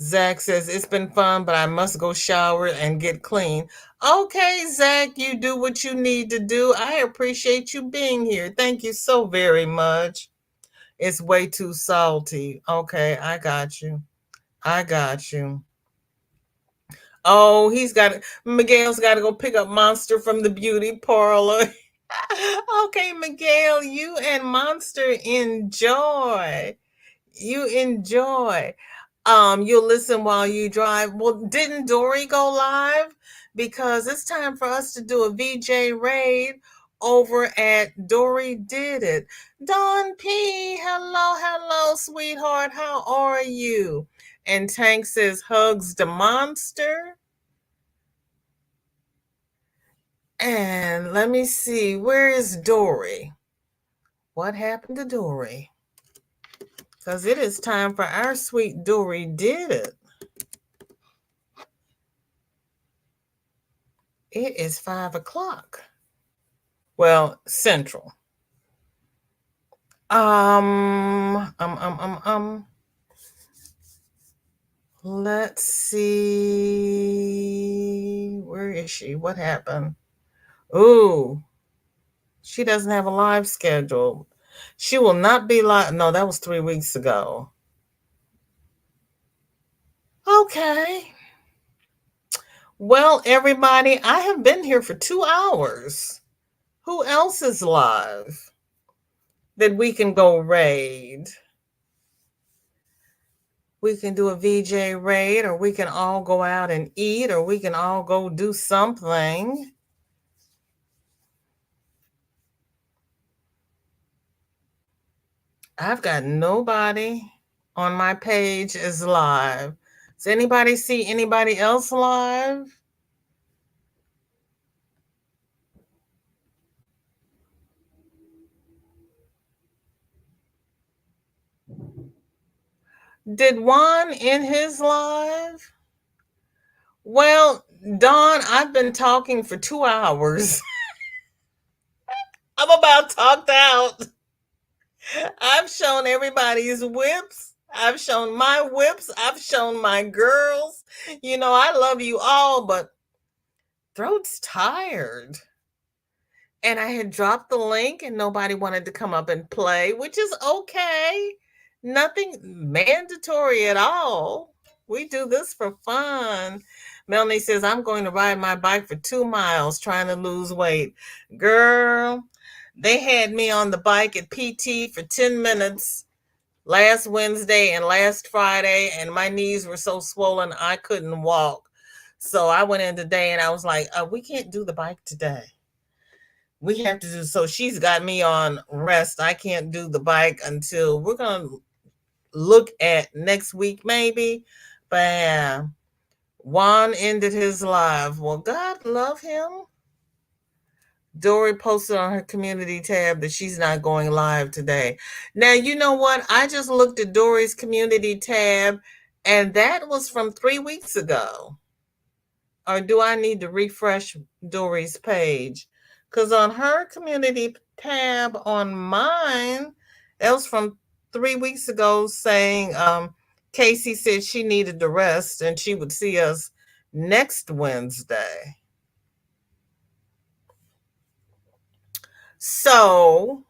Zach says, it's been fun, but I must go shower and get clean. Okay, Zach, you do what you need to do. I appreciate you being here. Thank you so very much. It's way too salty. Okay, I got you. I got you. Oh, Miguel's got to go pick up Monster from the beauty parlor. Okay, Miguel, you and Monster enjoy. You enjoy. You'll listen while you drive. Well, didn't Dori go live? Because it's time for us to do a VJ raid over at Dori Did It. Dawn P, hello, sweetheart. How are you? And Tank says, hugs the monster. And let me see, where is Dori? What happened to Dori? Because it is time for our sweet Dori Did It. It is 5 o'clock. Well, Central. Let's see. Where is she? What happened? Ooh, she doesn't have a live schedule. She will not be live. No, that was 3 weeks ago. Okay. Well, everybody, I have been here for 2 hours. Who else is live that we can go raid? We can do a VJ raid, or we can all go out and eat, or we can all go do something. I've got nobody on my page is live. Does anybody see anybody else live? Did Juan in his live? Well, Dawn, I've been talking for 2 hours. I'm about talked out. I've shown everybody's whips. I've shown my whips. I've shown my girls. You know, I love you all, but throat's tired. And I had dropped the link and nobody wanted to come up and play, which is okay. Nothing mandatory at all. We do this for fun. Melanie says, I'm going to ride my bike for 2 miles trying to lose weight. Girl, They had me on the bike at PT for 10 minutes last Wednesday and last Friday, and my knees were so swollen I couldn't walk. So I went in today and I was like, we can't do the bike today. We have to do, so she's got me on rest. I can't do the bike until we're going to look at next week maybe. But yeah, Juan ended his life. Well, God love him. Dori posted on her community tab that she's not going live today. Now, you know what? I just looked at Dori's community tab, and that was from 3 weeks ago. Or do I need to refresh Dori's page? Because on her community tab on mine, that was from 3 weeks ago, saying Casey said she needed to rest and she would see us next Wednesday. So,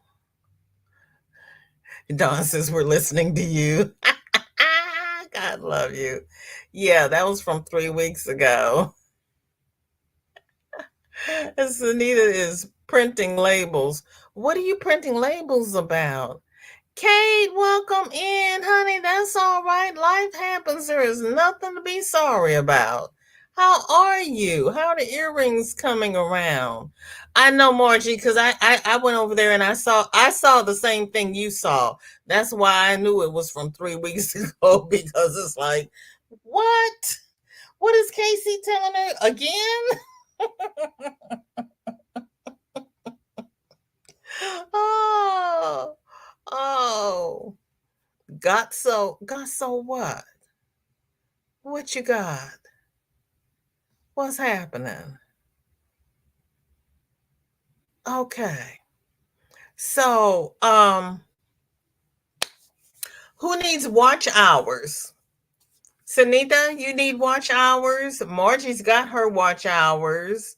Dawn says we're listening to you. God love you. Yeah, that was from 3 weeks ago. And Sanita is printing labels. What are you printing labels about? Kate, welcome in, honey. That's all right. Life happens. There is nothing to be sorry about. How are you? How are the earrings coming around? I know, Margie, because I went over there and I saw the same thing you saw. That's why I knew it was from 3 weeks ago, because it's like, what? What is Casey telling her again? Oh, got so what? What you got? What's happening? Okay. So, who needs watch hours? Sanita, you need watch hours. Margie's got her watch hours.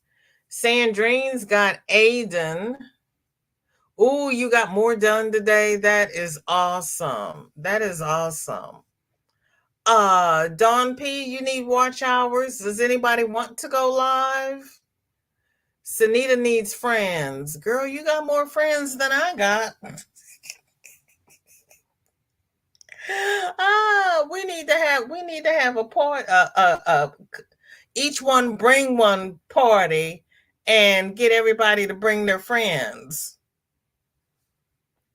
Sandrine's got Aiden. Ooh, you got more done today. That is awesome. That is awesome. Dawn P, you need watch hours. Does anybody want to go live? Sanita needs friends. Girl, you got more friends than I got. We need to have a party. Each one bring one party and get everybody to bring their friends.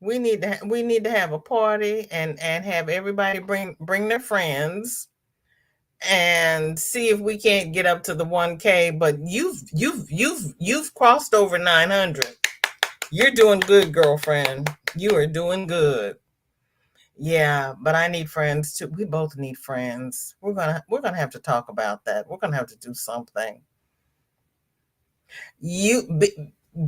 We need to have a party and have everybody bring their friends and see if we can't get up to the 1K. But you've crossed over 900. You're doing good, girlfriend. You are doing good. Yeah, but I need friends too. We both need friends. We're gonna have to talk about that. We're gonna have to do something.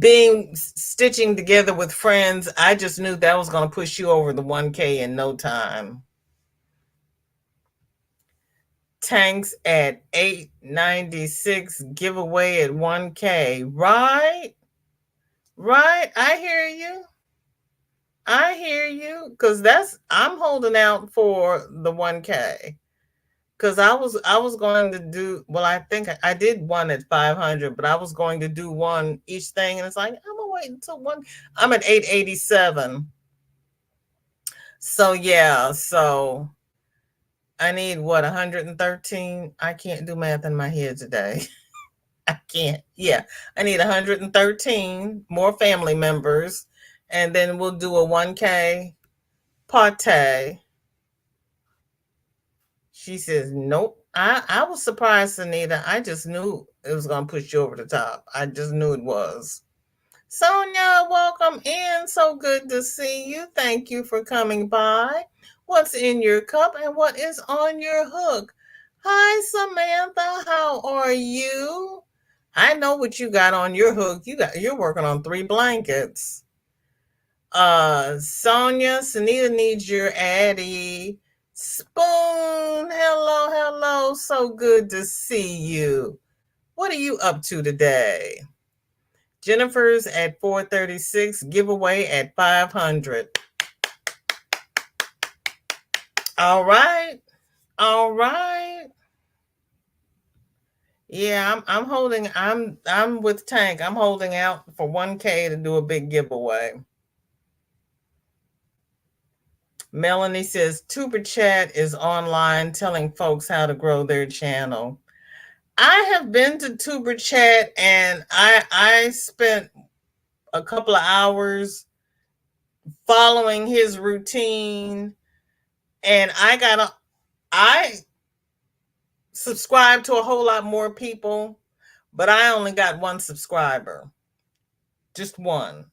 Being stitching together with friends, I just knew that was gonna push you over the 1K in no time. Tanks at 896, giveaway at 1K. Right. I hear you. Because I'm holding out for the 1K. Because I was going to do, well, I think I did one at 500, but I was going to do one each thing. And it's like, I'm going to wait until one. I'm at 887. So, yeah. So, I need, 113? I can't do math in my head today. I can't. Yeah. I need 113 more family members. And then we'll do a 1K party. She says, nope. I was surprised, Sanita. I just knew it was going to push you over the top. I just knew it was. Sonia, welcome in. So good to see you. Thank you for coming by. What's in your cup and what is on your hook? Hi, Samantha. How are you? I know what you got on your hook. You're working on 3 blankets. Sonia, Sanita needs your Addie. Spoon, hello. So good to see you. What are you up to today? Jennifer's at 436, giveaway at 500. All right. Yeah, I'm with Tank. I'm holding out for 1K to do a big giveaway. Melanie says Tuber Chat is online telling folks how to grow their channel. I have been to Tuber Chat and I spent a couple of hours following his routine, and I subscribed to a whole lot more people, but I only got one subscriber. Just one.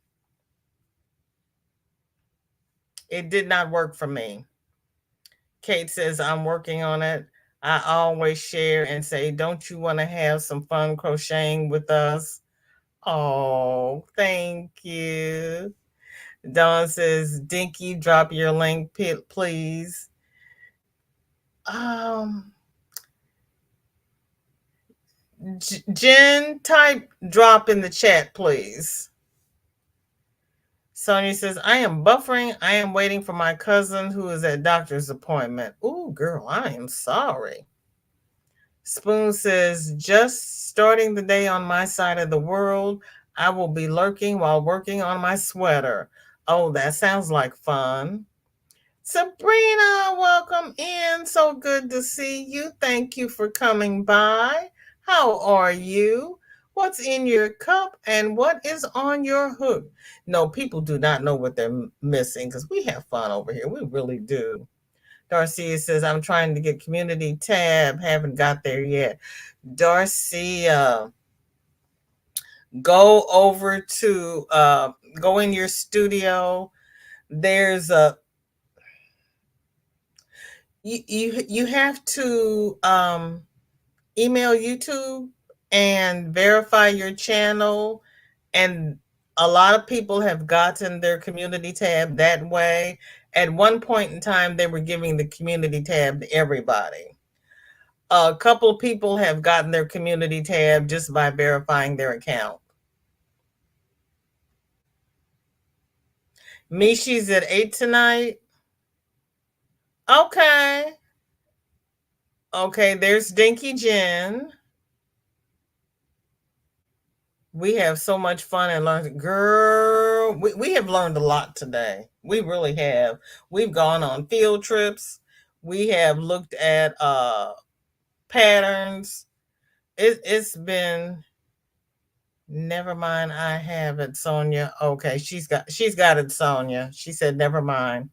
It did not work for me. Kate says, I'm working on it. I always share and say, don't you want to have some fun crocheting with us? Oh, thank you. Dawn says, Dinky, drop your link, please. Jen, type drop in the chat, please. Sonia says, I am buffering. I am waiting for my cousin who is at doctor's appointment. Ooh, girl, I am sorry. Spoon says, just starting the day on my side of the world. I will be lurking while working on my sweater. Oh, that sounds like fun. Sabrina, welcome in. So good to see you. Thank you for coming by. How are you? What's in your cup and what is on your hook? No, people do not know what they're missing because we have fun over here. We really do. Darcia says, I'm trying to get community tab. Haven't got there yet. Darcia, go over to, go in your studio. There's a, you have to email YouTube and verify your channel, and a lot of people have gotten their community tab that way. At one point in time, they were giving the community tab to everybody. A couple of people have gotten their community tab just by verifying their account. Michi's at 8 tonight. Okay. Okay, there's Dinky Jen. We have so much fun and learned. Girl, we have learned a lot today. We really have. We've gone on field trips. We have looked at patterns. It's been, never mind, I have it, Sonia. Okay, she's got it, Sonia. She said, never mind.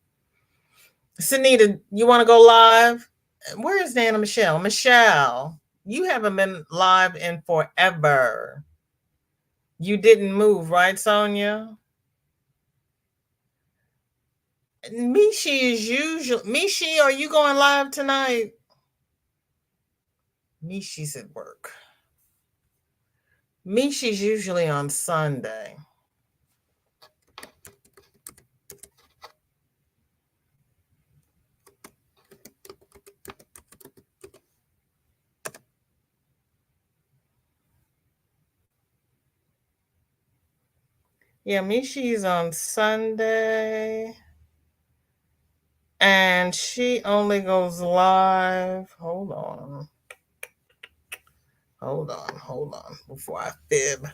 Sanita, you want to go live? Where is Nana Michelle? Michelle, you haven't been live in forever. You didn't move, right, Sonia? Michi is usually. Michi, are you going live tonight? Michi's at work. Michi's usually on Sunday. Yeah, Michi's on Sunday. And she only goes live. Hold on. Hold on. Before I fib.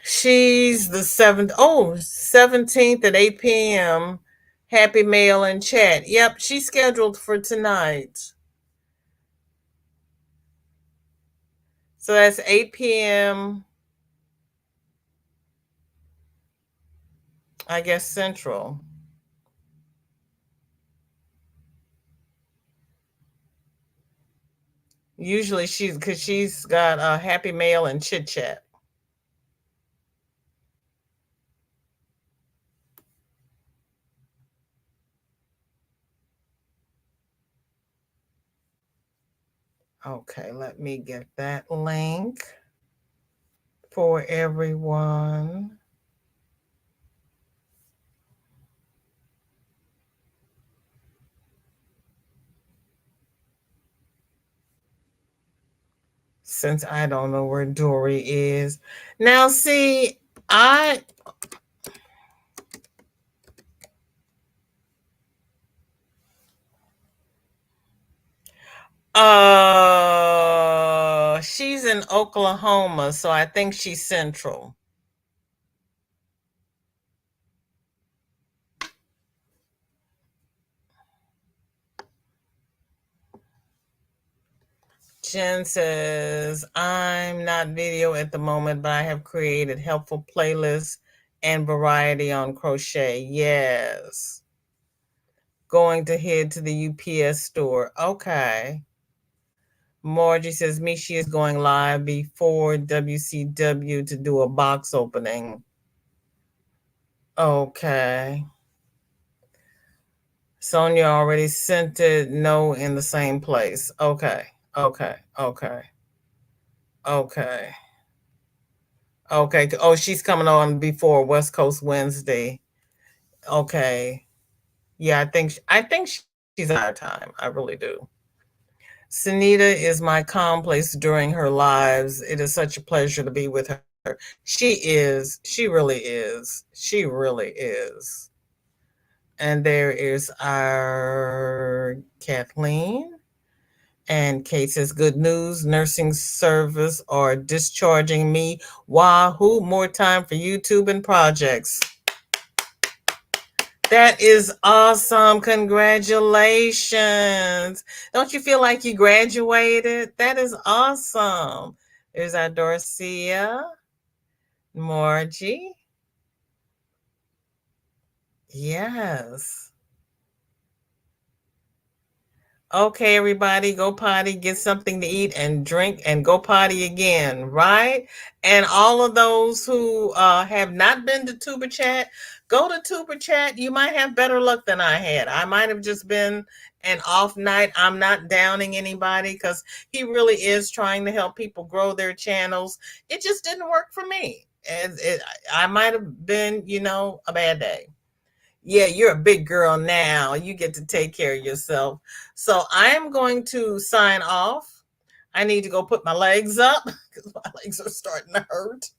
She's the 17th at 8 p.m. Happy Mail and Chat. Yep, she's scheduled for tonight. So that's 8 p.m. I guess Central. Usually she's got a Happy Mail and Chit Chat. Okay, let me get that link for everyone. Since I don't know where Dori is. Now, see, She's in Oklahoma, so I think she's central. Jen says, I'm not video at the moment, but I have created helpful playlists and variety on crochet. Yes. Going to head to the UPS store. Okay. Margie says, Michi is going live before WCW to do a box opening. Okay. Sonia already sent it. No, in the same place. Okay. Okay. Okay. Okay. Okay. Oh, she's coming on before West Coast Wednesday. Okay. Yeah, I think she's on our time. I really do. Sanita is my complice during her lives. It is such a pleasure to be with her. She is. She really is. She really is. And there is our Kathleen. And Kate says, good news, nursing service are discharging me. Wahoo, more time for YouTube and projects. That is awesome. Congratulations. Don't you feel like you graduated? That is awesome. There's our Darcia, Margie. Yes. Okay, everybody, go potty, get something to eat and drink, and go potty again, right? And all of those who have not been to Tuber Chat, go to Tuber Chat. You might have better luck than I had. I might have just been an off night. I'm not downing anybody because he really is trying to help people grow their channels. It just didn't work for me. And I might have been, a bad day. Yeah, you're a big girl now. You get to take care of yourself. So I am going to sign off. I need to go put my legs up because my legs are starting to hurt.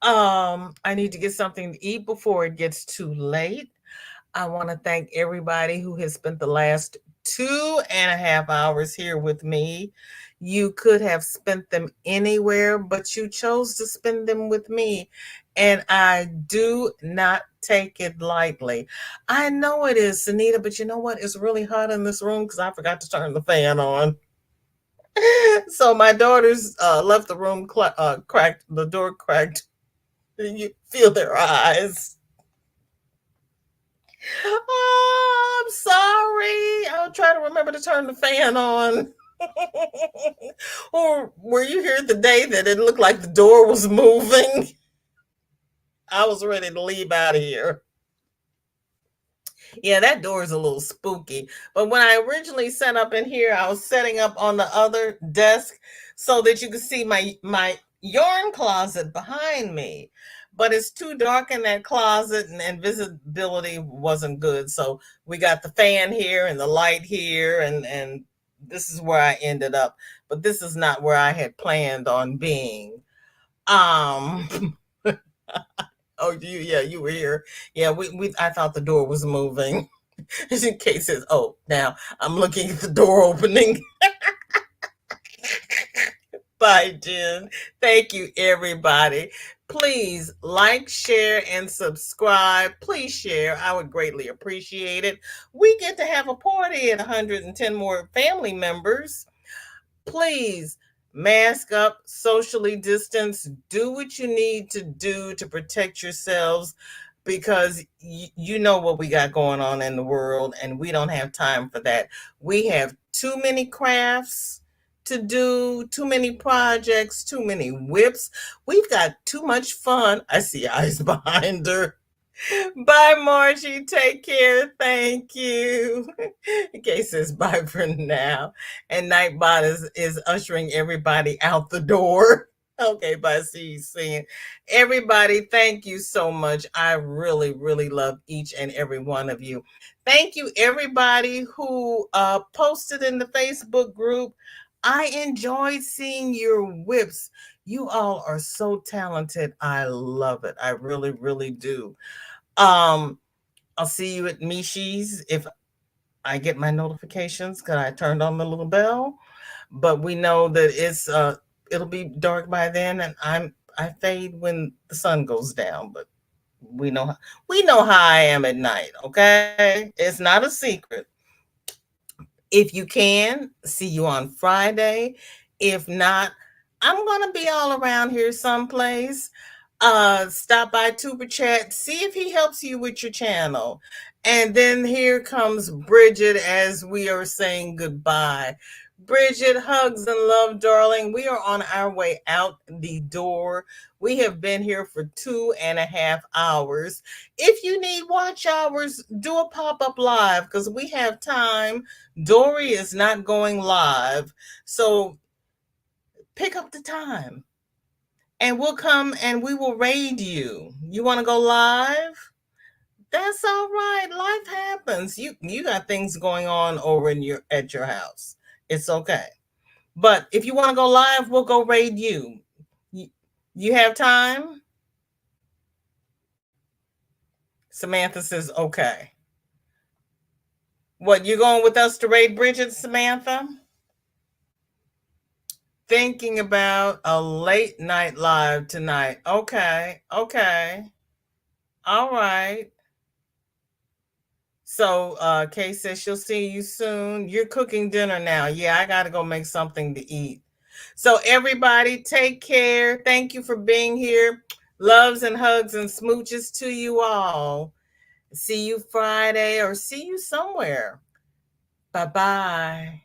I need to get something to eat before it gets too late. I want to thank everybody who has spent the last 2.5 hours here with me. You could have spent them anywhere, but you chose to spend them with me. And I do not take it lightly. I know it is, Sanita, but you know what? It's really hot in this room because I forgot to turn the fan on. So my daughters left the room cracked, the door cracked. You feel their eyes. Oh, I'm sorry. I'll try to remember to turn the fan on. Or were you here the day that it looked like the door was moving? I was ready to leave out of here. Yeah, that door is a little spooky. But when I originally set up in here, I was setting up on the other desk so that you could see my yarn closet behind me. But it's too dark in that closet and visibility wasn't good. So we got the fan here and the light here and this is where I ended up. But this is not where I had planned on being. Oh, you were here. Yeah, I thought the door was moving. Just in case it's, now I'm looking at the door opening. Bye, Jen. Thank you, everybody. Please like, share, and subscribe. Please share. I would greatly appreciate it. We get to have a party at 110 more family members. Please mask up, socially distance, do what you need to do to protect yourselves because you know what we got going on in the world and we don't have time for that. We have too many crafts to do, too many projects, too many whips. We've got too much fun. I see eyes behind her. Bye, Margie. Take care. Thank you. Okay, says bye for now. And Nightbot is ushering everybody out the door. Okay, bye. See you soon. Everybody, thank you so much. I really, really love each and every one of you. Thank you, everybody who posted in the Facebook group. I enjoyed seeing your whips. You all are so talented. I love it. I really, really do. I'll see you at Michi's if I get my notifications because I turned on the little bell. But we know that it'll be dark by then, and I fade when the sun goes down, but we know how I am at night, okay? It's not a secret. If you can, see you on Friday. If not, I'm going to be all around here someplace. Stop by Tuber Chat, see if he helps you with your channel. And then here comes Bridget as we are saying goodbye. Bridget, hugs and love, darling. We are on our way out the door. We have been here for 2.5 hours. If you need watch hours, do a pop-up live because we have time. Dori is not going live. So pick up the time and we'll come and we will raid you. You want to go live? That's all right. Life happens. You got things going on over at your house. It's okay. But if you want to go live, we'll go raid you. You have time? Samantha says, okay. What, you going with us to raid Bridget, Samantha? Thinking about a late night live tonight. Okay. All right. So Kay says she'll see you soon. You're cooking dinner now. Yeah, I got to go make something to eat. So everybody take care. Thank you for being here. Loves and hugs and smooches to you all. See you Friday or see you somewhere. Bye-bye.